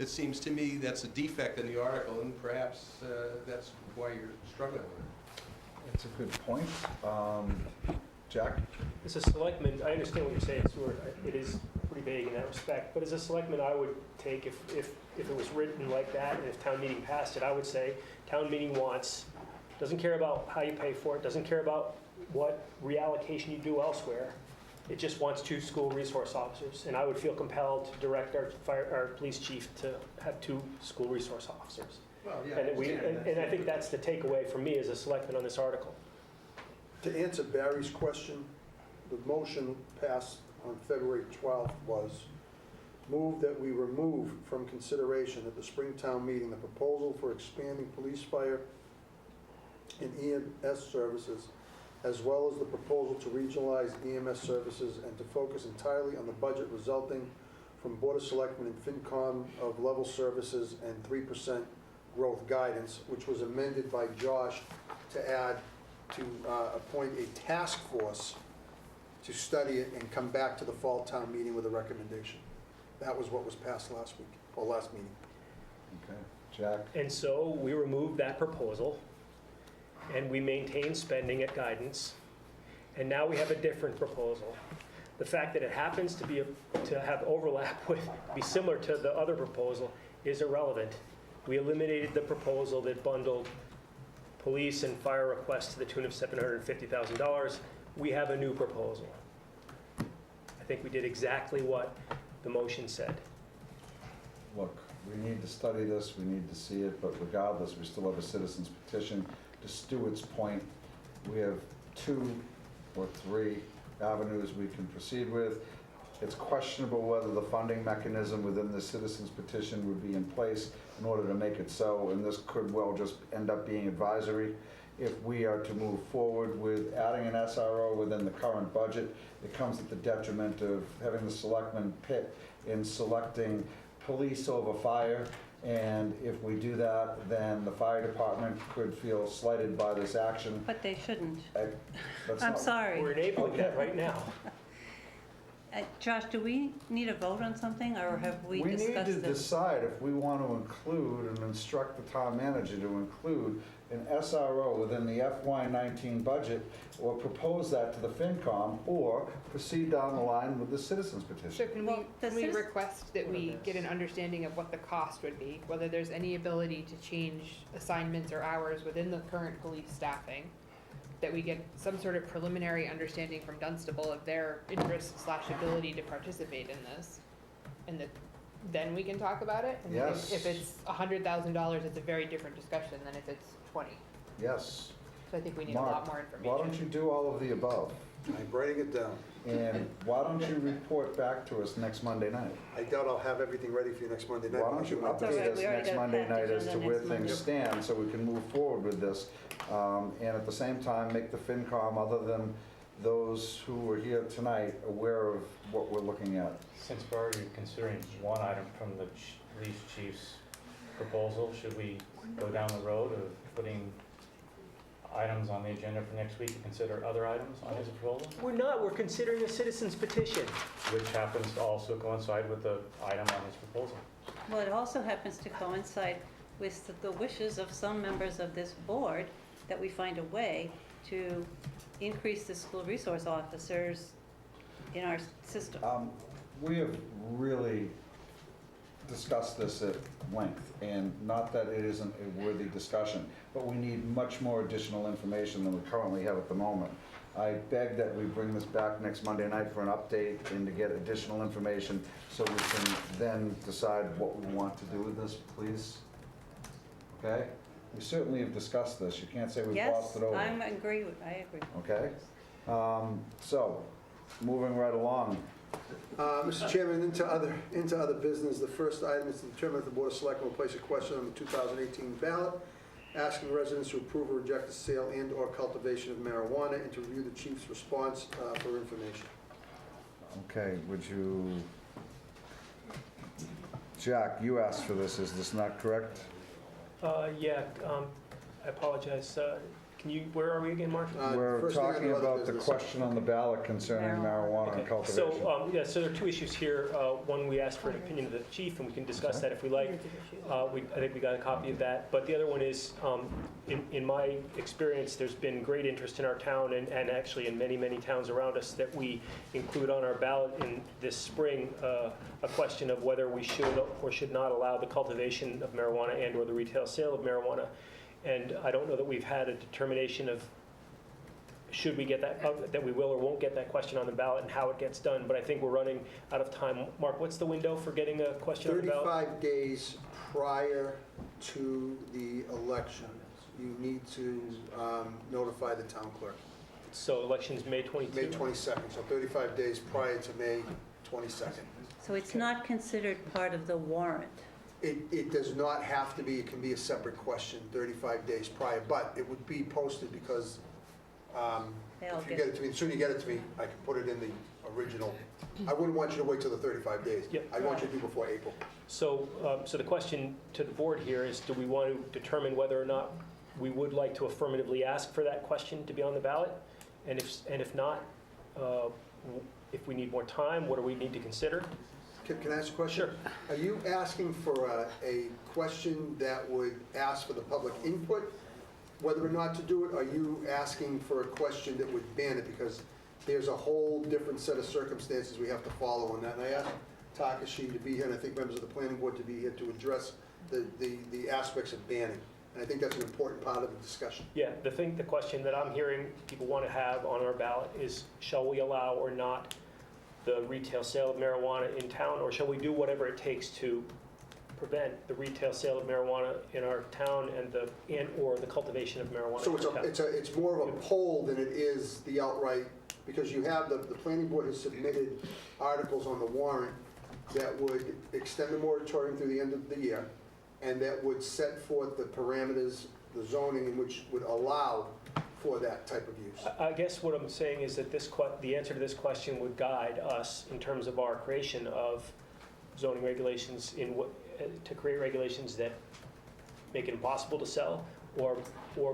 it seems to me, that's a defect in the article, and perhaps that's why you're struggling with it. That's a good point. Jack? As a selectman, I understand what you're saying, Stuart. It is pretty vague in that respect. But as a selectman, I would take, if it was written like that, and if town meeting passed it, I would say town meeting wants doesn't care about how you pay for it, doesn't care about what reallocation you do elsewhere. It just wants 2 school resource officers, and I would feel compelled to direct our police chief to have 2 school resource officers. Well, yeah, And I think that's the takeaway for me as a selectman on this article. To answer Barry's question, the motion passed on February 12th was move that we remove from consideration at the Springtown meeting the proposal for expanding police, fire, and EMS services, as well as the proposal to regionalize EMS services and to focus entirely on the budget resulting from Board of Selectmen and FinCom of level services and 3% growth guidance, which was amended by Josh to add to appoint a task force to study it and come back to the fall town meeting with a recommendation. That was what was passed last week, or last meeting. Okay, Jack? And so we removed that proposal, and we maintained spending at guidance, and now we have a different proposal. The fact that it happens to have overlap with, be similar to the other proposal is irrelevant. We eliminated the proposal that bundled police and fire requests to the tune of $750,000. We have a new proposal. I think we did exactly what the motion said. Look, we need to study this, we need to see it, but regardless, we still have a citizen's petition. To Stuart's point, we have 2 or 3 avenues we can proceed with. It's questionable whether the funding mechanism within the citizen's petition would be in place in order to make it so, and this could well just end up being advisory. If we are to move forward with adding an SRO within the current budget, it comes at the detriment of having the selectmen pit in selecting police over fire. And if we do that, then the fire department could feel slighted by this action. But they shouldn't. That's I'm not- sorry. We're enabling that right now. Josh, do we need a vote on something, or have we We discussed need to this? decide if we want to include and instruct the town manager to include an SRO within the FY19 budget, or propose that to the FinCom, or proceed down the line with the citizens So petition. can Well, the we citizen- request that we get an understanding of what the cost would be, whether there's any ability to change assignments or hours within the current police staffing, that we get some sort of preliminary understanding from Dunstable of their interest/ability to participate in this, and that then we can talk about it? And Yes. If it's $100,000, it's a very different discussion than if it's 20. Yes. So I think we need a Mark, lot more why don't information. you do all of the above? I'm writing it down. And why don't you report back to us next Monday night? I doubt I'll have everything ready for you next Monday night. Why don't you That's all update right, us we already next got a Monday night package as on to the where next things Monday. stand, so we can move forward with this? And at the same time, make the FinCom, other than those who are here tonight, aware of what we're looking at. Since we're already considering one item from the police chief's proposal, should we go down the road of putting items on the agenda for next week to consider other items on his proposal? We're not, we're considering a citizen's petition. Which happens to also coincide with the item on his proposal. Well, it also happens to coincide with the wishes of some members of this board that we find a way to increase the school resource officers in our system. We have really discussed this at length, and not that it isn't a worthy discussion, but we need much more additional information than we currently have at the moment. I beg that we bring this back next Monday night for an update and to get additional information so we can then decide what we want to do with this, please. Okay? We certainly have discussed this. You can't say we've glossed Yes, it over. I agree. Okay? So, moving right along. Mr. Chairman, into other business, the first item is to determine if the Board of Selectmen will place a question on the 2018 ballot, asking residents to approve or reject the sale and/or cultivation of marijuana, and to review the chief's response for information. Okay, would you, Jack, you asked for this, is this not correct? Yeah, I apologize. Where are we again, Mark? We're first thing talking under other about the business. question on the ballot concerning marijuana and Okay, cultivation. so there are 2 issues here. One, we asked for an opinion of the chief, and we can discuss that if we like. I think we got a copy of that. But the other one is, in my experience, there's been great interest in our town, and actually in many, many towns around us, that we include on our ballot in this spring a question of whether we should or should not allow the cultivation of marijuana and/or the retail sale of marijuana. And I don't know that we've had a determination of should we get that we will or won't get that question on the ballot and how it gets done. But I think we're running out of time. Mark, what's the window for getting a question on the ballot? 35 days prior to the election, you need to notify the town clerk. So election's May 22? May 22nd, so 35 days prior to May 22nd. So it's not considered part of the warrant. It does not have to be, it can be a separate question 35 days prior, but it would be posted because They all if you get- get it to me, the sooner you get it to me, I can put it in the original. I wouldn't want you to wait till the 35 days. Yep. I want you to do before April. So, so the question to the board here is, do we want to determine whether or not we would like to affirmatively ask for that question to be on the ballot? And if not, if we need more time, what do we need to consider? Can I ask a question? Sure. Are you asking for a question that would ask for the public input, whether or not to do it? Are you asking for a question that would ban it? Because there's a whole different set of circumstances we have to follow on that. And I asked Takashi to be here, and I think members of the planning board to be here to address the aspects of banning. And I think that's an important part of the discussion. Yeah, the question that I'm hearing people want to have on our ballot is, shall we allow or not the retail sale of marijuana in town, or shall we do whatever it takes to prevent the retail sale of marijuana in our town or the cultivation of marijuana So in our town? it's more of a poll than it is the outright, because you have, the planning board has submitted articles on the warrant that would extend the moratorium through the end of the year, and that would set forth the parameters, the zoning in which would allow for that type of use. I guess what I'm saying is that the answer to this question would guide us in terms of our creation of zoning regulations to create regulations that make it impossible to sell or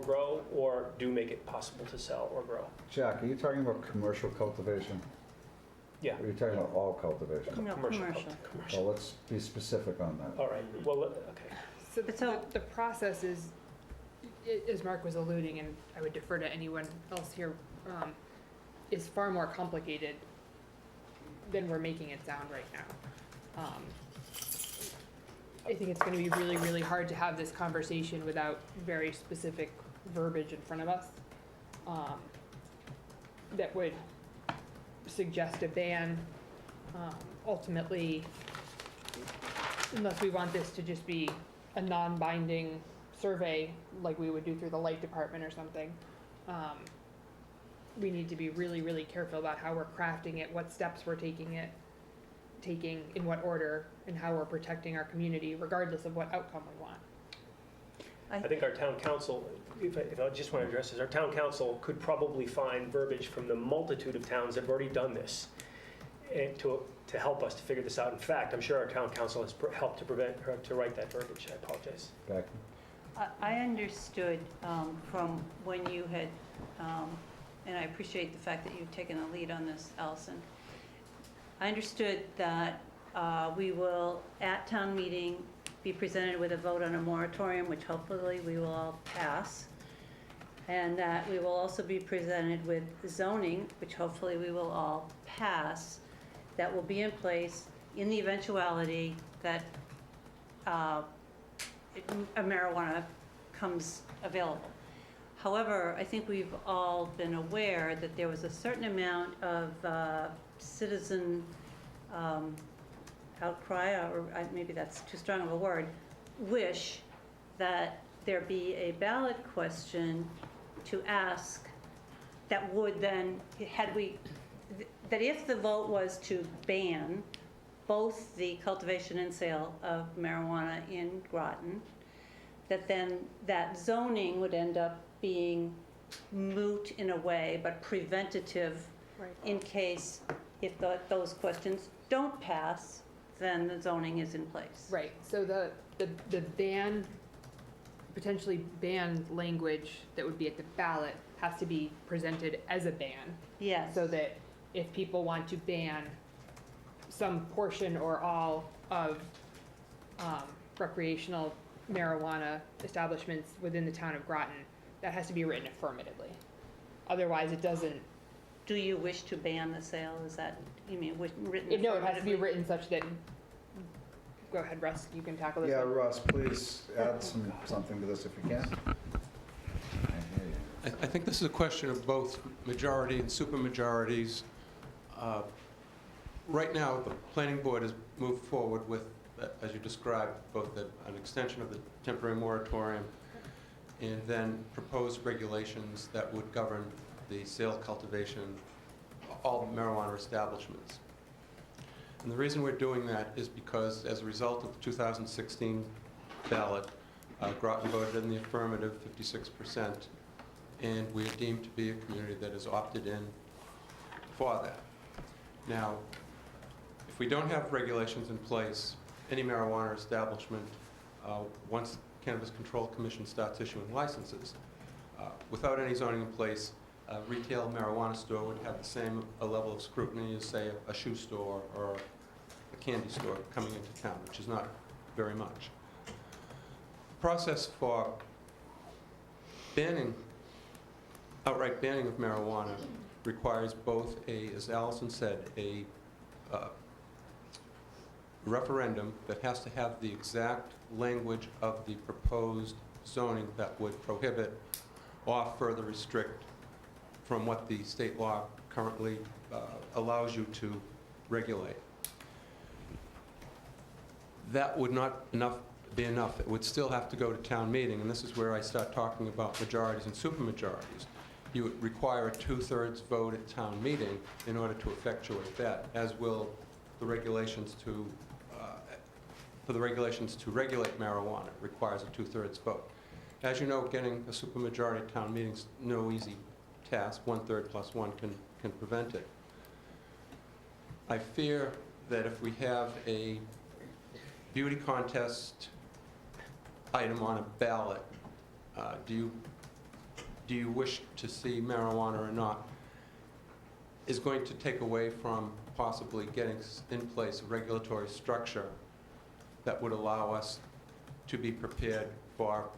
grow, or do make it possible to sell or grow. Jack, are you talking about commercial cultivation? Yeah. Or are you talking about all cultivation? No, commercial. Well, let's be specific on that. All right, well, okay. So So- the process is, as Mark was alluding, and I would defer to anyone else here, is far more complicated than we're making it sound right now. I think it's going to be really, really hard to have this conversation without very specific verbiage in front of us that would suggest a ban. Ultimately, unless we want this to just be a non-binding survey like we would do through the light department or something, we need to be really, really careful about how we're crafting it, what steps we're taking in what order, and how we're protecting our community regardless of what outcome we want. I think our town council, if I just want to address this, our town council could probably find verbiage from the multitude of towns that have already done this and to help us to figure this out. In fact, I'm sure our town council has helped to write that verbiage. I apologize. Back. I understood from when you had, and I appreciate the fact that you've taken the lead on this, Allison. I understood that we will, at town meeting, be presented with a vote on a moratorium, which hopefully we will all pass, and that we will also be presented with zoning, which hopefully we will all pass, that will be in place in the eventuality that a marijuana comes available. However, I think we've all been aware that there was a certain amount of citizen outcry, or maybe that's too strong of a word, wish that there be a ballot question to ask that would then, that if the vote was to ban both the cultivation and sale of marijuana in Groton, that then that zoning would end up being moot in a way, but preventative in case if those questions don't pass, then the zoning is in place. Right, so the ban, potentially banned language that would be at the ballot has to be presented as a ban. Yes. So that if people want to ban some portion or all of recreational marijuana establishments within the town of Groton, that has to be written affirmatively. Otherwise, it doesn't. Do you wish to ban the sale? Is that, you mean, written? No, it has to be written such that, go ahead, Russ, you can tackle this Yeah, one. Russ, please add something to this if you can. I think this is a question of both majority and supermajorities. Right now, the planning board has moved forward with, as you described, both an extension of the temporary moratorium and then proposed regulations that would govern the sale, cultivation, all marijuana establishments. And the reason we're doing that is because as a result of the 2016 ballot, Groton voted in the affirmative, 56%, and we are deemed to be a community that has opted in for that. Now, if we don't have regulations in place, any marijuana establishment, once the Cannabis Control Commission starts issuing licenses, without any zoning in place, a retail marijuana store would have the same level of scrutiny as, say, a shoe store or a candy store coming into town, which is not very much. The process for outright banning of marijuana requires both as Allison said, a referendum that has to have the exact language of the proposed zoning that would prohibit or further restrict from what the state law currently allows you to regulate. That would not be enough. It would still have to go to town meeting, and this is where I start talking about majorities and supermajorities. You would require a 2/3 vote at town meeting in order to effectuate that, as will the regulations for the regulations to regulate marijuana requires a 2/3 vote. As you know, getting a supermajority at town meetings no easy task. 1/3 plus 1 can prevent it. I fear that if we have a beauty contest item on a ballot, do you wish to see marijuana or not, is going to take away from possibly getting in place a regulatory structure that would allow us to be prepared for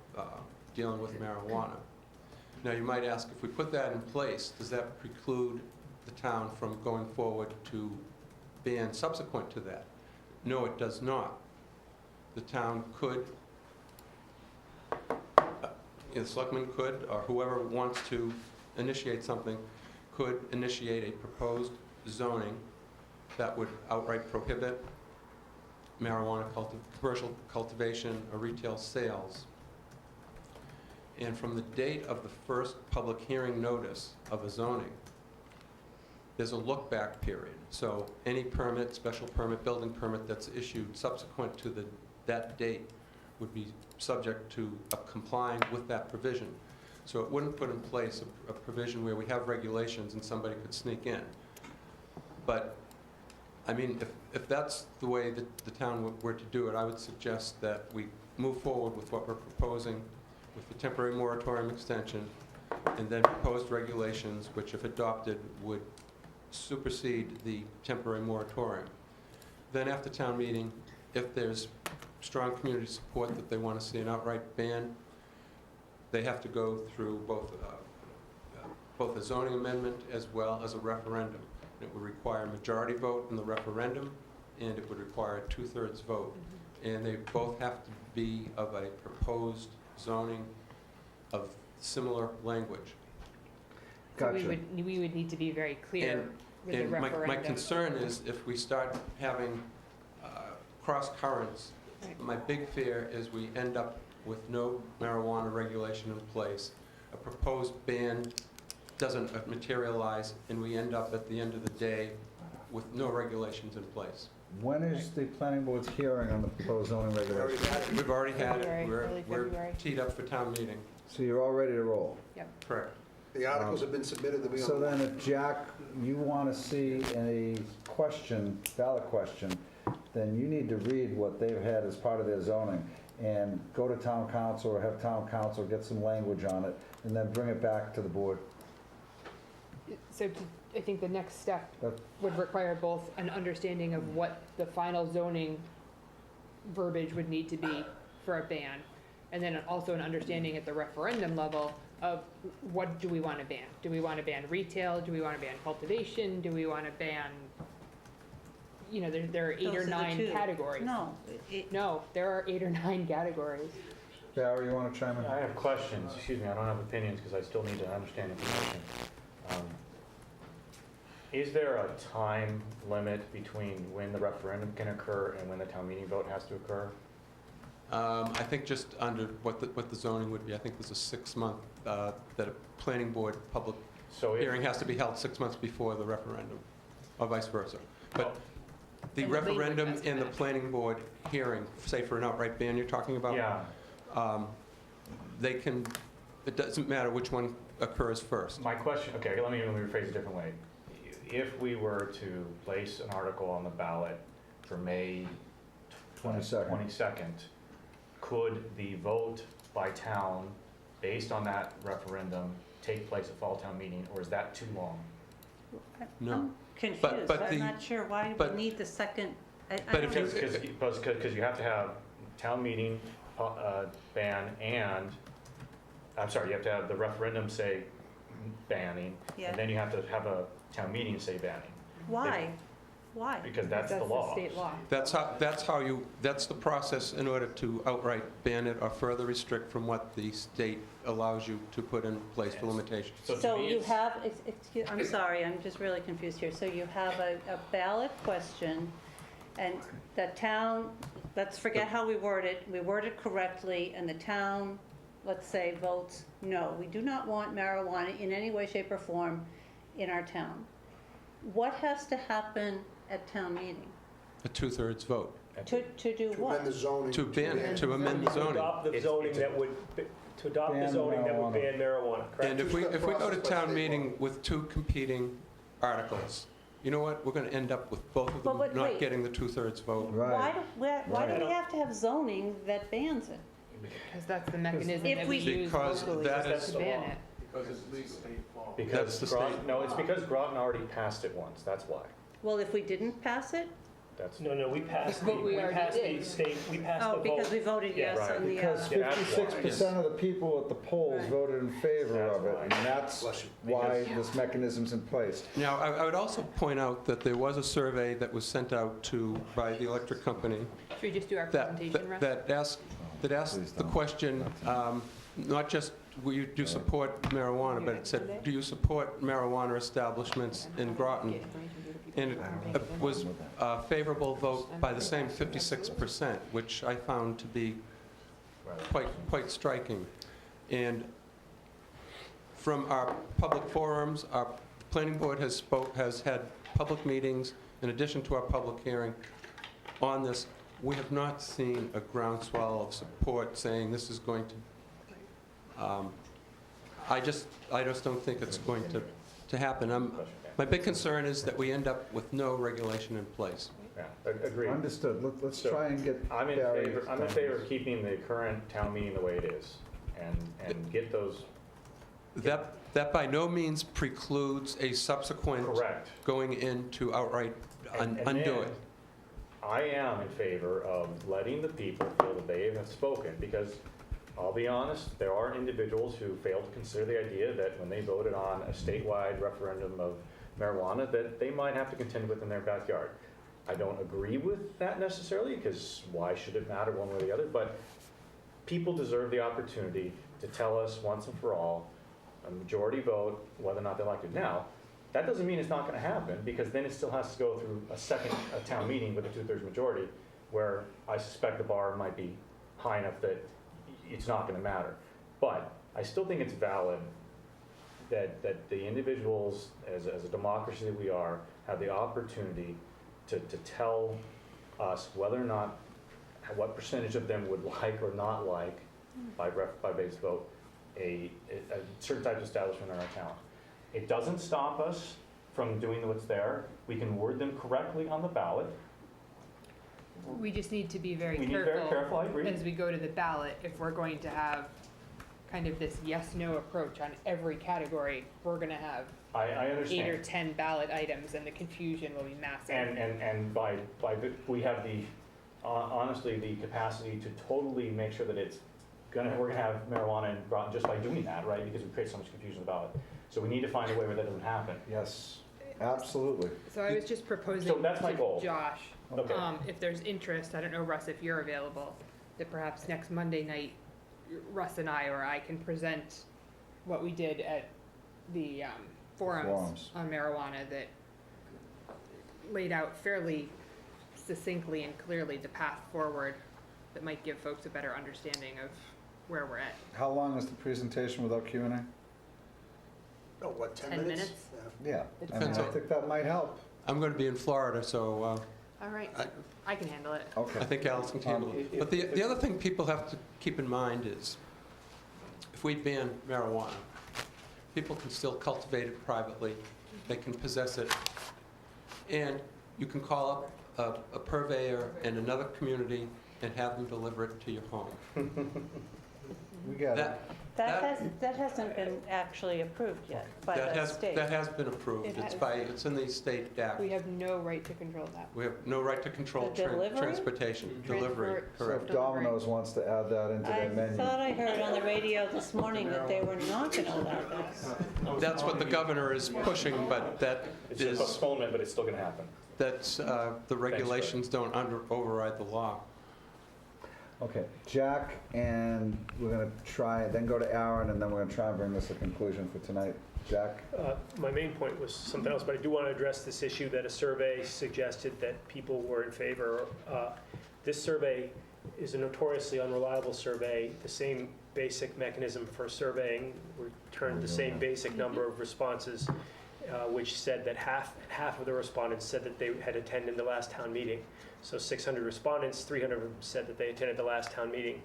dealing with marijuana. Now, you might ask, if we put that in place, does that preclude the town from going forward to ban subsequent to that? No, it does not. The town could, the selectmen could, or whoever wants to initiate something, could initiate a proposed zoning that would outright prohibit marijuana commercial cultivation or retail sales. And from the date of the first public hearing notice of a zoning, there's a look-back period. So any permit, special permit, building permit that's issued subsequent to that date would be subject to complying with that provision. So it wouldn't put in place a provision where we have regulations and somebody could sneak in. But, I mean, if that's the way that the town were to do it, I would suggest that we move forward with what we're proposing with the temporary moratorium extension, and then proposed regulations, which if adopted would supersede the temporary moratorium. Then after town meeting, if there's strong community support that they want to see an outright ban, they have to go through both a zoning amendment as well as a referendum. It would require a majority vote in the referendum, and it would require a 2/3 vote. And they both have to be of a proposed zoning of similar language. So we would need to be very clear with the referendum. My concern is if we start having cross currents, Right. my big fear is we end up with no marijuana regulation in place, a proposed ban doesn't materialize, and we end up at the end of the day with no regulations in place. When is the planning board's hearing on the proposed zoning regulations? We've already had it. Early We're February. teed up for town meeting. So you're all ready to roll? Yep. Correct. The articles have been submitted, they'll be on. So then if, Jack, you want to see a question, ballot question, then you need to read what they've had as part of their zoning and go to town council or have town council get some language on it and then bring it back to the board. So I think the next step That- would require both an understanding of what the final zoning verbiage would need to be for a ban, and then also an understanding at the referendum level of what do we want to ban? Do we want to ban retail? Do we want to ban cultivation? Do we want to ban, there are 8 Those or are the 9 two. categories. No. No, there are 8 or 9 categories. Barry, you want to chime in? I have questions, excuse me, I don't have opinions because I still need to understand information. Is there a time limit between when the referendum can occur and when the town meeting vote has to occur? I think just under what the zoning would be, I think there's a 6-month, that a planning board public So hearing has to be held 6 months before the referendum, or vice versa. But the And the language referendum has to and the match. planning board hearing, say for an outright ban you're talking about? Yeah, They can, it doesn't matter which one occurs first. my question, okay, let me rephrase it a different way. If we were to place an article on the ballot for May 22nd, could the vote by town, based on that referendum, take place at fall town meeting, or is that too long? No. I'm confused. but I'm the- not sure why but- we need the second. I But if don't- Because you have to have town meeting ban and, I'm sorry, you have to have the referendum say banning, Yeah. and then you have to have a town meeting say banning, Why? Why? because that's the law. state law. That's the process in order to outright ban it or further restrict from what the state allows you to put in place for limitations. So to So me, you it's- have, I'm sorry, I'm just really confused here. So you have a ballot question, and the town, let's forget how we word it correctly, and the town, let's say, votes no. We do not want marijuana in any way, shape, or form in our town. What has to happen at town meeting? A 2/3 vote To do To what? amend the zoning. to ban it, to amend the To zoning. adopt the It's- zoning it's- that would, to adopt the Ban zoning that would marijuana. ban marijuana, correct? And if we go to town meeting with 2 competing articles, you know what? We're going to end up with both of them But not wait. getting the 2/3 vote. Why Right. do we have to have zoning that bans it? Because that's the mechanism If that we- we use Because locally that to is- ban it. Because the Groton, state. no, it's because Groton already passed it once, that's why. Well, if we didn't pass it? That's, No, we passed, But we already did. we passed the Oh, because vote. we voted Yeah, yes right. on the, Because Yeah, that's 56% of the people at the polls Right. voted in favor That's of it, why. and that's Bless you. why this mechanism's in place. Now, I would also point out that there was a survey that was sent out by the electric company Should we just do our that presentation, Russ? that asked Please the don't. question, not just, will you support marijuana, but it said, do you support marijuana establishments in Groton? And it was a favorable vote by the same 56%, which I found to be quite striking. And from our public forums, our planning board has had public meetings in addition to our public hearing on this. We have not seen a groundswell of support saying this is going to, I just don't think it's going to happen. My big concern is that we end up with no regulation in place. yeah, agreed. Understood. Let's So, try and get I'm in Barry. favor of keeping the current town meeting the way it is, and get those, That by no means precludes a subsequent correct. going into outright And undo then it. I am in favor of letting the people feel that they have spoken, because I'll be honest, there are individuals who fail to consider the idea that when they voted on a statewide referendum of marijuana, that they might have to contend with in their backyard. I don't agree with that necessarily, because why should it matter one way or the other? But people deserve the opportunity to tell us once and for all, a majority vote, whether or not they like it. Now, that doesn't mean it's not going to happen, because then it still has to go through a town meeting with a 2/3 majority, where I suspect the bar might be high enough that it's not going to matter. But I still think it's valid that the individuals, as a democracy that we are, have the opportunity to tell us whether or not, what percentage of them would like or not like, by base vote, a certain type of establishment in our town. It doesn't stop us from doing what's there. We can word them correctly on the ballot. We just need to be very We need to be very careful, I agree. as we go to the ballot. If we're going to have kind of this yes/no approach on every category, we're going to have I 8 or understand. 10 ballot items, and the confusion will be massive. And we have honestly, the capacity to totally make sure that we're gonna have marijuana in Groton just by doing that, right? Because we create so much confusion about it. So we need to find a way where that doesn't happen. Yes, absolutely. So I was just proposing So that's my to goal. Josh, Okay. if there's interest, I don't know, Russ, if you're available, that perhaps next Monday night, Russ and I, or I can present what we did at the forums on marijuana that laid out fairly succinctly and clearly the path forward that might give folks a better understanding of where we're at. How long is the presentation without Q&A? Oh, what, 10 10 minutes? minutes? Yeah, I mean, Depends I on- think that might help. I'm going to be in Florida, so All right, I can handle it. Okay. I think Allison can handle it. But the other thing people have to keep in mind is, if we ban marijuana, people can still cultivate it privately, they can possess it, and you can call up a purveyor in another community and have them deliver it to your home. We got it. That hasn't been actually approved yet by the state. That has been approved. It It's has. it's in the state act. We have no right to control that. We have no right to control The delivery? transportation, delivery, Transport. So correct. if Domino's wants to add that into their I menu. thought I heard on the radio this morning that they were not going to allow that. That's what the governor is pushing, but that It's a is, postponement, but it's still going to happen. that's, the regulations don't override the law. Okay, Jack, and we're going to try, then go to Aaron, and then we're going to try and bring this to conclusion for tonight. Jack? My main point was something else, but I do want to address this issue that a survey suggested that people were in favor. This survey is a notoriously unreliable survey. The same basic mechanism for surveying returned the same basic number of responses, which said that half of the respondents said that they had attended the last town meeting. So 600 respondents, 300 of them said that they attended the last town meeting.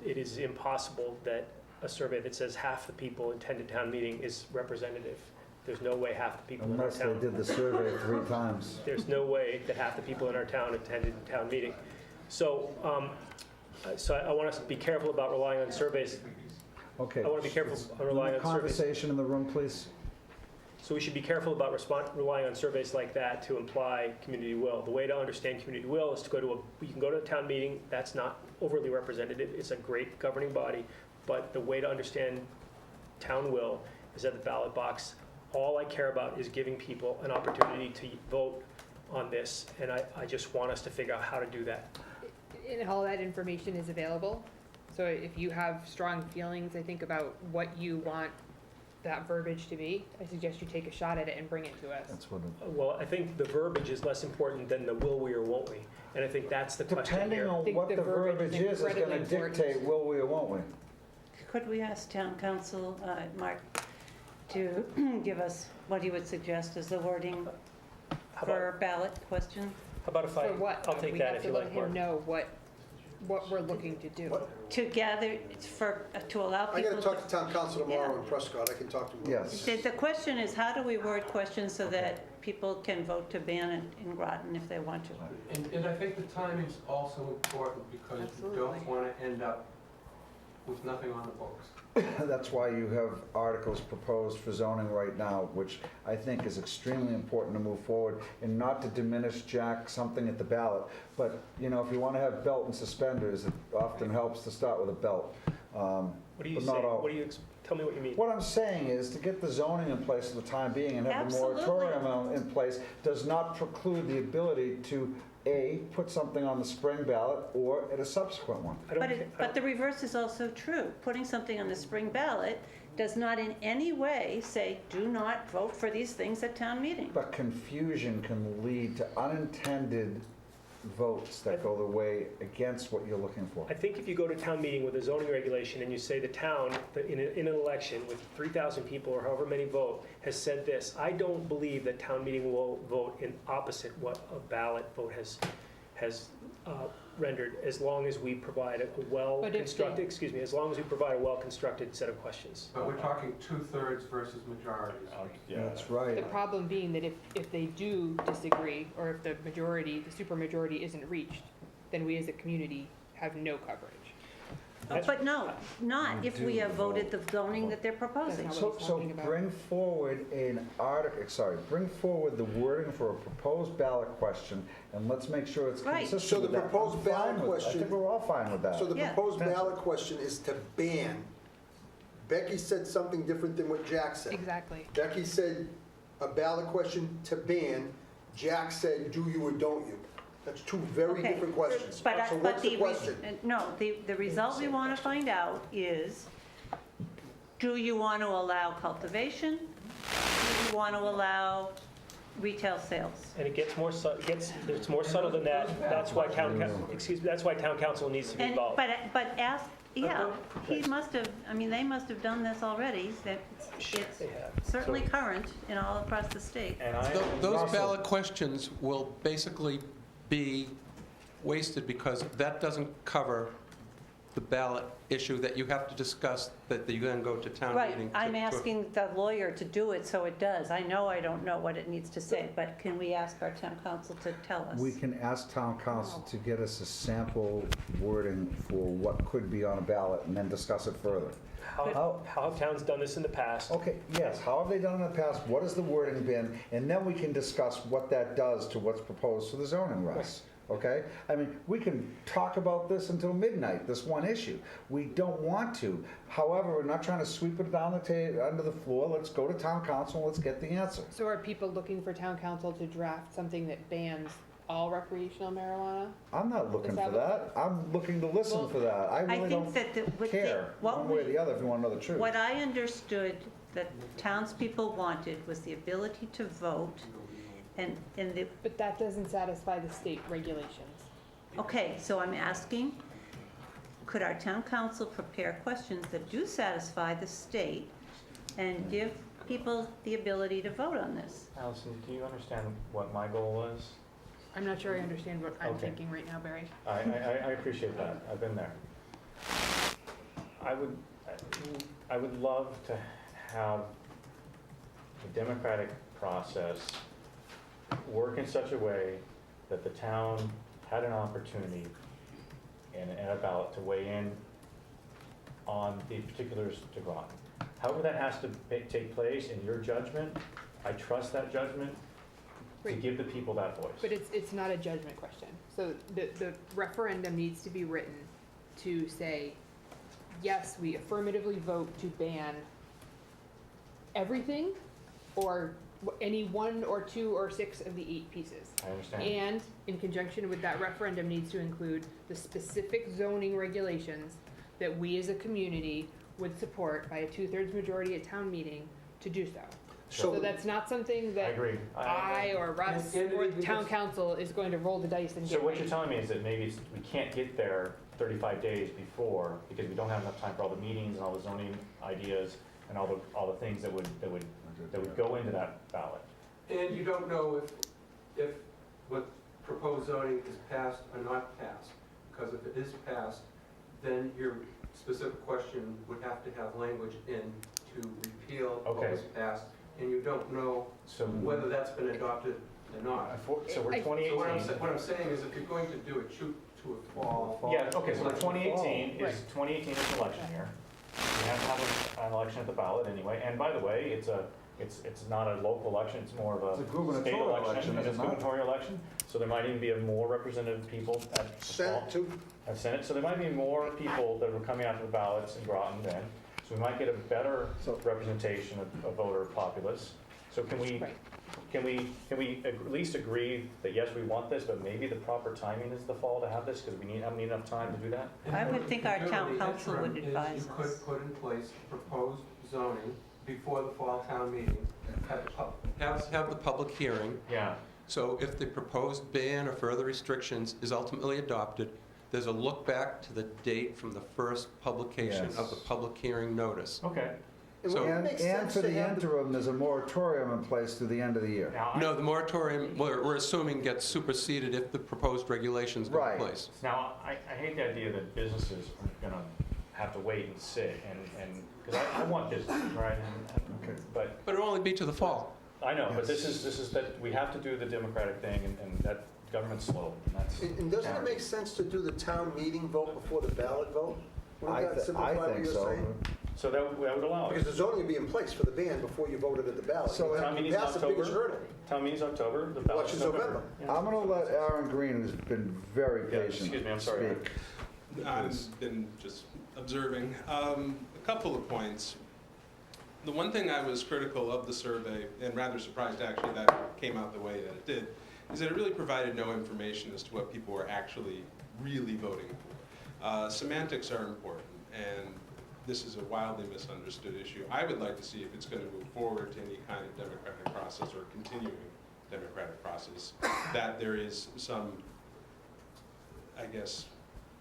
It is impossible that a survey that says half the people attended town meeting is representative. There's no way half the people in our Unless they town. did the survey 3 times. There's no way that half the people in our town attended town meeting. So, I want us to be careful about relying on surveys. Okay. I want to be careful on relying on surveys. Conversation in the room, please. So we should be careful about relying on surveys like that to imply community will. The way to understand community will is to you can go to a town meeting. That's not overly representative. It's a great governing body. But the way to understand town will is at the ballot box. All I care about is giving people an opportunity to vote on this. And I just want us to figure out how to do that. And all that information is available. So if you have strong feelings, I think, about what you want that verbiage to be, I suggest you take a shot at it and bring it to us. That's what. Well, I think the verbiage is less important than the will we or won't we. And I think that's the question Depending here. on think what the the verbiage verbiage is is going to incredibly important. dictate will we or won't we. Could we ask town council, Mark, to give us what he would suggest as the wording How for about, a ballot question? how about if For what? I'll take that if you like, We have Mark. to let him know what we're looking to do. To gather, to allow I people got to talk to town council tomorrow in Prescott. I can talk to him. Yes. The question is, how do we word questions so that people can vote to ban it in Groton if they want to? And I think the timing's also important because you don't Absolutely. want to end up with nothing on the books. That's why you have articles proposed for zoning right now, which I think is extremely important to move forward, and not to diminish, Jack, something at the ballot. But, you know, if you want to have belt and suspenders, it often helps to start with a belt. What do you but say? not all. Tell me what you mean. What I'm saying is to get the zoning in place for the time being and have the Absolutely. moratorium in place does not preclude the ability to, A, put something on the spring ballot or at a subsequent one. But the reverse is also true. Putting something on the spring ballot does not in any way say, do not vote for these things at town meeting. But confusion can lead to unintended votes that go the way against what you're looking for. I think if you go to town meeting with a zoning regulation and you say the town, in an election with 3,000 people or however many vote, has said this, I don't believe that town meeting will vote in opposite what a ballot vote has rendered, as long as we provide a well-constructed, as long as we provide a well-constructed set of questions. But we're talking 2/3 versus majorities. That's right. The problem being that if they do disagree, or if the supermajority isn't reached, then we as a community have no coverage. But no, not if we have voted the zoning that they're proposing. That's not what he's So talking about. bring forward bring forward the wording for a proposed ballot question, and let's make sure it's Right. consistent So the with that. proposed I'm fine ballot with it. I question- think we're all fine with that. So the Yeah. proposed ballot question is to ban. Becky said something different than what Jack said. Exactly. Becky said a ballot question to ban. Jack said, do you or don't you? That's two very Okay. different questions. But, So but what's the the, question? no, the result we want to find out is, do you want to allow cultivation? Do you want to allow retail sales? And it gets more, it's more subtle than that. That's why that's why town council needs to be And, involved. but ask, yeah, he must have, I mean, they must have done this already, that it's They have. certainly current in all across the state. And I, Those ballot questions will basically be wasted because that doesn't cover the ballot issue that you have to discuss, that you then go to town Right, meeting. I'm asking the lawyer to do it, so it does. I know I don't know what it needs to say, but can we ask our town council to tell us? We can ask town council to get us a sample wording for what could be on a ballot and then discuss it further. How have towns done this in the past? Okay, yes, how have they done in the past? What has the wording been? And then we can discuss what that does to what's proposed for the zoning, Russ. Okay? I mean, we can talk about this until midnight, this one issue. We don't want to. However, we're not trying to sweep it down under the floor. Let's go to town council and let's get the answer. So are people looking for town council to draft something that bans all recreational marijuana? I'm not looking Is for that that. I'm looking to listen Well, for that. I really think don't that with the- care, what one way or we- the other, if you want to know the truth. What I understood that townspeople wanted was the ability to vote, and the, But that doesn't satisfy the state regulations. okay, so I'm asking, could our town council prepare questions that do satisfy the state and give people the ability to vote on this? Allison, do you understand what my goal was? I'm not sure I understand what I'm Okay. thinking right now, Barry. I appreciate that. I've been there. I would love to have the democratic process work in such a way that the town had an opportunity and a ballot to weigh in on the particulars to Groton. However that has to take place in your judgment, I trust that judgment to Right. give the people that voice. But it's not a judgment question. So the referendum needs to be written to say, yes, we affirmatively vote to ban everything, or any one or two or six of the 8 pieces. I understand. And in conjunction with that referendum needs to include the specific zoning regulations that we as a community would support by a 2/3 majority at town meeting to do so. So that's not something I that agree. I or Russ or the town council is going to roll the dice and So get what right. you're telling me is that maybe we can't get there 35 days before because we don't have enough time for all the meetings and all the zoning ideas and all the things that would go into that ballot. And you don't know if what proposed zoning is passed or not passed, because if it is passed, then your specific question would have to have language in to repeal what Okay. was passed, and you don't know So whether that's been adopted or not. So we're I- 2018. So what I'm saying is if you're going to do it, shoot to a fall. Yeah, okay, so 2018 Right. is 2018 is election year. We have to have an election at the ballot anyway. And by the way, it's not a local election, it's more of It's a a gubernatorial state election. election, And is it's it a not? gubernatorial election, so there might even be more representative people at the Senate too? at Senate. So there might be more people that are coming out to the ballots in Groton then. So we might get a better representation of voter populace. So can we Right. at least agree that yes, we want this, but maybe the proper timing is the fall to have this because we haven't need enough time to do that? I would think our town council would The advise interim is you could us. put in place proposed zoning before the fall town meeting, have the public hearing. Yeah. So if the proposed ban or further restrictions is ultimately adopted, there's a look back to the date from the first publication of the Yes. public hearing notice. Okay. So- And for the interim, there's a moratorium in place through the end of the year. Now, No, the moratorium, we're assuming gets superseded if the proposed regulations go in Right. place. Now, I hate the idea that businesses are going to have to wait and sit and because I want business, right? But But it'll only be to the fall. I know, but this is that we have to do the democratic thing and that government's slow. And that's And doesn't it make sense to do the town meeting vote before the ballot vote? Wouldn't that simplify I what think you're so. saying? So that would allow Because it. the zoning would be in place for the ban before you voted at the ballot. So Town meeting's That's the biggest October. hurdle. Town meeting's October. The ballot's Election's November. Yeah. I'm going to let Aaron Green, who's been very Yeah, patient, excuse me, I'm sorry, Aaron. speak. I've been just observing. A couple of points. The one thing I was critical of the survey, and rather surprised actually that it came out the way that it did, is that it really provided no information as to what people were actually really voting for. Semantics are important, and this is a wildly misunderstood issue. I would like to see, if it's going to move forward to any kind of democratic process or continuing democratic process, that there is some, I guess,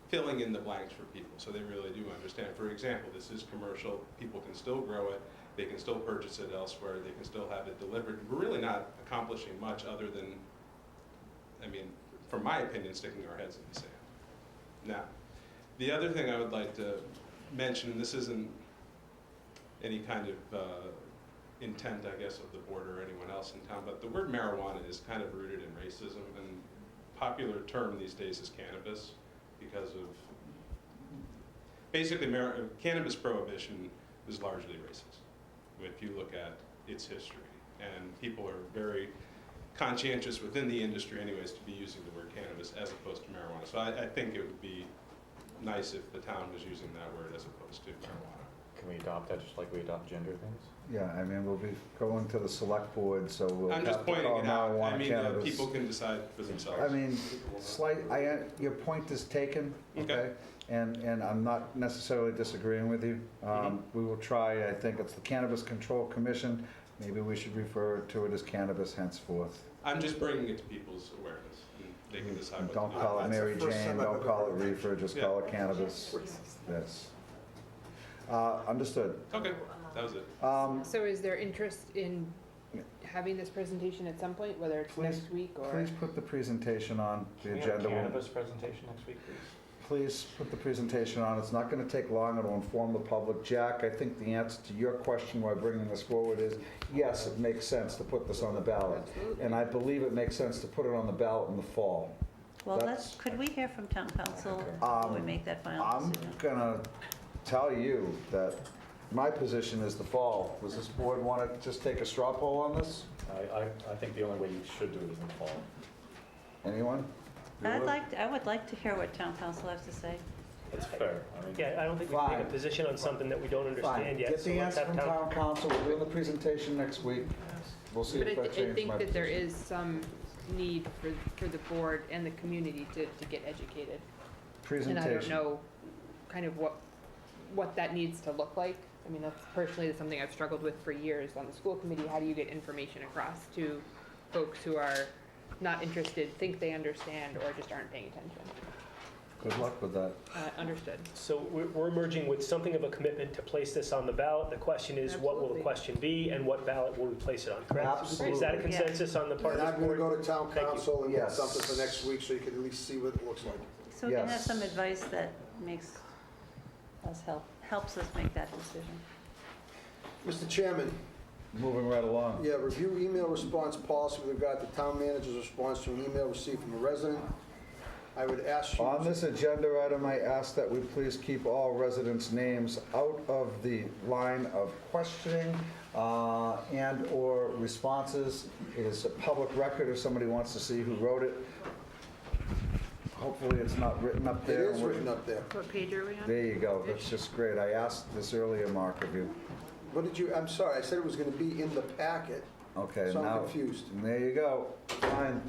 filling in the blanks for people so they really do understand. For example, this is commercial, people can still grow it, they can still purchase it elsewhere, they can still have it delivered. We're really not accomplishing much other than, I mean, from my opinion, sticking our heads in the sand. Now, the other thing I would like to mention, and this isn't any kind of intent, I guess, of the board or anyone else in town, but the word marijuana is kind of rooted in racism, and popular term these days is cannabis, because of, basically, cannabis prohibition is largely racist, if you look at its history. And people are very conscientious within the industry anyways to be using the word cannabis as opposed to marijuana. So I think it would be nice if the town was using that word as opposed to marijuana. Can we adopt that just like we adopt gender things? Yeah, I mean, we'll be going to the select board, so we'll I'm have just to pointing call it out. I marijuana mean, cannabis. people can decide for themselves. I mean, your point is taken, okay? Okay. And I'm not necessarily disagreeing with you. We will try, I think it's the Cannabis Control Commission. Maybe we should refer to it as cannabis henceforth. I'm just bringing it to people's awareness, and they can decide what Don't to do. call it Mary That's the first Jane, time I've don't ever call it heard of reefer, just Yeah. call it cannabis. Yes. Understood. Okay, that was it. So is there interest in having this presentation at some point, whether it's Please- next week or? Please put the presentation on the Can we have a agenda. cannabis presentation next week, please? Please put the presentation on. It's not going to take long. It'll inform the public. Jack, I think the answer to your question while bringing this forward is, yes, it makes sense to put this on the ballot. Absolutely. And I believe it makes sense to put it on the ballot in the fall. Well, That's- could we hear from town council before we make that final I'm decision? going to tell you that my position is the fall. Does this board want to just take a straw poll on this? I think the only way you should do it is in the fall. Anyone? I would like to hear what town council has to say. That's fair. I mean, Yeah, I don't think we can take Fine. a position on something that we don't Fine. understand yet. Get so the let's answer have from town council. We're doing the presentation next week. We'll see But if that I changes think my that there position. is some need for the board and the community to get educated. And Presentation. I don't know kind of what that needs to look like. I mean, that's personally something I've struggled with for years on the school committee. How do you get information across to folks who are not interested, think they understand, or just aren't paying attention? Good luck with that. Understood. So we're emerging with something of a commitment to place this on the ballot. The question is, what will the Absolutely. question be, and what ballot will we place it on, correct? Absolutely. Is that a consensus on the part And of I'm the going to board? go to town Thank you. council and get Yes. something for next week so you can at least see what it looks like. So we can have Yes. some advice that makes us helps us make that decision. Mr. Chairman, Moving right along. yeah, review email response policy with regard to town manager's response to an email received from a resident. I would ask you... On this agenda item, I ask that we please keep all residents' names out of the line of questioning and/or responses. It is a public record if somebody wants to see who wrote it. Hopefully, it's not written up It there. is written up there. What page are we on? There you go. That's just great. I asked this earlier, Mark, of you. What did you, I'm sorry, I said it was going to be in the packet, Okay, so now. I'm confused. There you go. Fine.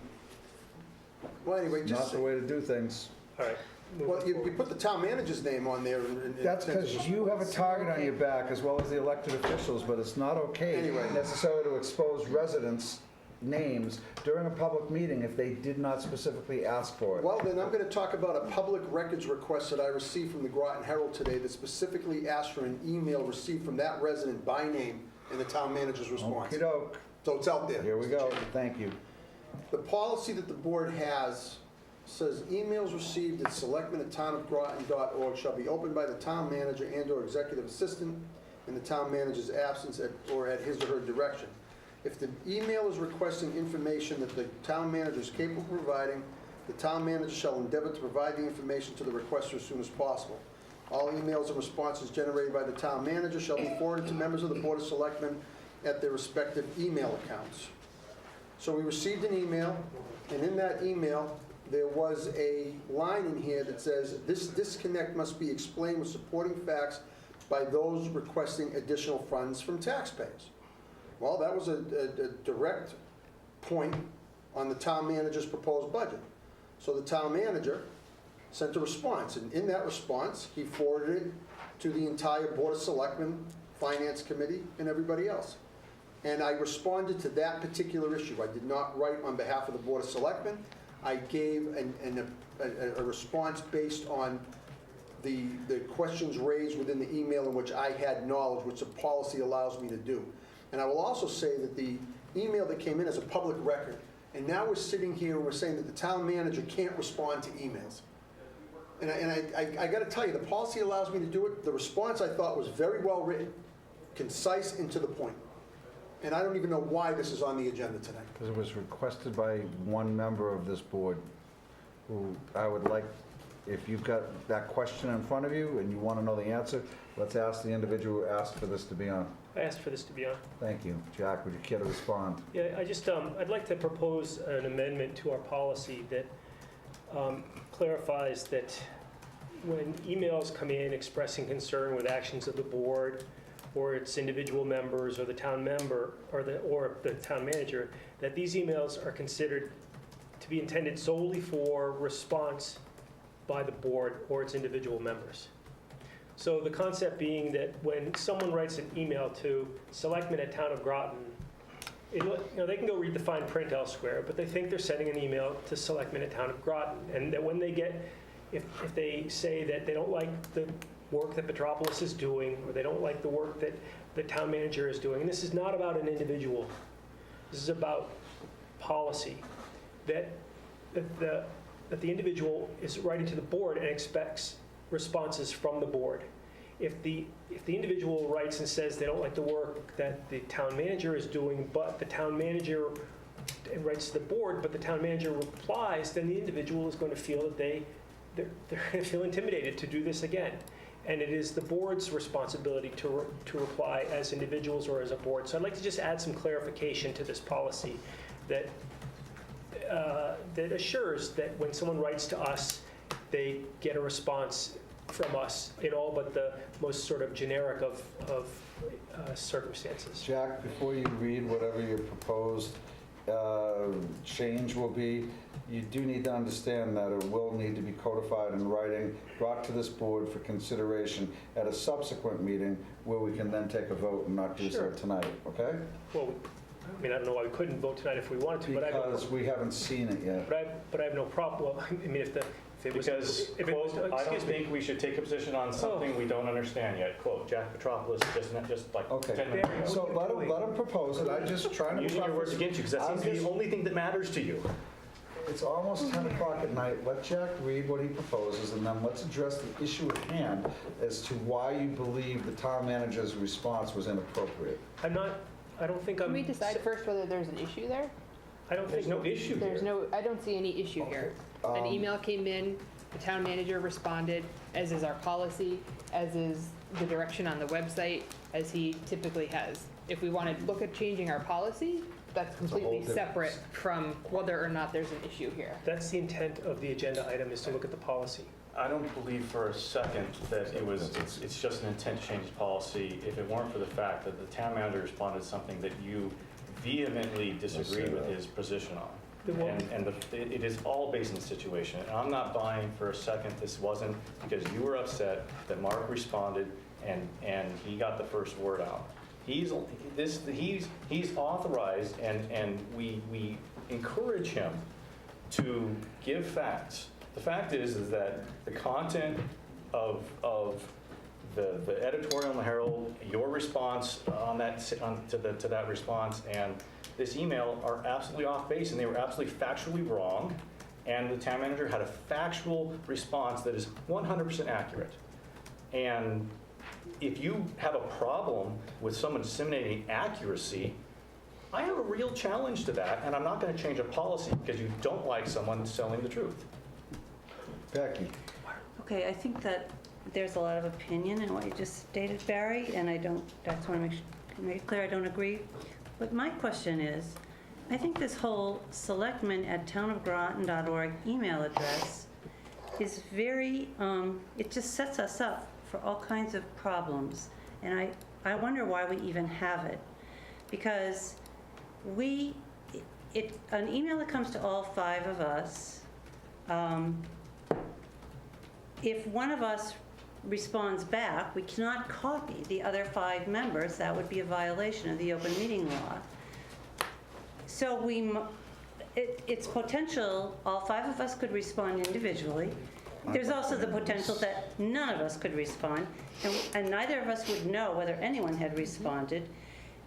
Well, anyway, Not just, the way to do things. All right. well, you put the town manager's name on there. and- That's because you have a target on your back as well as the elected officials, but it's not okay Anyway. necessarily to expose residents' names during a public meeting if they did not specifically ask for it. Well, then I'm going to talk about a public records request that I received from the Groton Herald today that specifically asked for an email received from that resident by name in the town manager's response. Okey-doke. So it's out there. Here we Mr. go. Chairman. Thank you. The policy that the board has says emails received at selectmen@townofgroton.org shall be opened by the town manager and/or executive assistant in the town manager's absence or at his or her direction. If the email is requesting information that the town manager is capable of providing, the town manager shall endeavor to provide the information to the requester as soon as possible. All emails and responses generated by the town manager shall be forwarded to members of the Board of Selectmen at their respective email accounts. So we received an email, and in that email, there was a line in here that says, "This disconnect must be explained with supporting facts by those requesting additional funds from taxpayers." Well, that was a direct point on the town manager's proposed budget. So the town manager sent a response, and in that response, he forwarded it to the entire Board of Selectmen, Finance Committee, and everybody else. And I responded to that particular issue. I did not write on behalf of the Board of Selectmen. I gave a response based on the questions raised within the email in which I had knowledge, which the policy allows me to do. And I will also say that the email that came in is a public record. And now we're sitting here and we're saying that the town manager can't respond to emails. And I got to tell you, the policy allows me to do it. The response I thought was very well written, concise and to the point. And I don't even know why this is on the agenda tonight. Because it was requested by one member of this board, who I would like, if you've got that question in front of you and you want to know the answer, let's ask the individual who asked for this to be on. I asked for this to be on. Thank you. Jack, would you care to respond? Yeah, I'd like to propose an amendment to our policy that clarifies that when emails come in expressing concern with actions of the board or its individual members or the town member or the town manager, that these emails are considered to be intended solely for response by the board or its individual members. So the concept being that when someone writes an email to Selectmen at Town of Groton, they can go read the fine print elsewhere, but they think they're sending an email to Selectmen at Town of Groton, and that when they get, if they say that they don't like the work that Petropolis is doing, or they don't like the work that the town manager is doing, and this is not about an individual, this is about policy, that the individual is writing to the board and expects responses from the board. If the individual writes and says they don't like the work that the town manager is doing, but the town manager writes to the board, but the town manager replies, then the individual is going to feel that they're going to feel intimidated to do this again. And it is the board's responsibility to reply as individuals or as a board. So I'd like to just add some clarification to this policy that that assures that when someone writes to us, they get a response from us in all but the most sort of generic of circumstances. Jack, before you read whatever your proposed change will be, you do need to understand that it will need to be codified in writing, brought to this board for consideration at a subsequent meeting where we can then take a vote and not do so tonight, okay? Well, I mean, I don't know why we couldn't vote tonight if we wanted to, Because we haven't seen it yet. but I have no problem. Well, I mean, if it was... Because, if it was, quote, I don't excuse me. think we should take a position on something we don't understand yet. Quote, Jack Petropolis just like 10 minutes ago. So let him propose it. I'm just trying to... Using your words against you, because that seems to be the only thing that matters to you. It's almost 10 o'clock at night. Let Jack read what he proposes, and then let's address the issue at hand as to why you believe the town manager's response was inappropriate. I don't think I'm... Can we decide first whether there's an issue there? I don't think... There's no issue here. I don't see any issue here. An email came in, the town manager responded, as is our policy, as is the direction on the website, as he typically has. If we want to look at changing our policy, that's completely separate from whether or not there's an issue here. That's the intent of the agenda item, is to look at the policy. I don't believe for a second that it's just an intent to change the policy if it weren't for the fact that the town manager responded to something that you vehemently disagree with his position on. And it is all based on the situation. And I'm not buying for a second this wasn't because you were upset that Mark responded and he got the first word out. He's authorized and we encourage him to give facts. The fact is that the content of the editorial in the Herald, your response to that response, and this email are absolutely off base, and they were absolutely factually wrong. And the town manager had a factual response that is 100% accurate. And if you have a problem with someone disseminating accuracy, I have a real challenge to that, and I'm not going to change a policy because you don't like someone telling the truth. Becky. Okay, I think that there's a lot of opinion in what you just stated, Barry, and I just want to make it clear I don't agree. But my question is, I think this whole selectmen@townofgroton.org email address is very, it just sets us up for all kinds of problems. And I wonder why we even have it. Because an email that comes to all 5 of us, if one of us responds back, we cannot copy the other 5 members. That would be a violation of the open meeting law. So it's potential, all 5 of us could respond individually. There's also the potential that none of us could respond, and neither of us would know whether anyone had responded.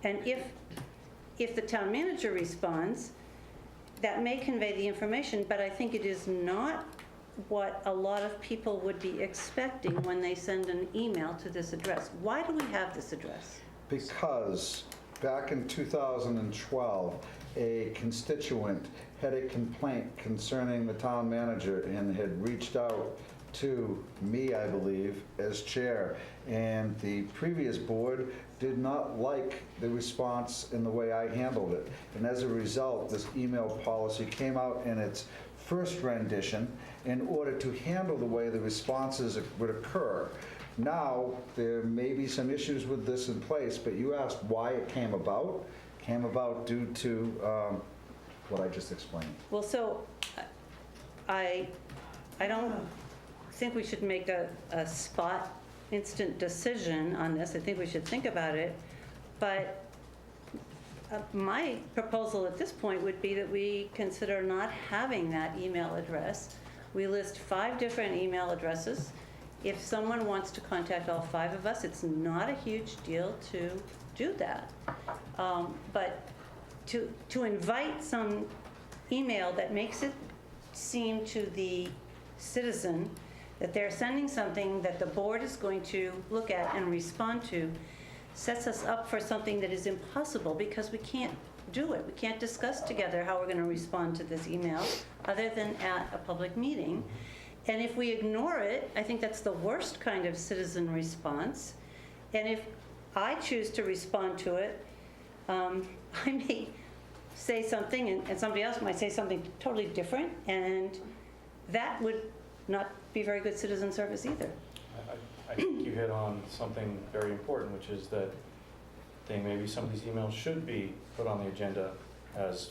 And if the town manager responds, that may convey the information, but I think it is not what a lot of people would be expecting when they send an email to this address. Why do we have this address? Because back in 2012, a constituent had a complaint concerning the town manager and had reached out to me, I believe, as chair. And the previous board did not like the response in the way I handled it. And as a result, this email policy came out in its first rendition in order to handle the way the responses would occur. Now, there may be some issues with this in place, but you asked why it came about. It came about due to what I just explained. Well, so I don't think we should make a spot instant decision on this. I think we should think about it. But my proposal at this point would be that we consider not having that email address. We list 5 different email addresses. If someone wants to contact all 5 of us, it's not a huge deal to do that. But to invite some email that makes it seem to the citizen that they're sending something that the board is going to look at and respond to sets us up for something that is impossible because we can't do it. We can't discuss together how we're going to respond to this email other than at a public meeting. And if we ignore it, I think that's the worst kind of citizen response. And if I choose to respond to it, I may say something and somebody else might say something totally different, and that would not be very good citizen service either. I think you hit on something very important, which is that I think maybe some of these emails should be put on the agenda as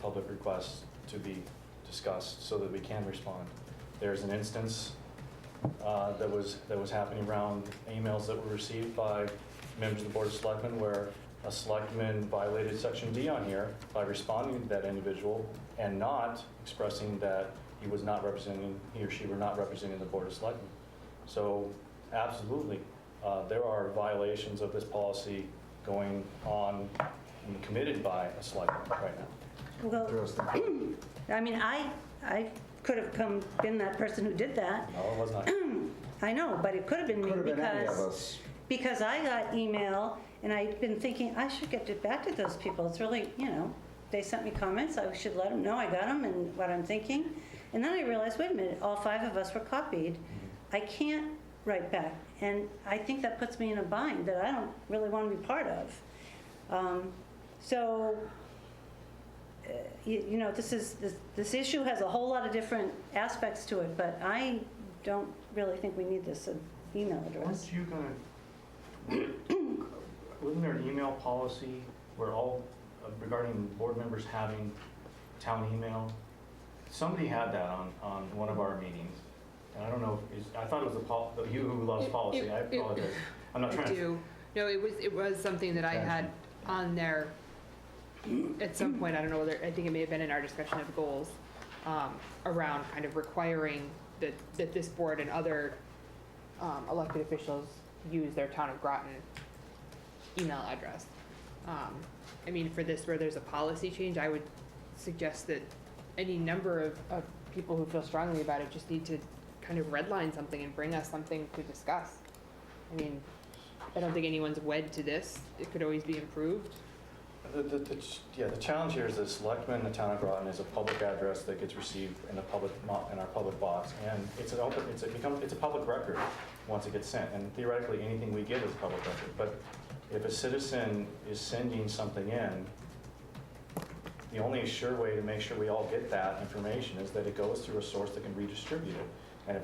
public requests to be discussed so that we can respond. There's an instance that was happening around emails that were received by members of the Board of Selectmen where a selectman violated Section D on here by responding to that individual and not expressing that he or she were not representing the Board of Selectmen. So absolutely, there are violations of this policy going on and committed by a selectman right now. Well, I mean, I could have been that person who did that. No, it was not. I know, but it could have been me Could have been any of us. because I got email and I'd been thinking I should get back to those people. It's really, they sent me comments. I should let them know I got them and what I'm thinking. And then I realized, wait a minute, all 5 of us were copied. I can't write back. And I think that puts me in a bind that I don't really want to be part of. This issue has a whole lot of different aspects to it, but I don't really think we need this email address. Aren't you wasn't there an email policy where regarding board members having town email? Somebody had that on one of our meetings. And I don't know, I thought it was you who loves policy. I apologize. I'm not trying to. No, it was something that I had on there at some point. I don't know whether, I think it may have been in our discussion of goals, around kind of requiring that this board and other elected officials use their town of Groton email address. I mean, for this, where there's a policy change, I would suggest that any number of people who feel strongly about it just need to kind of redline something and bring us something to discuss. I mean, I don't think anyone's wed to this. It could always be improved. The challenge here is that Selectmen, the town of Groton, is a public address that gets received in our public box, and it's a public record once it gets sent. And theoretically, anything we get is a public record. But if a citizen is sending something in, the only sure way to make sure we all get that information is that it goes through a source that can redistribute it. And if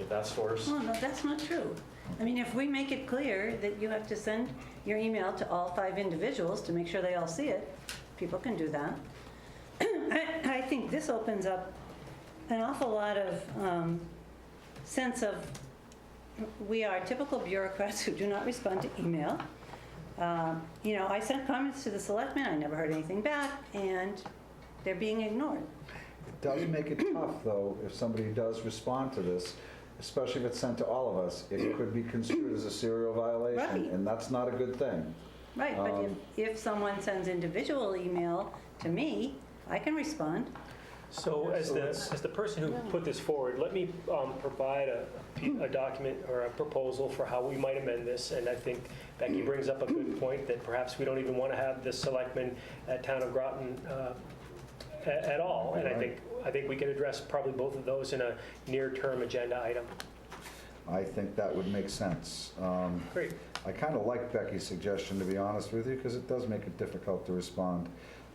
that source... Oh, no, that's not true. I mean, if we make it clear that you have to send your email to all 5 individuals to make sure they all see it, people can do that. I think this opens up an awful lot of sense of, we are typical bureaucrats who do not respond to email. I sent comments to the selectmen, I never heard anything back, and they're being ignored. It does make it tough, though, if somebody does respond to this, especially if it's sent to all of us. It could be construed as a serial violation, Right. and that's not a good thing. Right, but if someone sends individual email to me, I can respond. So as the person who put this forward, let me provide a document or a proposal for how we might amend this. And I think Becky brings up a good point that perhaps we don't even want to have the selectmen at Town of Groton at all. And I think we can address probably both of those in a near-term agenda item. I think that would make sense. Great. I kind of like Becky's suggestion, to be honest with you, because it does make it difficult to respond.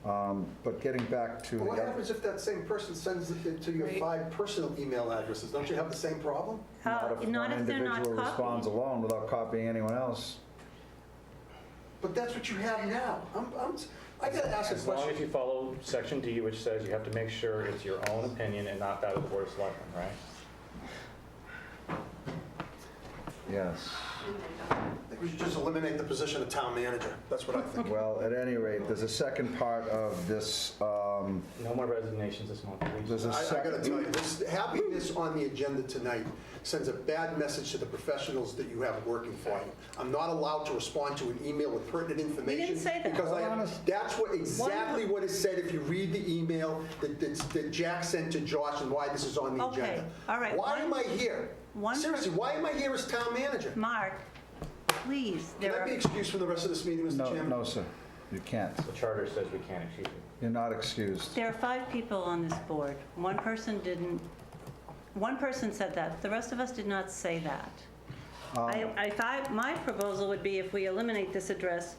But getting back to... What happens if that same person sends it to your 5 personal email addresses? Don't you have the same problem? Not if one they're not individual responds copied. alone without copying anyone else. But that's what you have now. I got to ask a As long question. as you follow Section D, which says you have to make sure it's your own opinion and not that of the Board of Selectmen, right? Yes. I think we should just eliminate the position of town manager. That's what I think. Well, at any rate, there's a second part of this. No more resignations this month, please. There's a I got to second. tell you, having this on the agenda tonight sends a bad message to the professionals that you have working for you. I'm not allowed to respond to an email with pertinent information. You didn't say that. Because that's exactly what is said if you read the email that Jack sent to Josh and why this is on the Okay, agenda. all right. Why am I here? Seriously, why am I here as town manager? Mark, please, Can I be excused from the rest of this meeting, Mr. Chairman? No, sir. You can't. The charter says we can't excuse you. You're not excused. there are 5 people on this board. One person said that. The rest of us did not say that. My proposal would be if we eliminate this address,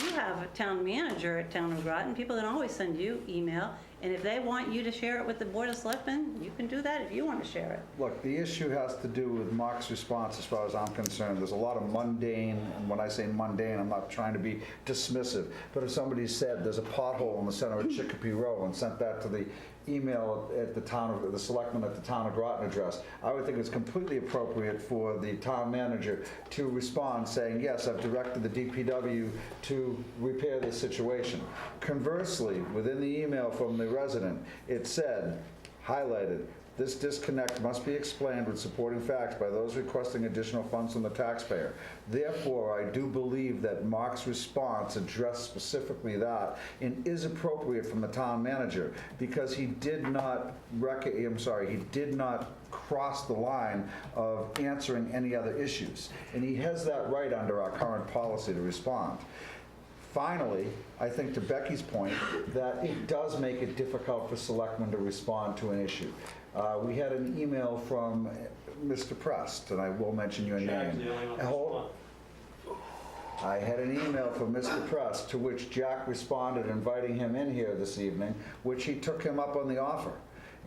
you have a town manager at Town of Groton. People can always send you email. And if they want you to share it with the Board of Selectmen, you can do that if you want to share it. Look, the issue has to do with Mark's response as far as I'm concerned. There's a lot of mundane, and when I say mundane, I'm not trying to be dismissive, but if somebody said there's a pothole in the center of Chicopee Row and sent that to the email at the selectmen at the Town of Groton address, I would think it's completely appropriate for the town manager to respond saying, yes, I've directed the DPW to repair this situation. Conversely, within the email from the resident, it said, highlighted, this disconnect must be explained with supporting facts by those requesting additional funds from the taxpayer. Therefore, I do believe that Mark's response addressed specifically that and is appropriate from the town manager because he did not cross the line of answering any other issues. And he has that right under our current policy to respond. Finally, I think to Becky's point, that it does make it difficult for selectmen to respond to an issue. We had an email from Mr. Prest, and I will mention your name. I had an email from Mr. Prest to which Jack responded inviting him in here this evening, which he took him up on the offer.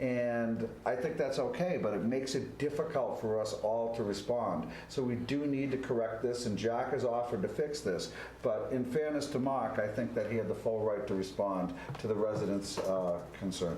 And I think that's okay, but it makes it difficult for us all to respond. So we do need to correct this, and Jack has offered to fix this. But in fairness to Mark, I think that he had the full right to respond to the residents' concern.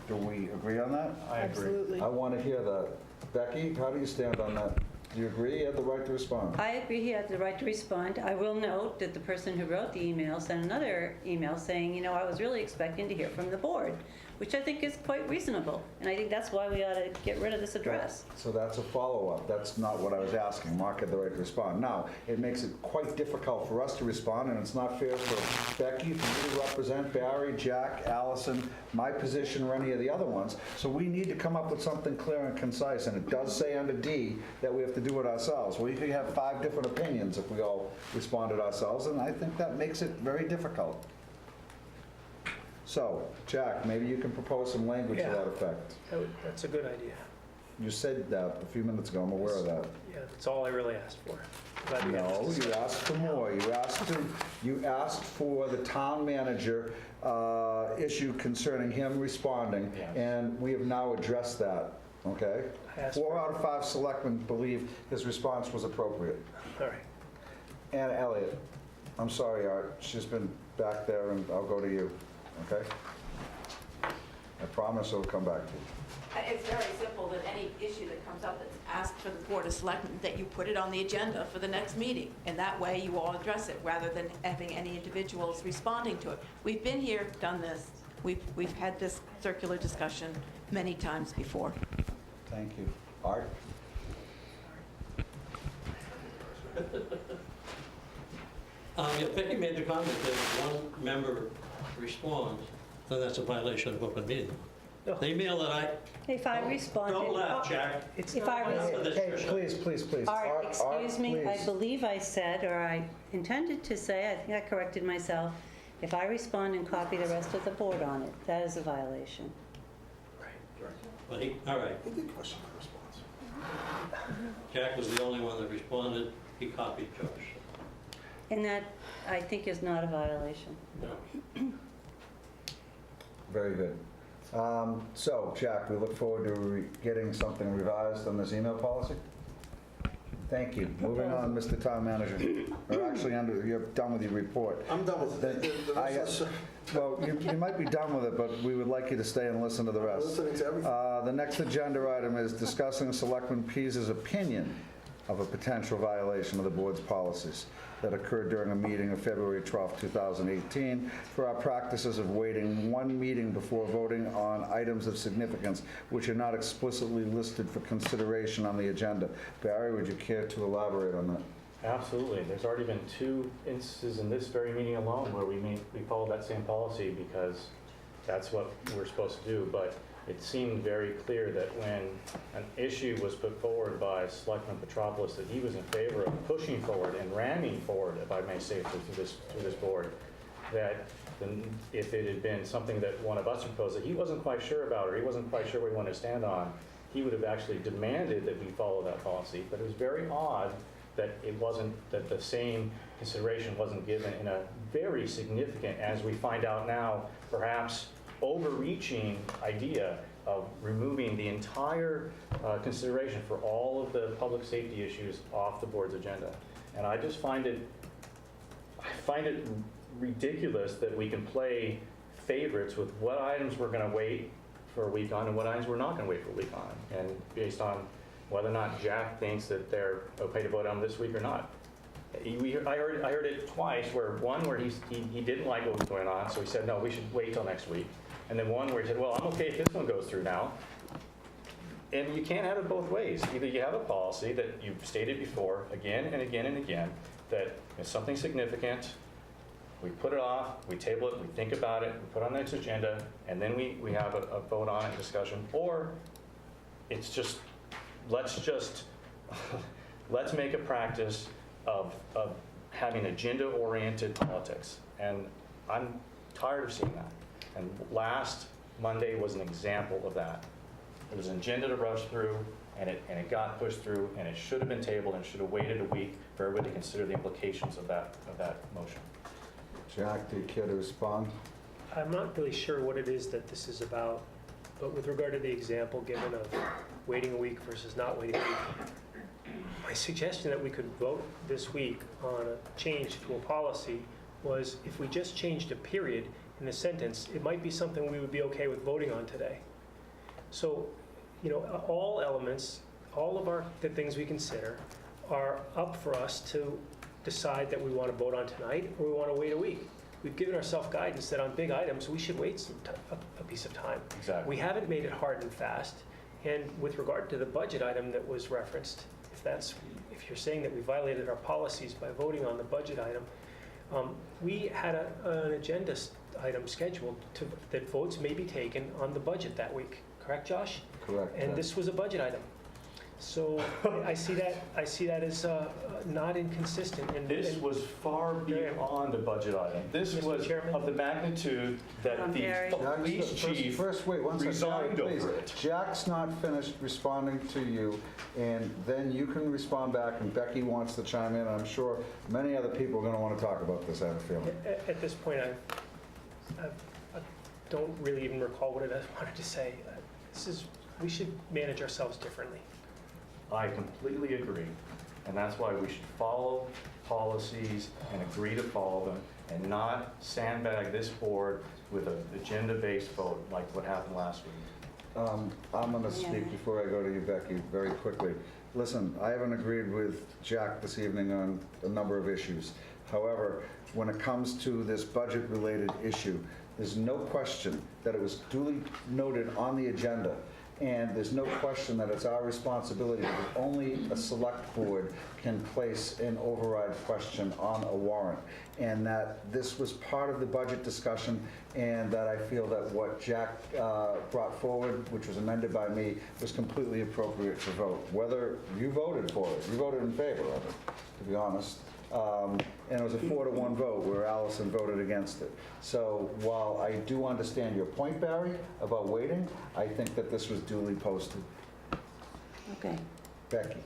Do we agree on that? I agree. Absolutely. I want to hear that. Becky, how do you stand on that? Do you agree he had the right to respond? I agree he had the right to respond. I will note that the person who wrote the email sent another email saying, I was really expecting to hear from the board, which I think is quite reasonable. And I think that's why we ought to get rid of this address. So that's a follow-up. That's not what I was asking. Mark had the right to respond. Now, it makes it quite difficult for us to respond, and it's not fair for Becky, for you to represent Barry, Jack, Allison, my position, or any of the other ones. So we need to come up with something clear and concise, and it does say under D that we have to do it ourselves. We could have 5 different opinions if we all responded ourselves, and I think that makes it very difficult. So, Jack, maybe you can propose some language to that effect. That's a good idea. You said that a few minutes ago. I'm aware of that. Yeah, that's all I really asked for. Glad we got No, this you discussion. asked for more. You asked for the town manager issue concerning him responding, Yes. and we have now addressed that, okay? I asked 4 out of 5 selectmen believe his response was appropriate. All right. And Elliot, I'm sorry, Art, she's been back there, and I'll go to you, okay? I promise it'll come back to you. It's very simple, that any issue that comes up that's asked for the Board of Selectmen, that you put it on the agenda for the next meeting. And that way you all address it, rather than having any individuals responding to it. We've been here, done this. We've had this circular discussion many times before. Thank you. Art? If Becky made the comment that if one member responds, then that's a violation of open meeting. The email that I... If I responded... Don't laugh, Jack. If I Hey, please. Art, excuse me, I please. believe I said, or I intended to say, I think I corrected myself, if I respond and copy the rest of the board on it, that is a violation. Well, all right. He did question my response. Jack was the only one that responded. He copied Josh. And that, I think, is not a violation. No. Very good. So, Jack, we look forward to getting something revised on this email policy. Thank you. Moving on, Mr. Town Manager. Or actually, you're done with your report. I'm done with it. Well, you might be done with it, but we would like you to stay and listen to the rest. Listening to everything. The next agenda item is discussing Selectman Pease's opinion of a potential violation of the board's policies that occurred during a meeting of February 12, 2018, for our practices of waiting one meeting before voting on items of significance which are not explicitly listed for consideration on the agenda. Barry, would you care to elaborate on that? Absolutely. There's already been 2 instances in this very meeting alone where we followed that same policy because that's what we're supposed to do. But it seemed very clear that when an issue was put forward by Selectman Petropoulos, that he was in favor of pushing forward and ramming forward, if I may say, through this board, that if it had been something that one of us proposed that he wasn't quite sure about, or he wasn't quite sure where he wanted to stand on, he would have actually demanded that we follow that policy. But it was very odd that it wasn't, that the same consideration wasn't given in a very significant, as we find out now, perhaps overreaching idea of removing the entire consideration for all of the public safety issues off the board's agenda. And I just find it ridiculous that we can play favorites with what items we're going to wait for a week on and what items we're not going to wait for a week on, and based on whether or not Jack thinks that they're okay to vote on this week or not. I heard it twice, where he didn't like what was going on, so he said, no, we should wait till next week. And then one where he said, well, I'm okay if this one goes through now. And you can't have it both ways. Either you have a policy that you've stated before, again and again and again, that if something significant, we put it off, we table it, we think about it, we put it on the next agenda, and then we have a vote on it, discussion. Or it's just, let's make a practice of having agenda-oriented politics. And I'm tired of seeing that. And last Monday was an example of that. It was an agenda to rush through, and it got pushed through, and it should have been tabled and should have waited a week for everybody to consider the implications of that motion. Jack, do you care to respond? I'm not really sure what it is that this is about, but with regard to the example given of waiting a week versus not waiting a week, my suggestion that we could vote this week on a change to a policy was if we just changed a period in the sentence, it might be something we would be okay with voting on today. So, all elements, all of the things we consider are up for us to decide that we want to vote on tonight or we want to wait a week. We've given ourselves guidance that on big items, we should wait a piece of time. Exactly. We haven't made it hard and fast. And with regard to the budget item that was referenced, if you're saying that we violated our policies by voting on the budget item, we had an agenda item scheduled that votes may be taken on the budget that week. Correct, Josh? Correct. And this was a budget item. So I see that as not inconsistent. And This was far beyond a budget item. This Mr. was Chairman? of the magnitude that the police chief First, wait, one second. resigned Barry, please. over it. Jack's not finished responding to you, and then you can respond back, and Becky wants to chime in. I'm sure many other people are going to want to talk about this, I have a feeling. At this point, I don't really even recall what I wanted to say. We should manage ourselves differently. I completely agree. And that's why we should follow policies and agree to follow them and not sandbag this board with an agenda-based vote like what happened last week. I'm going to speak before I go to you, Becky, very quickly. Listen, I haven't agreed with Jack this evening on a number of issues. However, when it comes to this budget-related issue, there's no question that it was duly noted on the agenda, and there's no question that it's our responsibility that only a select board can place an override question on a warrant, and that this was part of the budget discussion, and that I feel that what Jack brought forward, which was amended by me, was completely appropriate to vote. Whether you voted for it, you voted in favor of it, to be honest. And it was a 4-to-1 vote where Allison voted against it. So while I do understand your point, Barry, about waiting, I think that this was duly posted. Okay. Becky?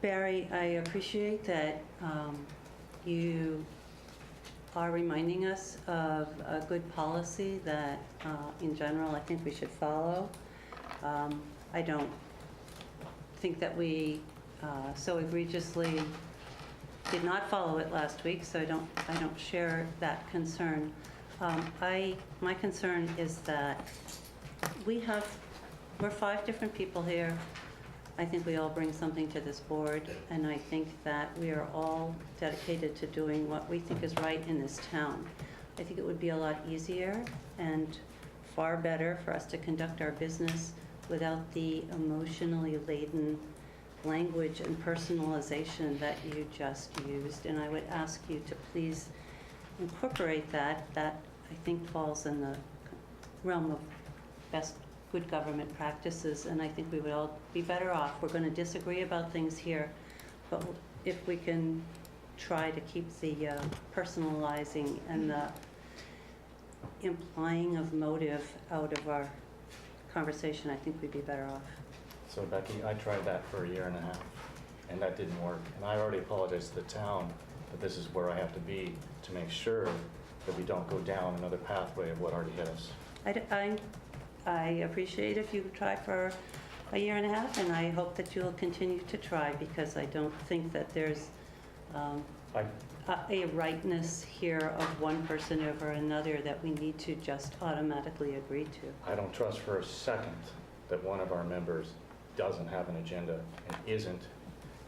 Barry, I appreciate that you are reminding us of a good policy that, in general, I think we should follow. I don't think that we so egregiously did not follow it last week, so I don't share that concern. My concern is that we're 5 different people here. I think we all bring something to this board, and I think that we are all dedicated to doing what we think is right in this town. I think it would be a lot easier and far better for us to conduct our business without the emotionally laden language and personalization that you just used. And I would ask you to please incorporate that. That, I think, falls in the realm of best good government practices, and I think we would all be better off. We're going to disagree about things here, but if we can try to keep the personalizing and the implying of motive out of our conversation, I think we'd be better off. So Becky, I tried that for 1.5 years, and that didn't work. And I already apologized to the town that this is where I have to be to make sure that we don't go down another pathway of what already hit us. I appreciate if you try for 1.5 years, and I hope that you'll continue to try, because I don't think that there's a rightness here of one person over another that we need to just automatically agree to. I don't trust for a second that one of our members doesn't have an agenda and isn't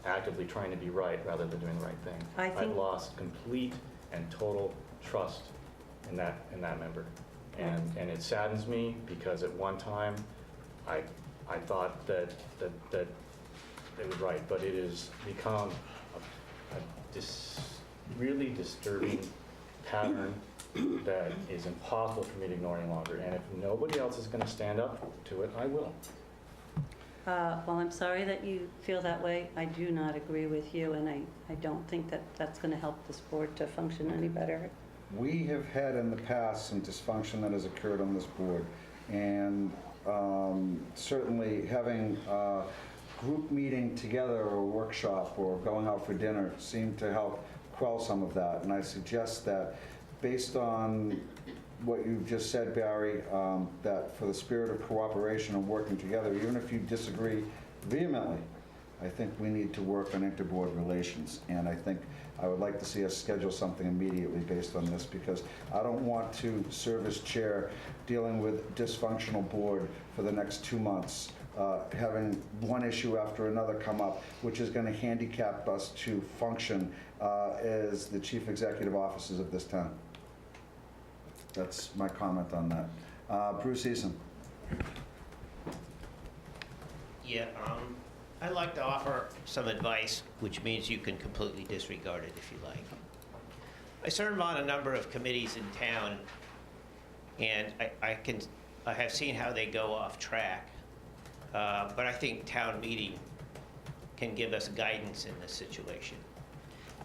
actively trying to be right rather than doing the right thing. I've lost complete and total trust in that member. And it saddens me, because at one time I thought that it was right, but it has become a really disturbing pattern that is impossible for me to ignore any longer. And if nobody else is going to stand up to it, I will. Well, I'm sorry that you feel that way. I do not agree with you, and I don't think that that's going to help this board to function any better. We have had in the past some dysfunction that has occurred on this board, and certainly having a group meeting together or a workshop or going out for dinner seemed to help quell some of that. And I suggest that, based on what you've just said, Barry, that for the spirit of cooperation and working together, even if you disagree vehemently, I think we need to work on interboard relations. And I think I would like to see us schedule something immediately based on this, because I don't want to serve as chair dealing with dysfunctional board for the next 2 months, having one issue after another come up, which is going to handicap us to function as the chief executive officers of this town. That's my comment on that. Bruce Eason. Yeah, I'd like to offer some advice, which means you can completely disregard it if you like. I serve on a number of committees in town, and I have seen how they go off track, but I think town meeting can give us guidance in this situation.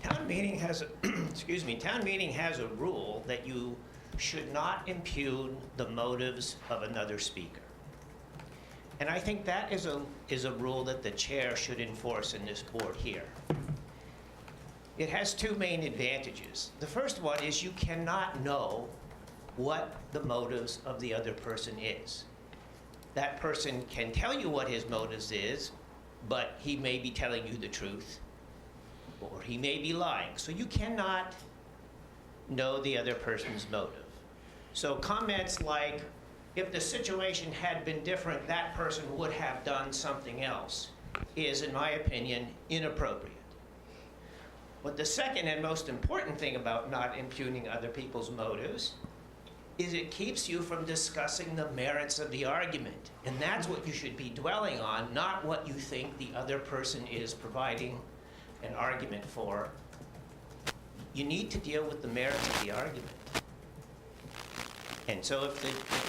Town meeting has, town meeting has a rule that you should not impugn the motives of another speaker. And I think that is a rule that the chair should enforce in this board here. It has 2 main advantages. The first one is you cannot know what the motives of the other person is. that person can tell you what his motives is, but he may be telling you the truth, or he may be lying. So you cannot know the other person's motive. So comments like, if the situation had been different, that person would have done something else, is, in my opinion, inappropriate. But the second and most important thing about not impugning other people's motives is it keeps you from discussing the merits of the argument. And that's what you should be dwelling on, not what you think the other person is providing an argument for. You need to deal with the merits of the argument. And so if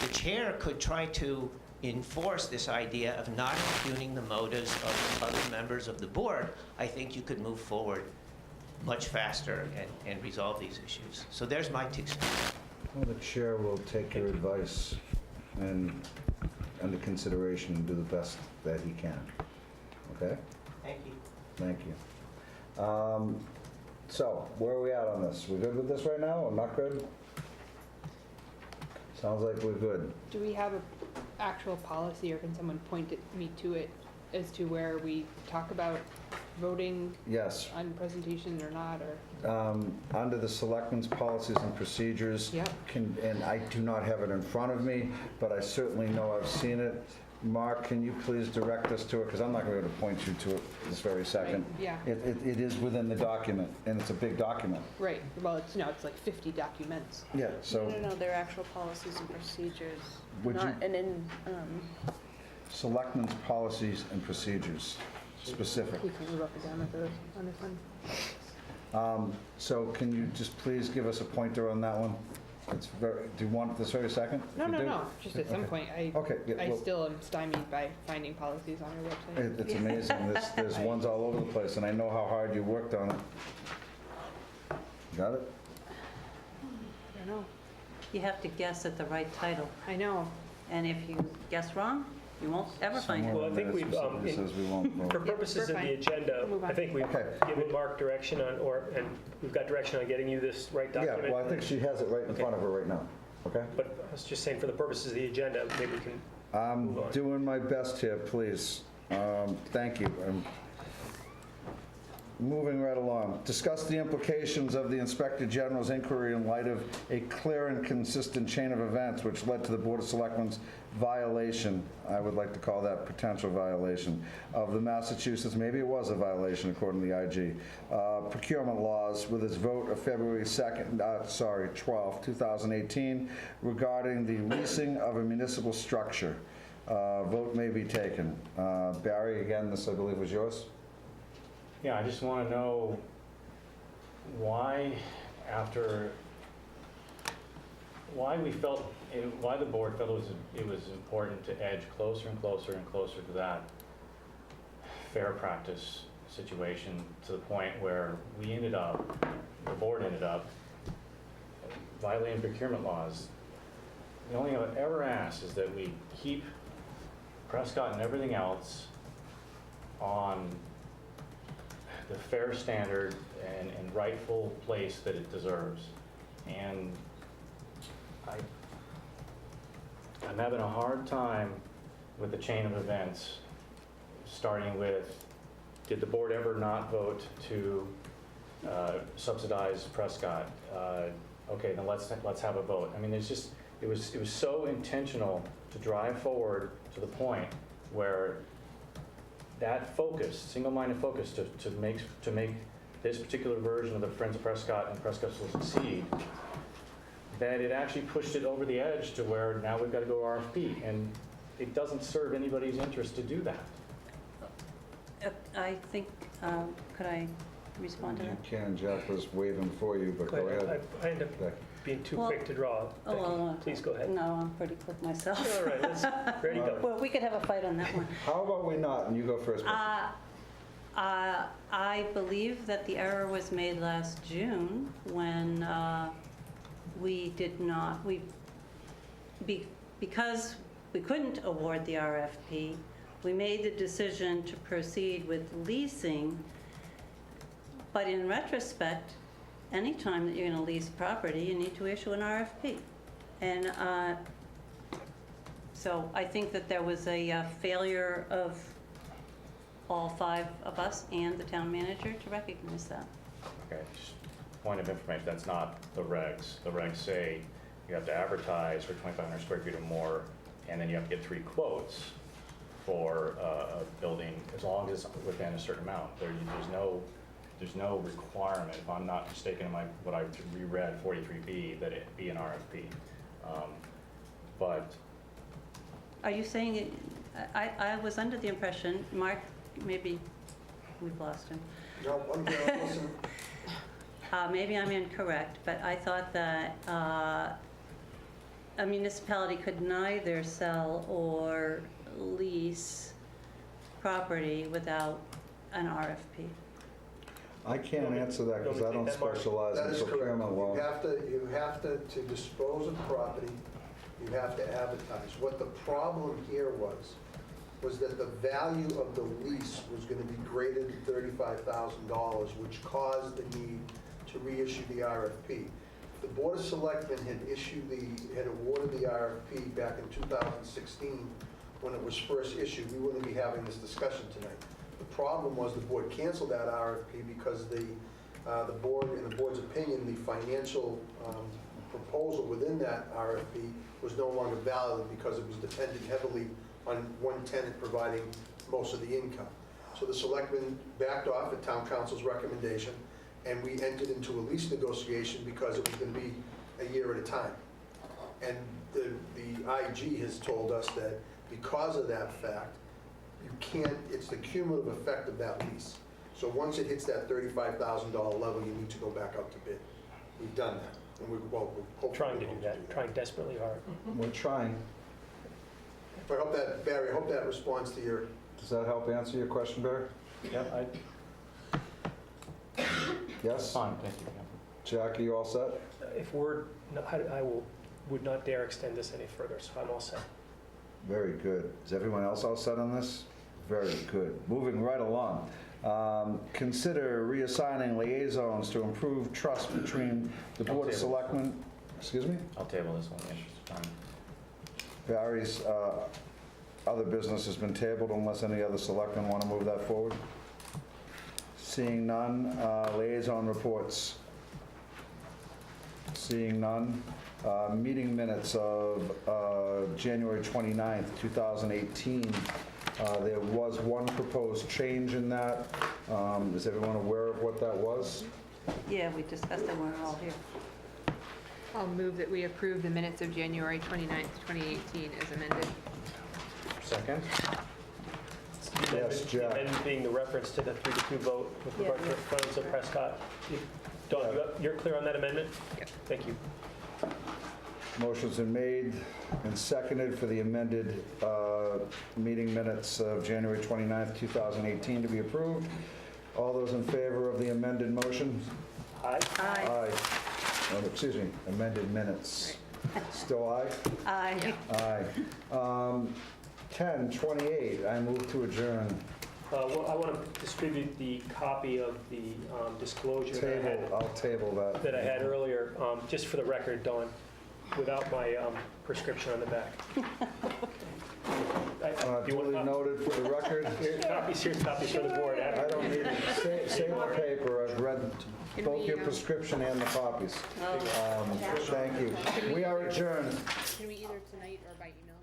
the chair could try to enforce this idea of not impugning the motives of other members of the board, I think you could move forward much faster and resolve these issues. So there's my 2 cents. Well, the chair will take your advice and under consideration and do the best that he can. Okay? Thank you. Thank you. So, where are we at on this? We good with this right now or not good? Sounds like we're good. Do we have an actual policy, or can someone point me to it as to where we talk about voting Yes. on presentation or not, or? Under the Selectmen's policies and procedures. Yep. And I do not have it in front of me, but I certainly know I've seen it. Mark, can you please direct us to it? Because I'm not going to be able to point you to it this very second. Right, yeah. It is within the document, and it's a big document. Right, well, it's like 50 documents. Yeah, so No, they're actual policies and procedures. Would you- And in, Selectmen's policies and procedures, specific. We can look down at those on this one. So can you just please give us a pointer on that one? It's very, do you want this very second? No, You no, do? no, just at some Okay. point, Okay, yeah, I well- still am stymied by finding policies on your website. It's amazing. There's ones all over the place, and I know how hard you worked on it. Got it? I don't know. you have to guess at the right title. I know. And if you guess wrong, you won't ever find it. Well, I think we've, Specifically says we won't vote. For purposes of we're the fine. agenda, Move on. I think we've Okay. given Mark direction on, and we've got direction on getting you this right Yeah, document. well, I think she has it right in front of her right now, okay? But I was just saying, for the purposes of the agenda, maybe we can I'm move on. doing my best here, please. Thank you. I'm moving right along. Discuss the implications of the Inspector General's inquiry in light of a clear and consistent chain of events which led to the Board of Selectmen's violation, I would like to call that potential violation, of the Massachusetts, maybe it was a violation according to the IG, procurement laws with its vote of February 12, 2018, regarding the leasing of a municipal structure. Vote may be taken. Barry, again, this I believe was yours? Yeah, I just want to know why why the board felt it was important to edge closer and closer and closer to that fair practice situation, to the point where the board ended up violating procurement laws. The only thing I've ever asked is that we keep Prescott and everything else on the fair standard and rightful place that it deserves. And I'm having a hard time with the chain of events, starting with, did the board ever not vote to subsidize Prescott? Okay, then let's have a vote. I mean, it was so intentional to drive forward to the point where that focus, single-minded focus to make this particular version of the Friends of Prescott and Prescott will succeed, that it actually pushed it over the edge to where now we've got to go RFP, and it doesn't serve anybody's interest to do that. I think, could I respond to You that? can, Jeff was waving for you, but go ahead. I end up Becky. being too Well- quick to draw. Oh, well, Please go ahead. No, I'm pretty quick myself. All right, let's, ready to go. Well, we could have a fight on that one. How about we not, and you go first. Becky. I believe that the error was made last June when we did not, because we couldn't award the RFP, we made the decision to proceed with leasing. But in retrospect, anytime that you're going to lease property, you need to issue an RFP. And So I think that there was a failure of all 5 of us and the town manager to recognize that. Okay, just point of information, that's not the regs. The regs say you have to advertise for 2,500 square feet or more, and then you have to get 3 quotes for a building, as long as it's within a certain amount. There's no requirement, if I'm not mistaken in what I reread 43B, that it be an RFP. But Are you saying, I was under the impression, Mark, maybe we've lost him. No, I'm here, I'm listening. Maybe I'm incorrect, but I thought that a municipality could neither sell or lease property without an RFP. I can't answer that because I don't specialize That in is correct. procurement law. You have to dispose of property, you have to advertise. What the problem here was that the value of the lease was going to be greater than $35,000, which caused the need to reissue the RFP. If the Board of Selectmen had awarded the RFP back in 2016, when it was first issued, we wouldn't be having this discussion tonight. The problem was the board canceled that RFP because the board, in the board's opinion, the financial proposal within that RFP was no longer valid because it was dependent heavily on one tenant providing most of the income. So the selectmen backed off at town council's recommendation, and we entered into a lease negotiation because it was going to be a year at a time. And the IG has told us that because of that fact, you can't, it's the cumulative effect of that lease. So once it hits that $35,000 level, you need to go back out to bid. We've done that, and we're hopefully Trying to do that, trying desperately hard. We're trying. I hope that, Barry, I hope that responds to your... Does that help answer your question, Barry? yeah, Yes? fine, thank you. Jack, are you all set? If we're, would not dare extend this any further, so I'm all set. Very good. Is everyone else all set on this? Very good. Moving right along. Consider reassigning liaisons to improve trust between the Board of Selectmen. Excuse me? I'll table this one in the interest of time. Barry's other business has been tabled unless any other selectmen want to move that forward. Seeing none, liaison reports. Seeing none. Meeting minutes of January 29th, 2018. There was one proposed change in that. Is everyone aware of what that was? Yeah, we discussed it when we were all here. I'll move that we approve the minutes of January 29th, 2018 as amended. Second? The Yes, amendment- Jack. The amendment being the reference to the 3-2 vote with regard to funds of Prescott. Dawn, you're clear on that amendment? Yep. Thank you. Motion's been made and seconded for the amended meeting minutes of January 29th, 2018 to be approved. All those in favor of the amended motion? Aye. Aye. Aye. Excuse me, amended minutes. Still aye? Aye. Aye. 10:28, I move to adjourn. Well, I want to distribute the copy of the disclosure I'll table that. that I had earlier, just for the record, Dawn, without my prescription on the back. You want Duly noted for the record. Here's copies for the board. I don't need it. Save the paper. I've read Can both we, your prescription and the copies. Thank you. We are adjourned. Can we either tonight or by email